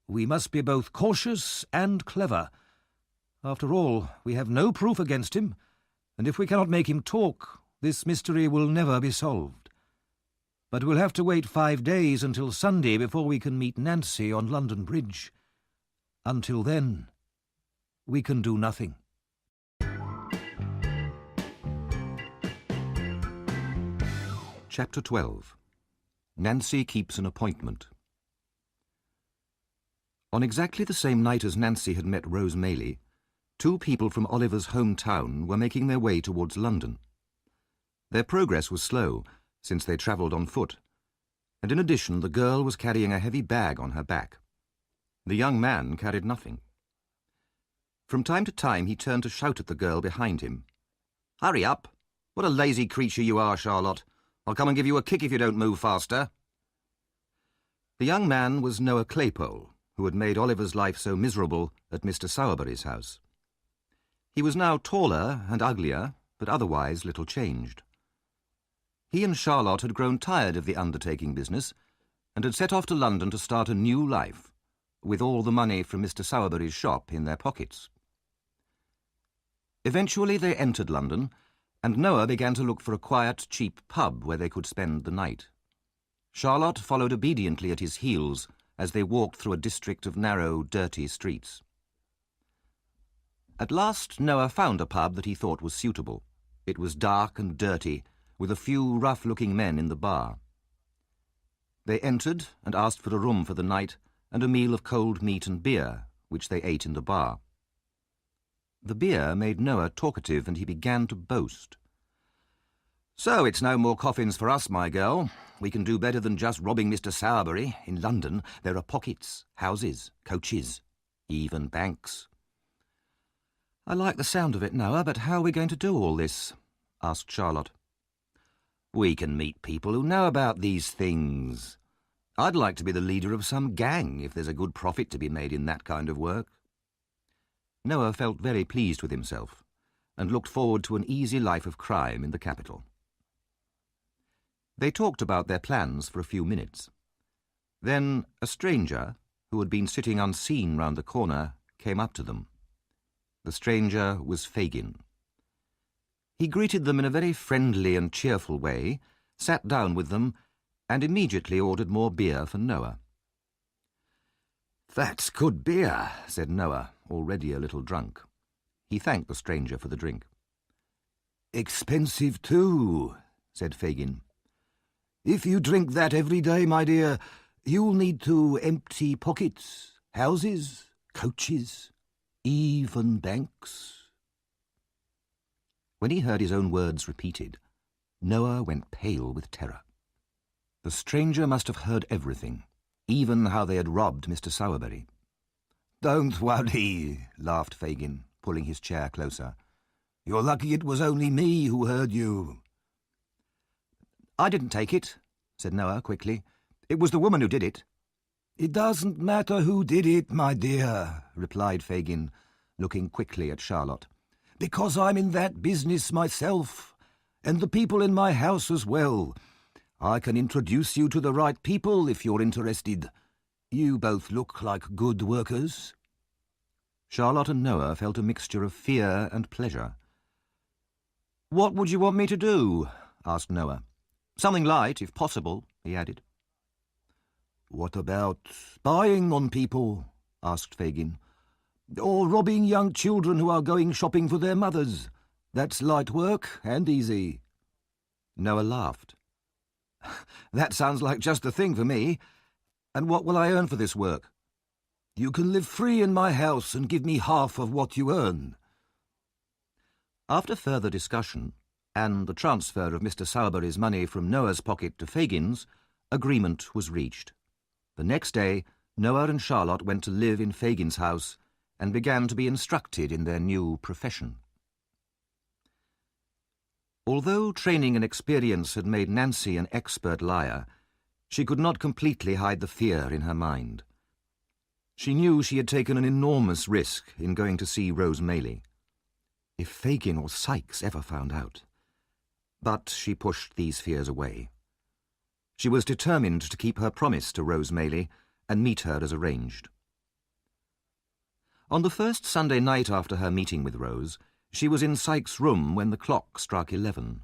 We must be both cautious and clever. After all, we have no proof against him, and if we cannot make him talk, this mystery will never be solved. But we'll have to wait 5 days until Sunday before we can meet Nancy on London Bridge. Until then, we can do nothing." Chapter 12. Nancy keeps an appointment. On exactly the same night as Nancy had met Rose Maylie, 2 people from Oliver's hometown were making their way towards London. Their progress was slow, since they travelled on foot, and in addition the girl was carrying a heavy bag on her back. The young man carried nothing. From time to time he turned to shout at the girl behind him. "Hurry up! What a lazy creature you are, Charlotte! I'll come and give you a kick if you don't move faster." The young man was Noah Claypole, who had made Oliver's life so miserable at Mr. Sowerberry's house. He was now taller and uglier, but otherwise little changed. He and Charlotte had grown tired of the undertaking business and had set off to London to start a new life, with all the money from Mr. Sowerberry's shop in their pockets. Eventually they entered London, and Noah began to look for a quiet, cheap pub where they could spend the night. Charlotte followed obediently at his heels as they walked through a district of narrow, dirty streets. At last Noah found a pub that he thought was suitable. It was dark and dirty, with a few rough-looking men in the bar. They entered and asked for a room for the night and a meal of cold meat and beer, which they ate in the bar. The beer made Noah talkative, and he began to boast. So it's no more coffins for us, my girl. We can do better than just robbing Mr. Sowerberry. In London, there are pockets, houses, coaches, even banks. I like the sound of it, Noah, but how are we going to do all this? Asked Charlotte. We can meet people who know about these things. I'd like to be the leader of some gang if there's a good profit to be made in that kind of work. Noah felt very pleased with himself and looked forward to an easy life of crime in the capital. They talked about their plans for a few minutes. Then a stranger, who had been sitting unseen round the corner, came up to them. The stranger was Fagin. He greeted them in a very friendly and cheerful way, sat down with them, and immediately ordered more beer for Noah. "That's good beer," said Noah, already a little drunk. He thanked the stranger for the drink. "Expensive too," said Fagin. "If you drink that every day, my dear, you'll need to empty pockets, houses, coaches, even banks." When he heard his own words repeated, Noah went pale with terror. The stranger must have heard everything, even how they had robbed Mr. Sowerberry. "Don't worry," laughed Fagin, pulling his chair closer. "You're lucky it was only me who heard you." "I didn't take it," said Noah quickly. "It was the woman who did it." "It doesn't matter who did it, my dear," replied Fagin, looking quickly at Charlotte, "because I'm in that business myself, and the people in my house as well. I can introduce you to the right people if you're interested. You both look like good workers." Charlotte and Noah felt a mixture of fear and pleasure. "What would you want me to do?" asked Noah. "Something light, if possible," he added. "What about spying on people?" asked Fagin. "Or robbing young children who are going shopping for their mothers? That's light work and easy." Noah laughed. "That sounds like just the thing for me. And what will I earn for this work?" "You can live free in my house and give me half of what you earn." After further discussion, and the transfer of Mr. Sowerberry's money from Noah's pocket to Fagin's, agreement was reached. The next day, Noah and Charlotte went to live in Fagin's house and began to be instructed in their new profession. Although training and experience had made Nancy an expert liar, she could not completely hide the fear in her mind. She knew she had taken an enormous risk in going to see Rose Maylie. If Fagin or Sykes ever found out. But she pushed these fears away. She was determined to keep her promise to Rose Maylie and meet her as arranged. On the first Sunday night after her meeting with Rose, she was in Sykes' room when the clock struck 11.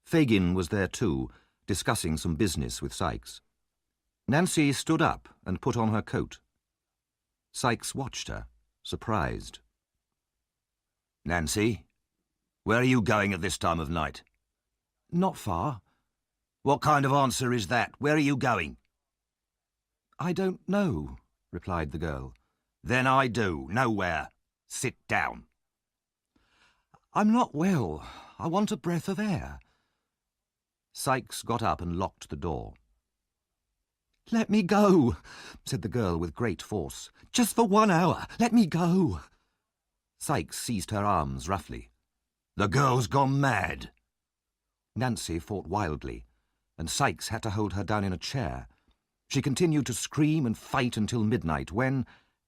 Fagin was there too, discussing some business with Sykes. Nancy stood up and put on her coat. Sykes watched her, surprised. "Nancy, where are you going at this time of night?" "Not far." "What kind of answer is that? Where are you going?" "I don't know," replied the girl. "Then I do. Nowhere. Sit down." "I'm not well. I want a breath of air." Sykes got up and locked the door. "Let me go," said the girl with great force. "Just for 1 hour. Let me go." Sykes seized her arms roughly. "The girl's gone mad." Nancy fought wildly, and Sykes had to hold her down in a chair. She continued to scream and fight until midnight when,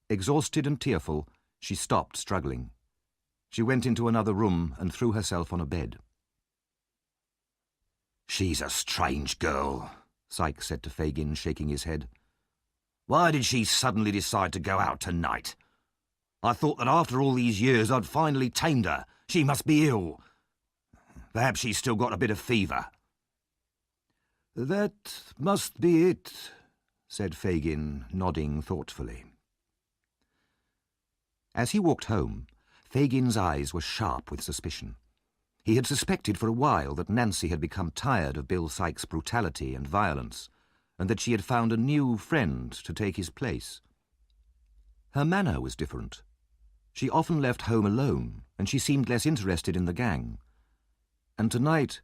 exhausted and tearful, she stopped struggling. She went into another room and threw herself on a bed. "She's a strange girl," Sykes said to Fagin, shaking his head. "Why did she suddenly decide to go out tonight? I thought that after all these years I'd finally tamed her. She must be ill. Perhaps she's still got a bit of fever." "That must be it," said Fagin, nodding thoughtfully. As he walked home, Fagin's eyes were sharp with suspicion. He had suspected for a while that Nancy had become tired of Bill Sykes' brutality and violence, and that she had found a new friend to take his place. Her manner was different. She often left home alone, and she seemed less interested in the gang. And tonight,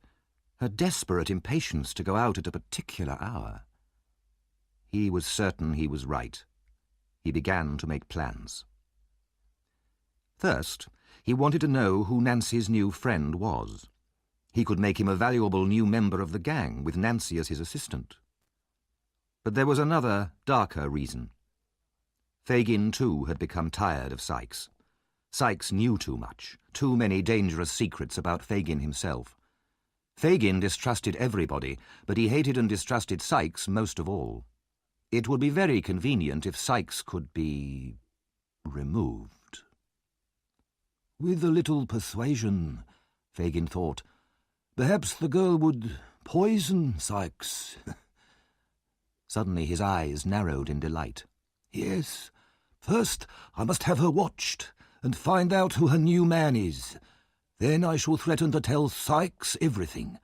Her desperate impatience to go out at a particular hour. He was certain he was right. He began to make plans. First, he wanted to know who Nancy's new friend was. He could make him a valuable new member of the gang, with Nancy as his assistant. But there was another, darker reason. Fagin, too, had become tired of Sykes. Sykes knew too much, too many dangerous secrets about Fagin himself. Fagin distrusted everybody, but he hated and distrusted Sykes most of all. It would be very convenient if Sykes could be removed. With a little persuasion, Fagin thought, perhaps the girl would poison Sykes. Suddenly his eyes narrowed in delight. Yes, first I must have her watched and find out who her new man is. Then I shall threaten to tell Sykes everything.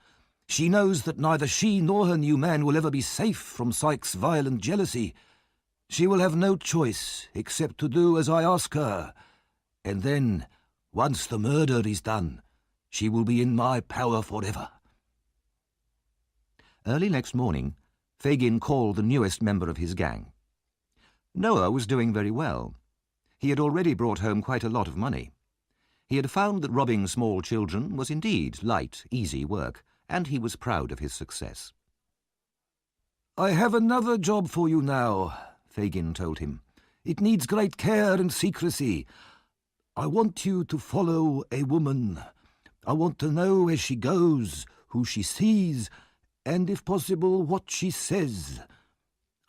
She knows that neither she nor her new man will ever be safe from Sykes' violent jealousy. She will have no choice except to do as I ask her. And then, once the murder is done, she will be in my power forever. Early next morning, Fagin called the newest member of his gang. Noah was doing very well. He had already brought home quite a lot of money. He had found that robbing small children was indeed light, easy work, and he was proud of his success. I have another job for you now, Fagin told him. It needs great care and secrecy. I want you to follow a woman. I want to know where she goes, who she sees, and, if possible, what she says.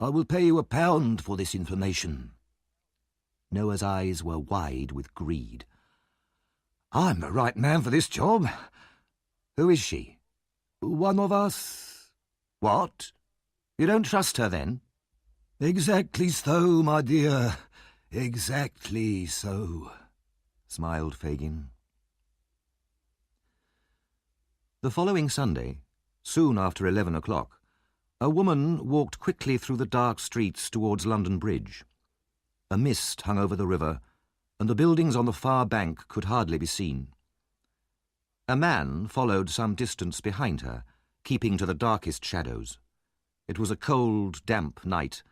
I will pay you £1 for this information. Noah's eyes were wide with greed. I'm the right man for this job. Who is she? One of us. What? You don't trust her, then? Exactly so, my dear. Exactly so, smiled Fagin. The following Sunday, soon after 11 o'clock, a woman walked quickly through the dark streets towards London Bridge. A mist hung over the river, and the buildings on the far bank could hardly be seen. A man followed some distance behind her, keeping to the darkest shadows. It was a cold, damp night,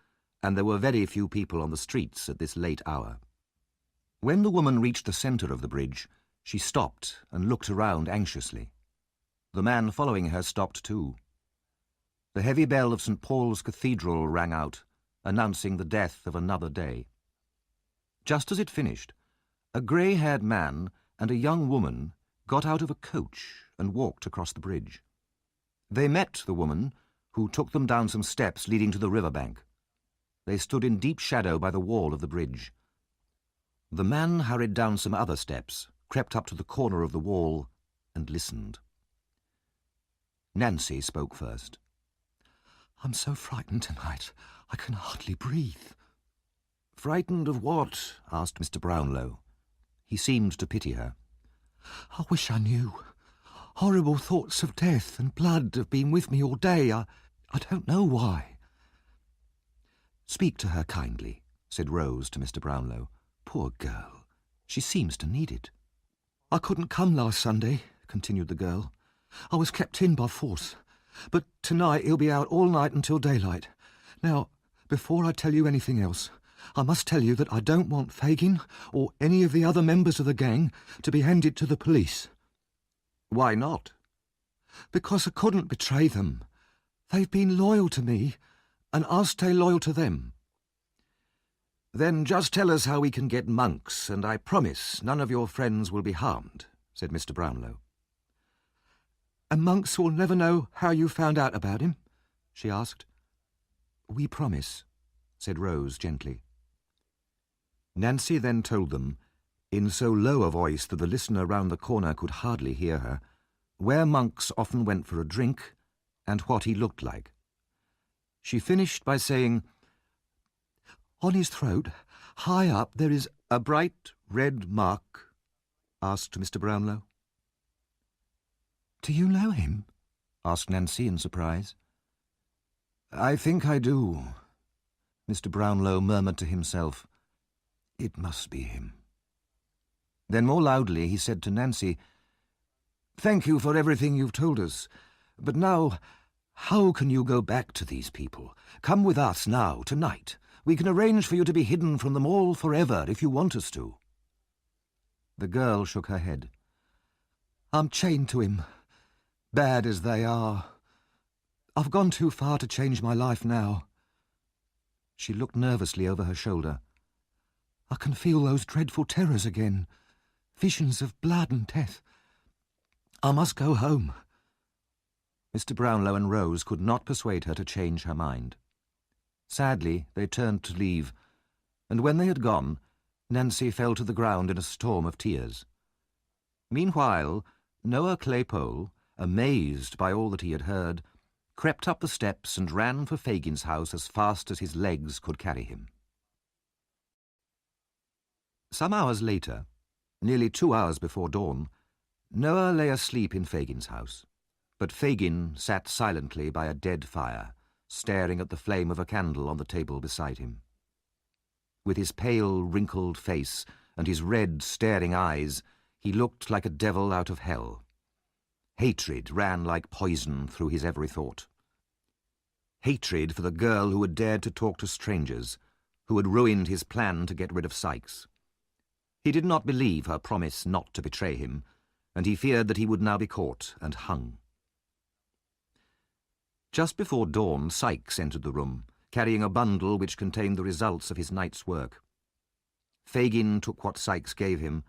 and there were very few people on the streets at this late hour. When the woman reached the centre of the bridge, she stopped and looked around anxiously. The man following her stopped too. The heavy bell of St. Paul's Cathedral rang out, announcing the death of another day. Just as it finished, a grey-haired man and a young woman got out of a coach and walked across the bridge. They met the woman, who took them down some steps leading to the river bank. They stood in deep shadow by the wall of the bridge. The man hurried down some other steps, crept up to the corner of the wall, and listened. Nancy spoke first. I'm so frightened tonight, I can hardly breathe. Frightened of what? Asked Mr. Brownlow. He seemed to pity her. I wish I knew. Horrible thoughts of death and blood have been with me all day. I don't know why. Speak to her kindly, said Rose to Mr. Brownlow. Poor girl. She seems to need it. I couldn't come last Sunday, continued the girl. I was kept in by force. But tonight he'll be out all night until daylight. Now, before I tell you anything else, I must tell you that I don't want Fagin or any of the other members of the gang to be handed to the police. Why not? Because I couldn't betray them. They've been loyal to me, and I'll stay loyal to them. Then just tell us how we can get Monks, and I promise none of your friends will be harmed, said Mr. Brownlow. And Monks will never know how you found out about him? She asked. We promise, said Rose gently. Nancy then told them, in so low a voice that the listener round the corner could hardly hear her, where Monks often went for a drink and what he looked like. She finished by saying, On his throat, high up, there is a bright red mark, asked Mr. Brownlow. Do you know him? Asked Nancy in surprise. I think I do, Mr. Brownlow murmured to himself. It must be him. Then more loudly he said to Nancy, Thank you for everything you've told us. But now, how can you go back to these people? Come with us now, tonight. We can arrange for you to be hidden from them all forever if you want us to. The girl shook her head. I'm chained to him, bad as they are. I've gone too far to change my life now. She looked nervously over her shoulder. I can feel those dreadful terrors again, visions of blood and death. I must go home. Mr. Brownlow and Rose could not persuade her to change her mind. Sadly, they turned to leave, and when they had gone, Nancy fell to the ground in a storm of tears. Meanwhile, Noah Claypole, amazed by all that he had heard, crept up the steps and ran for Fagin's house as fast as his legs could carry him. Some hours later, nearly 2 hours before dawn, Noah lay asleep in Fagin's house, but Fagin sat silently by a dead fire, staring at the flame of a candle on the table beside him. With his pale, wrinkled face and his red, staring eyes, he looked like a devil out of hell. Hatred ran like poison through his every thought. Hatred for the girl who had dared to talk to strangers, who had ruined his plan to get rid of Sikes. He did not believe her promise not to betray him, and he feared that he would now be caught and hung. Just before dawn, Sikes entered the room, carrying a bundle which contained the results of his night's work. Fagin took what Sikes gave him,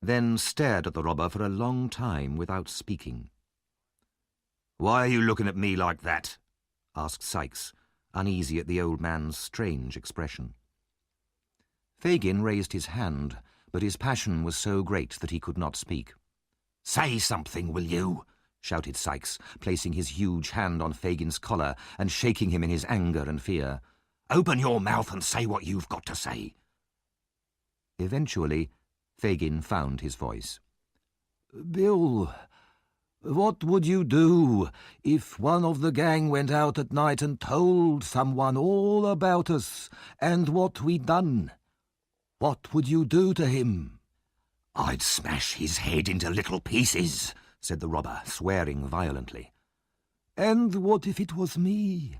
then stared at the robber for a long time without speaking. "Why are you looking at me like that?" asked Sikes, uneasy at the old man's strange expression. Fagin raised his hand, but his passion was so great that he could not speak. "Say something, will you?" shouted Sikes, placing his huge hand on Fagin's collar and shaking him in his anger and fear. "Open your mouth and say what you've got to say." Eventually, Fagin found his voice. Bill, what would you do if one of the gang went out at night and told someone all about us and what we'd done? What would you do to him? "I'd smash his head into little pieces," said the robber, swearing violently. And what if it was me,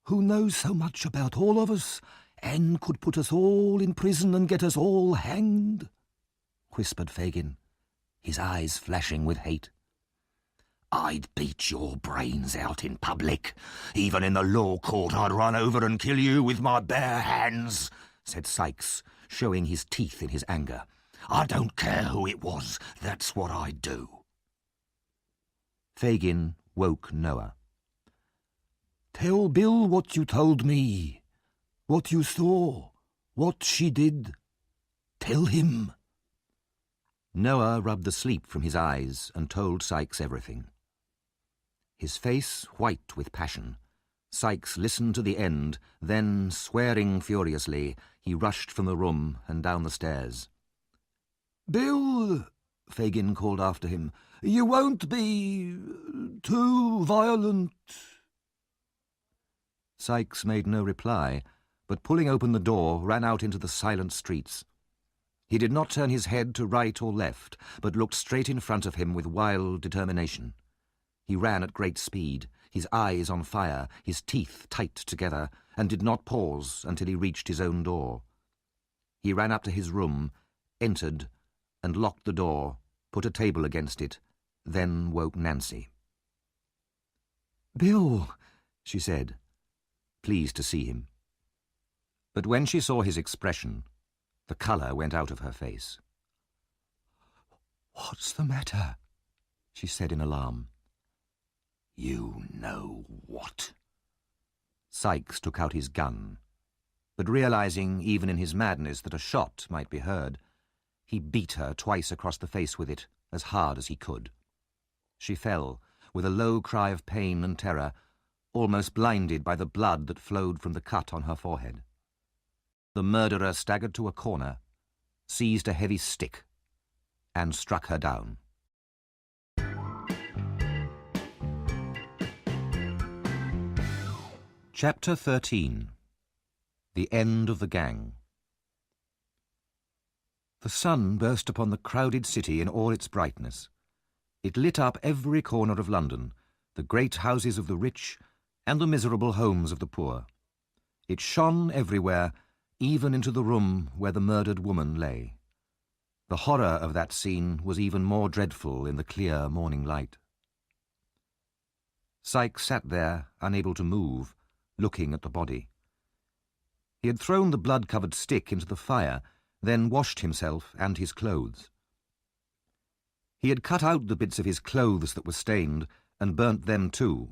who knows so much about all of us and could put us all in prison and get us all hanged?" whispered Fagin, his eyes flashing with hate. "I'd beat your brains out in public. Even in the law court I'd run over and kill you with my bare hands," said Sikes, showing his teeth in his anger. "I don't care who it was, that's what I'd do." Fagin woke Noah. "Tell Bill what you told me, what you saw, what she did. Tell him." Noah rubbed the sleep from his eyes and told Sikes everything. His face white with passion, Sikes listened to the end, then, swearing furiously, he rushed from the room and down the stairs. "Bill," Fagin called after him, "you won't be too violent." Sikes made no reply, but pulling open the door, ran out into the silent streets. He did not turn his head to right or left, but looked straight in front of him with wild determination. He ran at great speed, his eyes on fire, his teeth tight together, and did not pause until he reached his own door. He ran up to his room, entered, and locked the door, put a table against it, then woke Nancy. "Bill," she said, pleased to see him. But when she saw his expression, the colour went out of her face. "What's the matter?" she said in alarm. "You know what?" Sikes took out his gun, but realizing even in his madness that a shot might be heard, he beat her twice across the face with it, as hard as he could. She fell, with a low cry of pain and terror, almost blinded by the blood that flowed from the cut on her forehead. The murderer staggered to a corner, seized a heavy stick, and struck her down. Chapter 13. The End of the Gang. The sun burst upon the crowded city in all its brightness. It lit up every corner of London, the great houses of the rich and the miserable homes of the poor. It shone everywhere, even into the room where the murdered woman lay. The horror of that scene was even more dreadful in the clear morning light. Sikes sat there, unable to move, looking at the body. He had thrown the blood-covered stick into the fire, then washed himself and his clothes. He had cut out the bits of his clothes that were stained and burnt them too,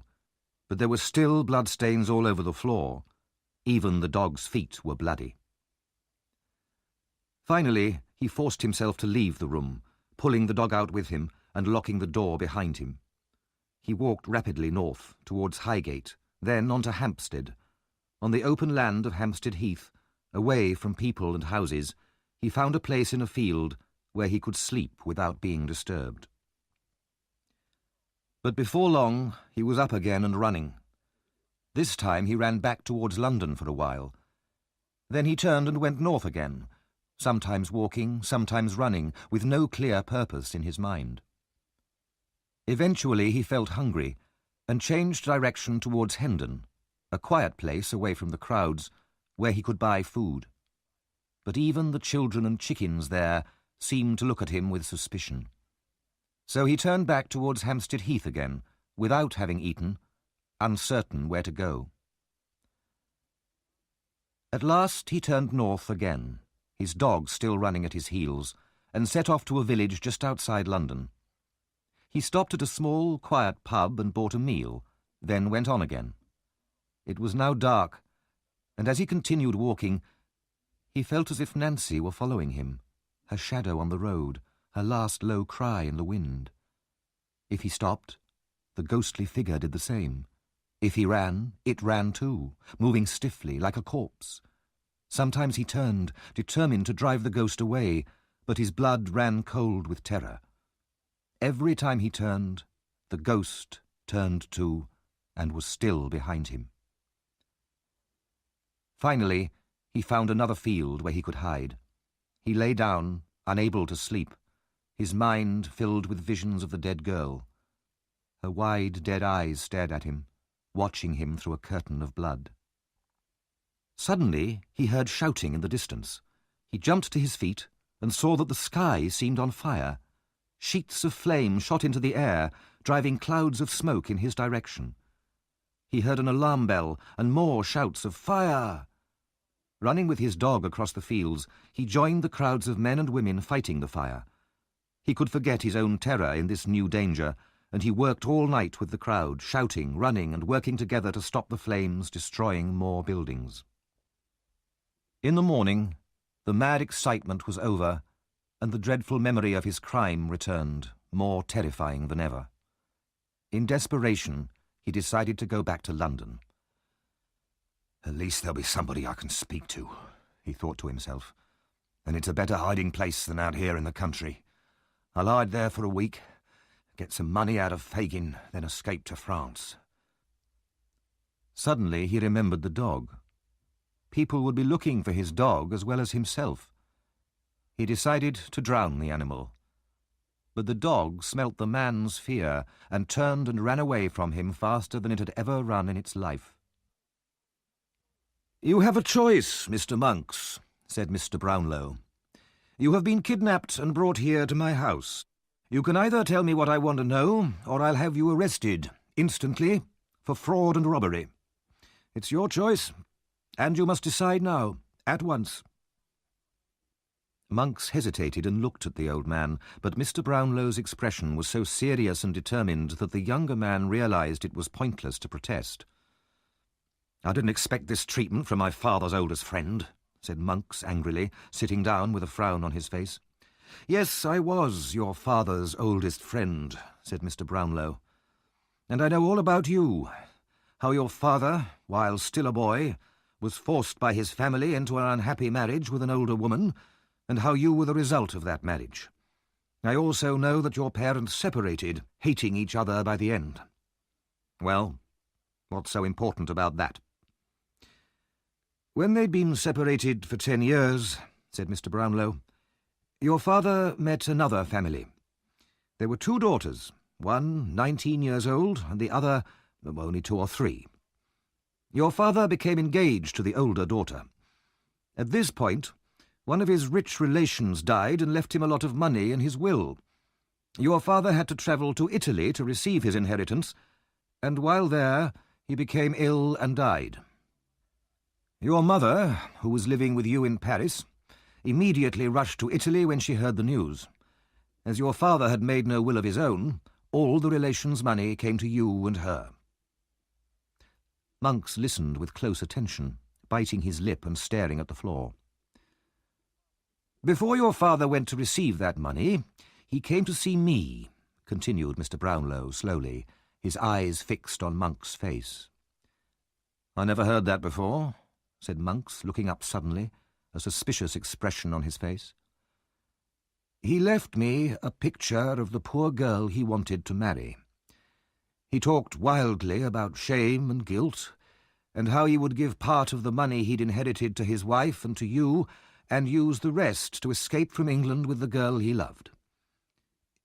but there were still bloodstains all over the floor. Even the dog's feet were bloody. Finally, he forced himself to leave the room, pulling the dog out with him and locking the door behind him. He walked rapidly north, towards Highgate, then on to Hampstead. On the open land of Hampstead Heath, away from people and houses, he found a place in a field where he could sleep without being disturbed. But before long, he was up again and running. This time he ran back towards London for a while. Then he turned and went north again, sometimes walking, sometimes running, with no clear purpose in his mind. Eventually he felt hungry and changed direction towards Hendon, a quiet place away from the crowds, where he could buy food. But even the children and chickens there seemed to look at him with suspicion. So he turned back towards Hampstead Heath again, without having eaten, uncertain where to go. At last he turned north again, his dog still running at his heels, and set off to a village just outside London. He stopped at a small, quiet pub and bought a meal, then went on again. It was now dark, and as he continued walking, he felt as if Nancy were following him, her shadow on the road, her last low cry in the wind. If he stopped, the ghostly figure did the same. If he ran, it ran too, moving stiffly like a corpse. Sometimes he turned, determined to drive the ghost away, but his blood ran cold with terror. Every time he turned, the ghost turned too, and was still behind him. Finally, he found another field where he could hide. He lay down, unable to sleep, his mind filled with visions of the dead girl. Her wide, dead eyes stared at him, watching him through a curtain of blood. Suddenly, he heard shouting in the distance. He jumped to his feet and saw that the sky seemed on fire. Sheets of flame shot into the air, driving clouds of smoke in his direction. He heard an alarm bell and more shouts of fire. Running with his dog across the fields, he joined the crowds of men and women fighting the fire. He could forget his own terror in this new danger, and he worked all night with the crowd, shouting, running, and working together to stop the flames, destroying more buildings. In the morning, the mad excitement was over, and the dreadful memory of his crime returned, more terrifying than ever. In desperation, he decided to go back to London. At least there'll be somebody I can speak to, he thought to himself. And it's a better hiding place than out here in the country. I'll hide there for a week, get some money out of Fagin, then escape to France. Suddenly he remembered the dog. People would be looking for his dog as well as himself. He decided to drown the animal. But the dog smelt the man's fear and turned and ran away from him faster than it had ever run in its life. "You have a choice, Mr. Monks," said Mr. Brownlow. "You have been kidnapped and brought here to my house. You can either tell me what I want to know, or I'll have you arrested, instantly, for fraud and robbery. It's your choice, and you must decide now, at once." Monks hesitated and looked at the old man, but Mr. Brownlow's expression was so serious and determined that the younger man realized it was pointless to protest. "I didn't expect this treatment from my father's oldest friend," said Monks angrily, sitting down with a frown on his face. "Yes, I was your father's oldest friend," said Mr. Brownlow. "And I know all about you, how your father, while still a boy, was forced by his family into an unhappy marriage with an older woman, and how you were the result of that marriage. I also know that your parents separated, hating each other by the end. Well, what's so important about that?" "When they'd been separated for 10 years, said Mr. Brownlow, "your father met another family. There were 2 daughters, one 19 years old and the other only 2 or 3. Your father became engaged to the older daughter. At this point, one of his rich relations died and left him a lot of money in his will. Your father had to travel to Italy to receive his inheritance, and while there, he became ill and died. Your mother, who was living with you in Paris, immediately rushed to Italy when she heard the news. As your father had made no will of his own, all the relations' money came to you and her. Monks listened with close attention, biting his lip and staring at the floor. Before your father went to receive that money, he came to see me, continued Mr. Brownlow slowly, his eyes fixed on Monk's face. I never heard that before, said Monks, looking up suddenly, a suspicious expression on his face. He left me a picture of the poor girl he wanted to marry. He talked wildly about shame and guilt, and how he would give part of the money he'd inherited to his wife and to you, and use the rest to escape from England with the girl he loved.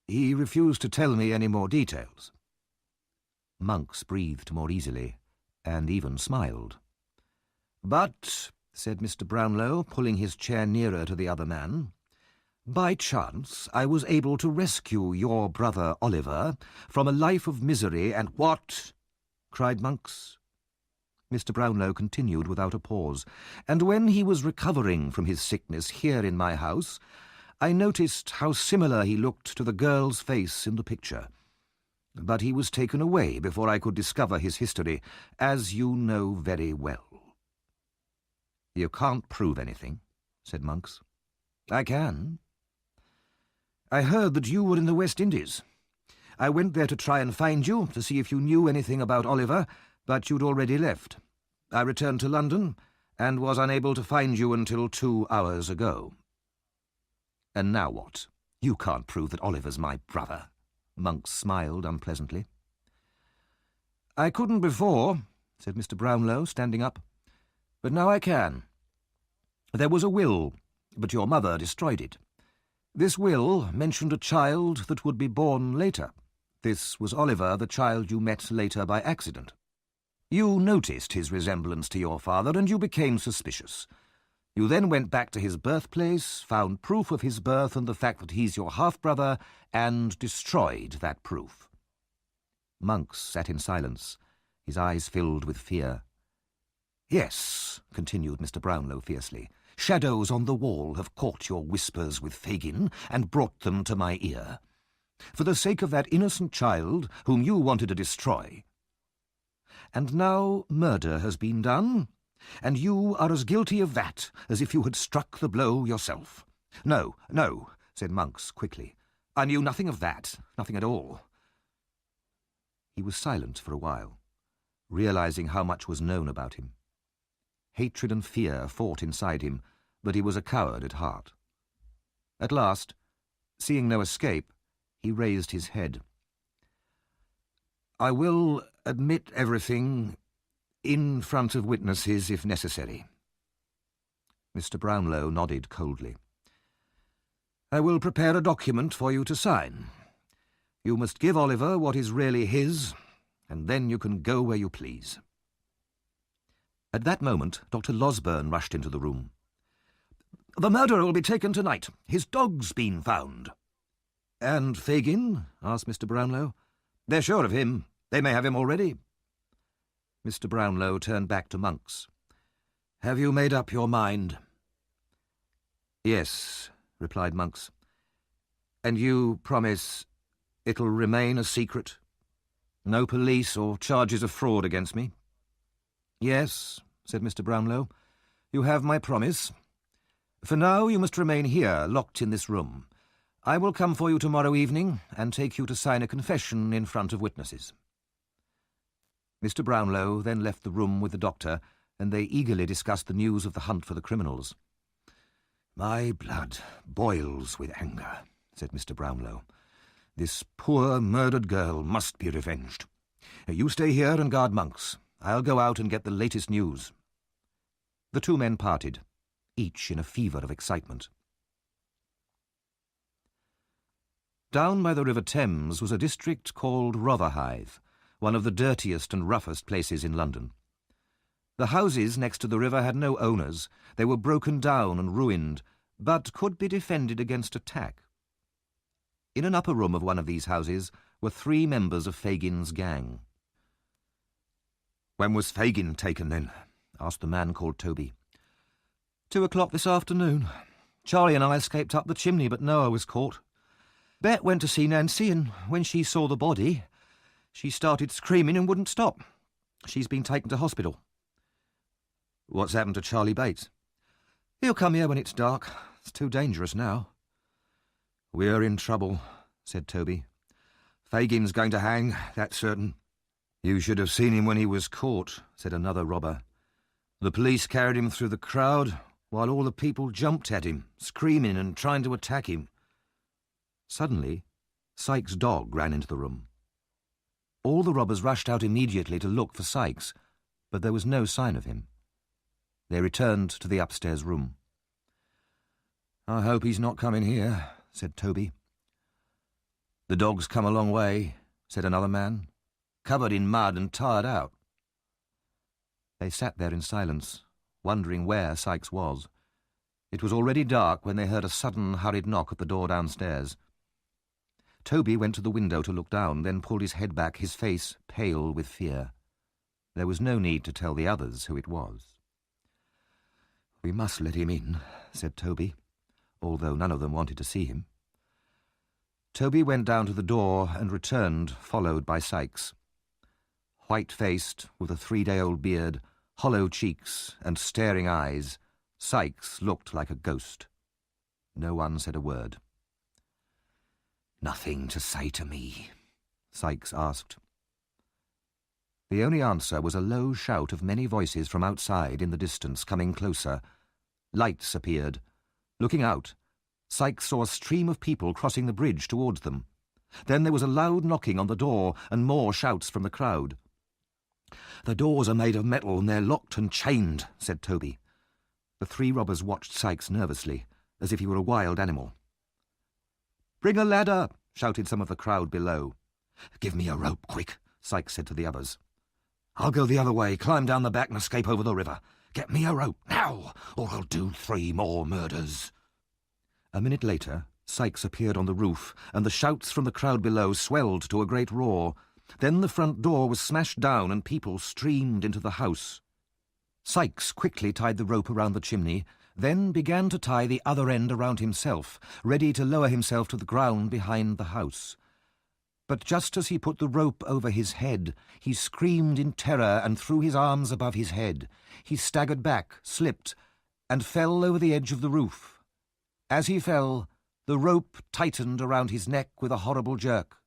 He refused to tell me any more details. Monks breathed more easily, and even smiled. But, said Mr. Brownlow, pulling his chair nearer to the other man, by chance I was able to rescue your brother Oliver from a life of misery and— What? Cried Monks. Mr. Brownlow continued without a pause, and when he was recovering from his sickness here in my house, I noticed how similar he looked to the girl's face in the picture. But he was taken away before I could discover his history, as you know very well. You can't prove anything, said Monks. I can. I heard that you were in the West Indies. I went there to try and find you, to see if you knew anything about Oliver, but you'd already left. I returned to London, and was unable to find you until 2 hours ago. And now what? You can't prove that Oliver's my brother. Monks smiled unpleasantly. I couldn't before, said Mr. Brownlow, standing up, but now I can. There was a will, but your mother destroyed it. This will mentioned a child that would be born later. This was Oliver, the child you met later by accident. You noticed his resemblance to your father, and you became suspicious. You then went back to his birthplace, found proof of his birth and the fact that he's your half-brother, and destroyed that proof. Monks sat in silence, his eyes filled with fear. Yes, continued Mr. Brownlow fiercely, shadows on the wall have caught your whispers with Fagin and brought them to my ear. For the sake of that innocent child whom you wanted to destroy. And now murder has been done, and you are as guilty of that as if you had struck the blow yourself. No, no, said Monks quickly. I knew nothing of that, nothing at all. He was silent for a while, realizing how much was known about him. Hatred and fear fought inside him, but he was a coward at heart. At last, seeing no escape, he raised his head. I will admit everything in front of witnesses if necessary. Mr. Brownlow nodded coldly. I will prepare a document for you to sign. You must give Oliver what is really his, and then you can go where you please. At that moment, Dr. Losberne rushed into the room. The murderer will be taken tonight. His dog's been found. And Fagin? Asked Mr. Brownlow. They're sure of him. They may have him already. Mr. Brownlow turned back to Monks. Have you made up your mind? Yes, replied Monks. And you promise it'll remain a secret? No police or charges of fraud against me? Yes, said Mr. Brownlow. You have my promise. For now you must remain here, locked in this room. I will come for you tomorrow evening and take you to sign a confession in front of witnesses. Mr. Brownlow then left the room with the doctor, and they eagerly discussed the news of the hunt for the criminals. My blood boils with anger, said Mr. Brownlow. This poor murdered girl must be revenged. You stay here and guard Monks. I'll go out and get the latest news. The two men parted, each in a fever of excitement. Down by the River Thames was a district called Rotherhithe, one of the dirtiest and roughest places in London. The houses next to the river had no owners. They were broken down and ruined, but could be defended against attack. In an upper room of one of these houses were 3 members of Fagin's gang. "When was Fagin taken, then?" asked the man called Toby. 2 o'clock this afternoon. Charlie and I escaped up the chimney, but Noah was caught. Bet went to see Nancy, and when she saw the body, she started screaming and wouldn't stop. She's been taken to hospital." "What's happened to Charlie Bates?" "He'll come here when it's dark. It's too dangerous now." "We're in trouble," said Toby. "Fagin's going to hang, that's certain." "You should have seen him when he was caught," said another robber. "The police carried him through the crowd, while all the people jumped at him, screaming and trying to attack him." Suddenly, Sykes' dog ran into the room. All the robbers rushed out immediately to look for Sykes, but there was no sign of him. They returned to the upstairs room. "I hope he's not coming here," said Toby. "The dog's come a long way," said another man, "covered in mud and tired out." They sat there in silence, wondering where Sykes was. It was already dark when they heard a sudden, hurried knock at the door downstairs. Toby went to the window to look down, then pulled his head back, his face pale with fear. There was no need to tell the others who it was. "We must let him in," said Toby, although none of them wanted to see him. Toby went down to the door and returned, followed by Sykes. White-faced, with a 3-day-old beard, hollow cheeks and staring eyes, Sykes looked like a ghost. No one said a word. "Nothing to say to me?" Sykes asked. The only answer was a low shout of many voices from outside in the distance, coming closer. Lights appeared. Looking out, Sykes saw a stream of people crossing the bridge towards them. Then there was a loud knocking on the door and more shouts from the crowd. "The doors are made of metal and they're locked and chained," said Toby. The 3 robbers watched Sykes nervously, as if he were a wild animal. "Bring a ladder," shouted some of the crowd below. "Give me a rope, quick," Sykes said to the others. "I'll go the other way, climb down the back and escape over the river. Get me a rope, now, or I'll do 3 more murders." A minute later, Sykes appeared on the roof, and the shouts from the crowd below swelled to a great roar. Then the front door was smashed down and people streamed into the house. Sykes quickly tied the rope around the chimney, then began to tie the other end around himself, ready to lower himself to the ground behind the house. But just as he put the rope over his head, he screamed in terror and threw his arms above his head. He staggered back, slipped, and fell over the edge of the roof. As he fell, the rope tightened around his neck with a horrible jerk.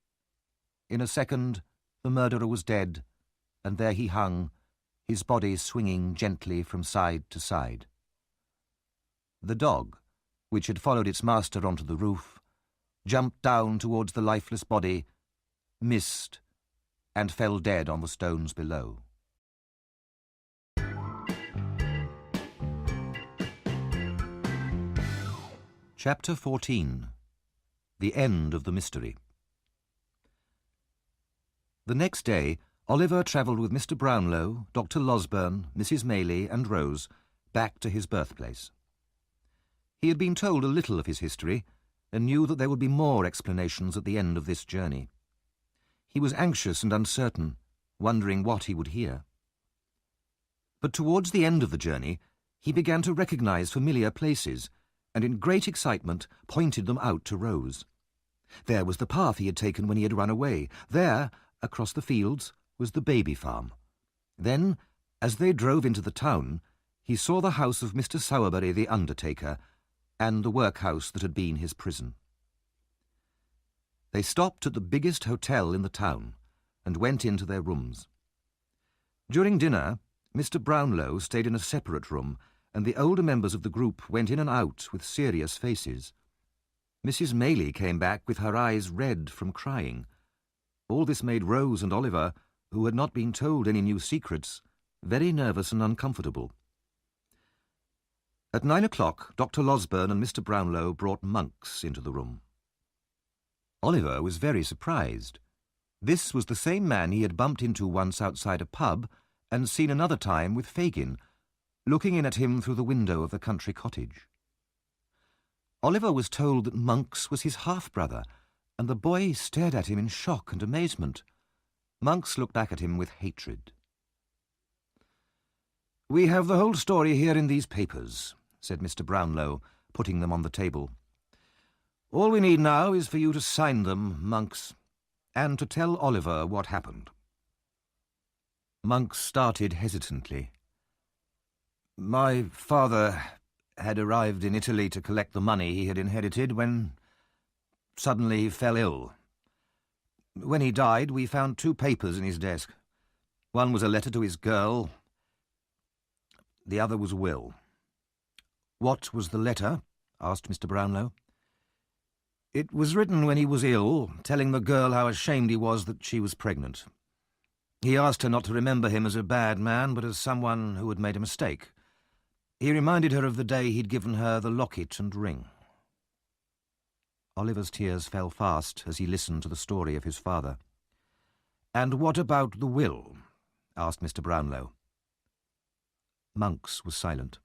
In a second, the murderer was dead, and there he hung, his body swinging gently from side to side. The dog, which had followed its master onto the roof, jumped down towards the lifeless body, missed, and fell dead on the stones below. Chapter 14. The End of the Mystery. The next day, Oliver travelled with Mr. Brownlow, Dr. Losberne, Mrs. Maylie, and Rose back to his birthplace. He had been told a little of his history, and knew that there would be more explanations at the end of this journey. He was anxious and uncertain, wondering what he would hear. But towards the end of the journey, he began to recognise familiar places, and in great excitement pointed them out to Rose. There was the path he had taken when he had run away. There, across the fields, was the baby farm. Then, as they drove into the town, he saw the house of Mr. Sowerberry the undertaker, and the workhouse that had been his prison. They stopped at the biggest hotel in the town, and went into their rooms. During dinner, Mr. Brownlow stayed in a separate room, and the older members of the group went in and out with serious faces. Mrs. Maylie came back with her eyes red from crying. All this made Rose and Oliver, who had not been told any new secrets, very nervous and uncomfortable. At 9 o'clock, Dr. Losberne and Mr. Brownlow brought Monks into the room. Oliver was very surprised. This was the same man he had bumped into once outside a pub and seen another time with Fagin, looking in at him through the window of the country cottage. Oliver was told that Monks was his half-brother, and the boy stared at him in shock and amazement. Monks looked back at him with hatred. "We have the whole story here in these papers," said Mr. Brownlow, putting them on the table. "All we need now is for you to sign them, Monks, and to tell Oliver what happened." Monks started hesitantly. "My father had arrived in Italy to collect the money he had inherited when suddenly he fell ill. When he died, we found 2 papers in his desk. One was a letter to his girl. The other was a will." "What was the letter?" asked Mr. Brownlow. "It was written when he was ill, telling the girl how ashamed he was that she was pregnant. He asked her not to remember him as a bad man, but as someone who had made a mistake. He reminded her of the day he'd given her the locket and ring." Oliver's tears fell fast as he listened to the story of his father. "And what about the will?" asked Mr. Brownlow. Monks was silent.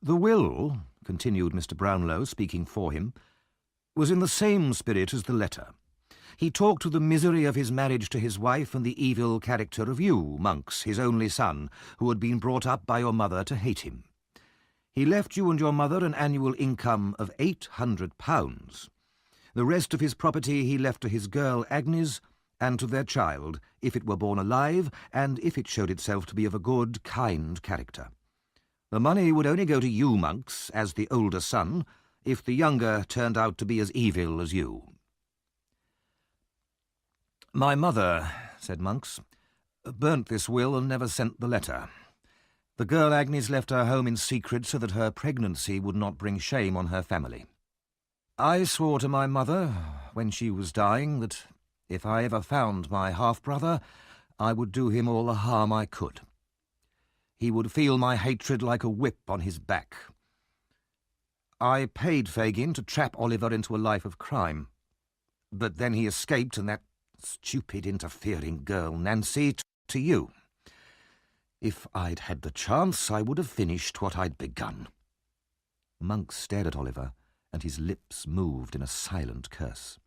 "The will," continued Mr. Brownlow, speaking for him, "was in the same spirit as the letter. He talked of the misery of his marriage to his wife and the evil character of you, Monks, his only son, who had been brought up by your mother to hate him. He left you and your mother an annual income of £800. The rest of his property he left to his girl Agnes and to their child, if it were born alive, and if it showed itself to be of a good, kind character. The money would only go to you, Monks, as the older son, if the younger turned out to be as evil as you." "My mother," said Monks, "burnt this will and never sent the letter. The girl Agnes left her home in secret so that her pregnancy would not bring shame on her family. I swore to my mother, when she was dying, that if I ever found my half-brother, I would do him all the harm I could. He would feel my hatred like a whip on his back. I paid Fagin to trap Oliver into a life of crime. But then he escaped, and that stupid, interfering girl, Nancy, to you. If I'd had the chance, I would have finished what I'd begun." Monks stared at Oliver, and his lips moved in a silent curse.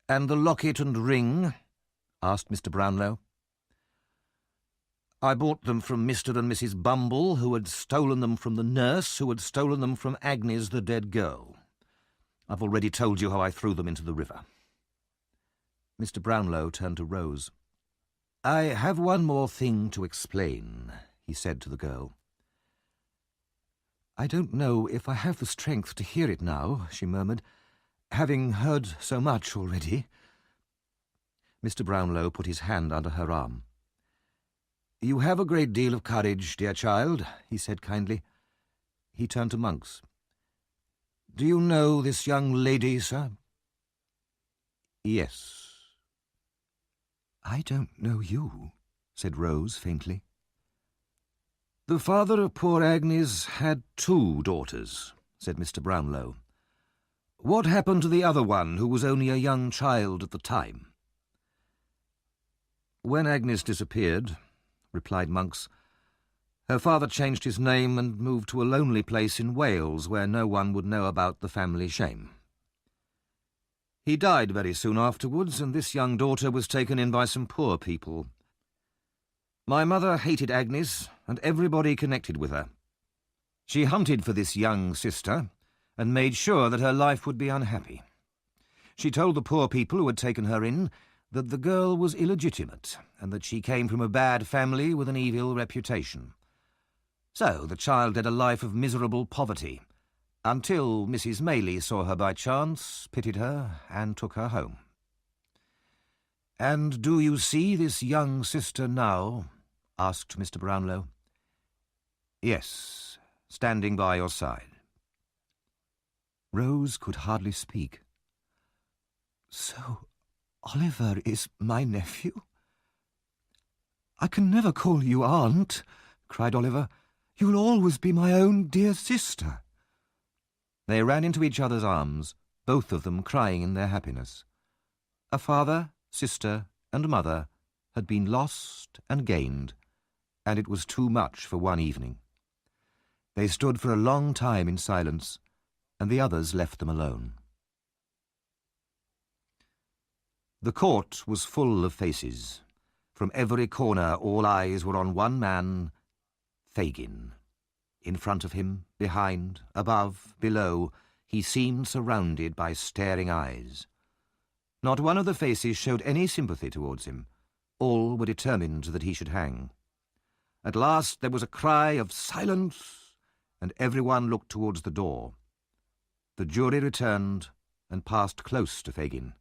"And the locket and ring?" asked Mr. Brownlow. "I bought them from Mr. and Mrs. Bumble, who had stolen them from the nurse, who had stolen them from Agnes, the dead girl. I've already told you how I threw them into the river." Mr. Brownlow turned to Rose. "I have one more thing to explain," he said to the girl. "I don't know if I have the strength to hear it now," she murmured, "having heard so much already." Mr. Brownlow put his hand under her arm. "You have a great deal of courage, dear child," he said kindly. He turned to Monks. "Do you know this young lady, sir?" "Yes." "I don't know you," said Rose faintly. "The father of poor Agnes had 2 daughters," said Mr. Brownlow. "What happened to the other one, who was only a young child at the time?" "When Agnes disappeared," replied Monks, "her father changed his name and moved to a lonely place in Wales where no one would know about the family shame. He died very soon afterwards, and this young daughter was taken in by some poor people. My mother hated Agnes and everybody connected with her. She hunted for this young sister and made sure that her life would be unhappy. She told the poor people who had taken her in that the girl was illegitimate and that she came from a bad family with an evil reputation. So the child led a life of miserable poverty, until Mrs. Maylie saw her by chance, pitied her, and took her home." "And do you see this young sister now?" asked Mr. Brownlow. "Yes, standing by your side." Rose could hardly speak. "So Oliver is my nephew?" "I can never call you aunt," cried Oliver. "You'll always be my own dear sister." They ran into each other's arms, both of them crying in their happiness. A father, sister, and mother had been lost and gained, and it was too much for one evening. They stood for a long time in silence, and the others left them alone. The court was full of faces. From every corner all eyes were on one man, Fagin. In front of him, behind, above, below, he seemed surrounded by staring eyes. Not one of the faces showed any sympathy towards him. All were determined that he should hang. At last there was a cry of "Silence!" and everyone looked towards the door. The jury returned and passed close to Fagin.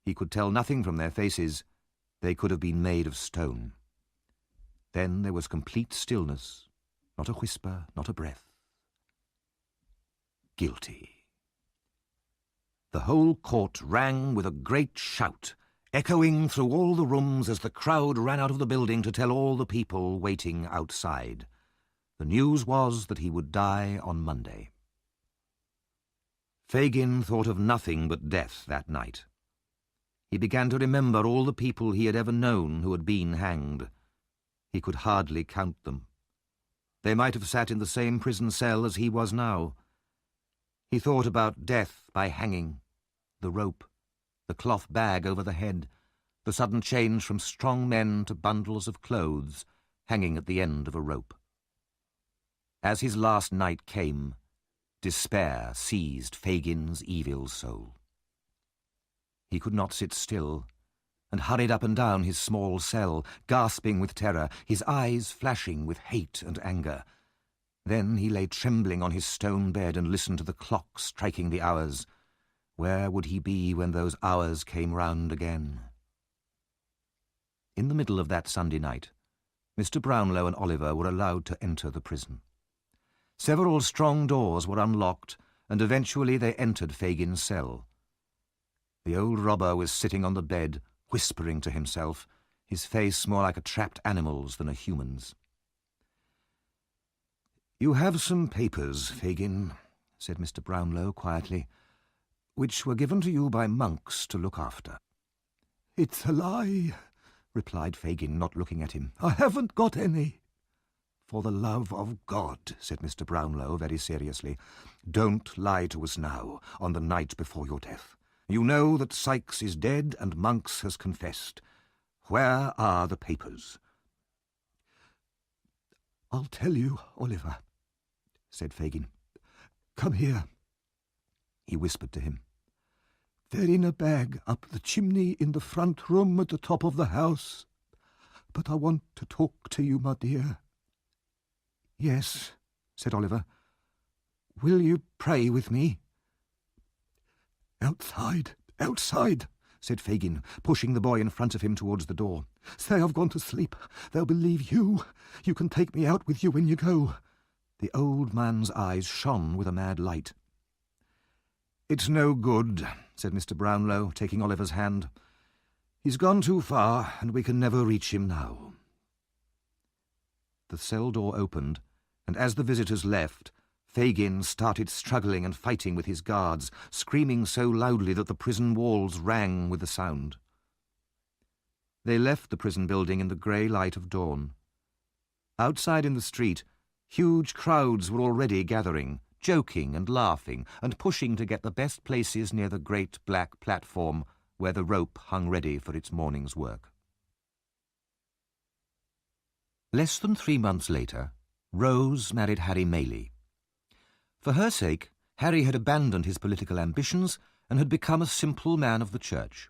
He could tell nothing from their faces. They could have been made of stone. Then there was complete stillness, not a whisper, not a breath. Guilty. The whole court rang with a great shout, echoing through all the rooms as the crowd ran out of the building to tell all the people waiting outside. The news was that he would die on Monday. Fagin thought of nothing but death that night. He began to remember all the people he had ever known who had been hanged. He could hardly count them. They might have sat in the same prison cell as he was now. He thought about death by hanging, the rope, the cloth bag over the head, the sudden change from strong men to bundles of clothes hanging at the end of a rope. As his last night came, despair seized Fagin's evil soul. He could not sit still, and hurried up and down his small cell, gasping with terror, his eyes flashing with hate and anger. Then he lay trembling on his stone bed and listened to the clock striking the hours. Where would he be when those hours came round again? In the middle of that Sunday night, Mr. Brownlow and Oliver were allowed to enter the prison. Several strong doors were unlocked, and eventually they entered Fagin's cell. The old robber was sitting on the bed, whispering to himself, his face more like a trapped animal's than a human's. "You have some papers, Fagin," said Mr. Brownlow quietly, "which were given to you by monks to look after." "It's a lie," replied Fagin, not looking at him. "I haven't got any." "For the love of God," said Mr. Brownlow very seriously, "don't lie to us now, on the night before your death. You know that Sykes is dead and Monks has confessed. Where are the papers?" "I'll tell you, Oliver," said Fagin. "Come here." He whispered to him. "They're in a bag up the chimney in the front room at the top of the house. But I want to talk to you, my dear." "Yes," said Oliver. "Will you pray with me?" Outside, said Fagin, pushing the boy in front of him towards the door. "Say I've gone to sleep. They'll believe you. You can take me out with you when you go." The old man's eyes shone with a mad light. "It's no good," said Mr. Brownlow, taking Oliver's hand. "He's gone too far, and we can never reach him now." The cell door opened, and as the visitors left, Fagin started struggling and fighting with his guards, screaming so loudly that the prison walls rang with the sound. They left the prison building in the grey light of dawn. Outside in the street, huge crowds were already gathering, joking and laughing and pushing to get the best places near the great black platform where the rope hung ready for its morning's work. Less than 3 months later, Rose married Harry Maylie. For her sake, Harry had abandoned his political ambitions and had become a simple man of the church.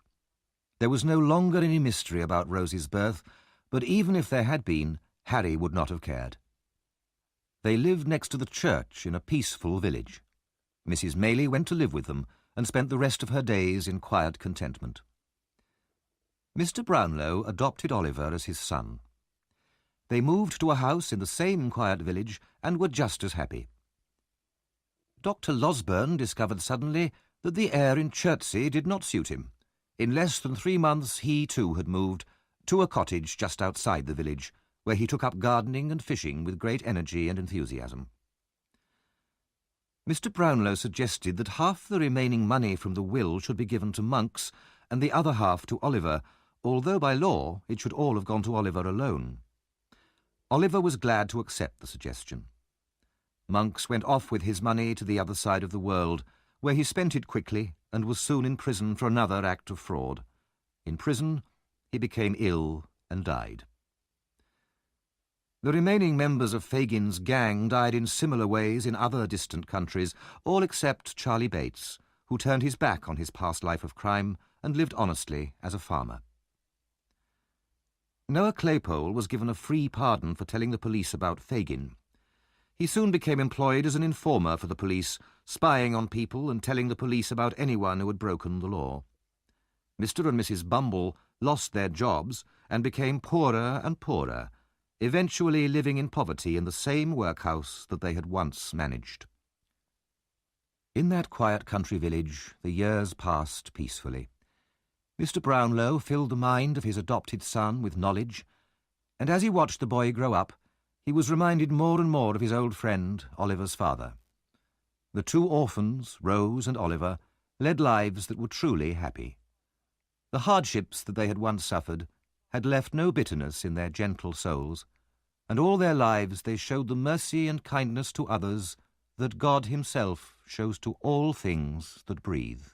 There was no longer any mystery about Rose's birth, but even if there had been, Harry would not have cared. They lived next to the church in a peaceful village. Mrs. Maylie went to live with them and spent the rest of her days in quiet contentment. Mr. Brownlow adopted Oliver as his son. They moved to a house in the same quiet village and were just as happy. Dr. Losburn discovered suddenly that the air in Chertsey did not suit him. In less than 3 months he too had moved to a cottage just outside the village, where he took up gardening and fishing with great energy and enthusiasm. Mr. Brownlow suggested that half the remaining money from the will should be given to Monks and the other half to Oliver, although by law it should all have gone to Oliver alone. Oliver was glad to accept the suggestion. Monks went off with his money to the other side of the world, where he spent it quickly and was soon in prison for another act of fraud. In prison, he became ill and died. The remaining members of Fagin's gang died in similar ways in other distant countries, all except Charlie Bates, who turned his back on his past life of crime and lived honestly as a farmer. Noah Claypole was given a free pardon for telling the police about Fagin. He soon became employed as an informer for the police, spying on people and telling the police about anyone who had broken the law. Mr. and Mrs. Bumble lost their jobs and became poorer and poorer, eventually living in poverty in the same workhouse that they had once managed. In that quiet country village, the years passed peacefully. Mr. Brownlow filled the mind of his adopted son with knowledge, and as he watched the boy grow up, he was reminded more and more of his old friend, Oliver's father. The two orphans, Rose and Oliver, led lives that were truly happy. The hardships that they had once suffered had left no bitterness in their gentle souls, and all their lives they showed the mercy and kindness to others that God himself shows to all things that breathe.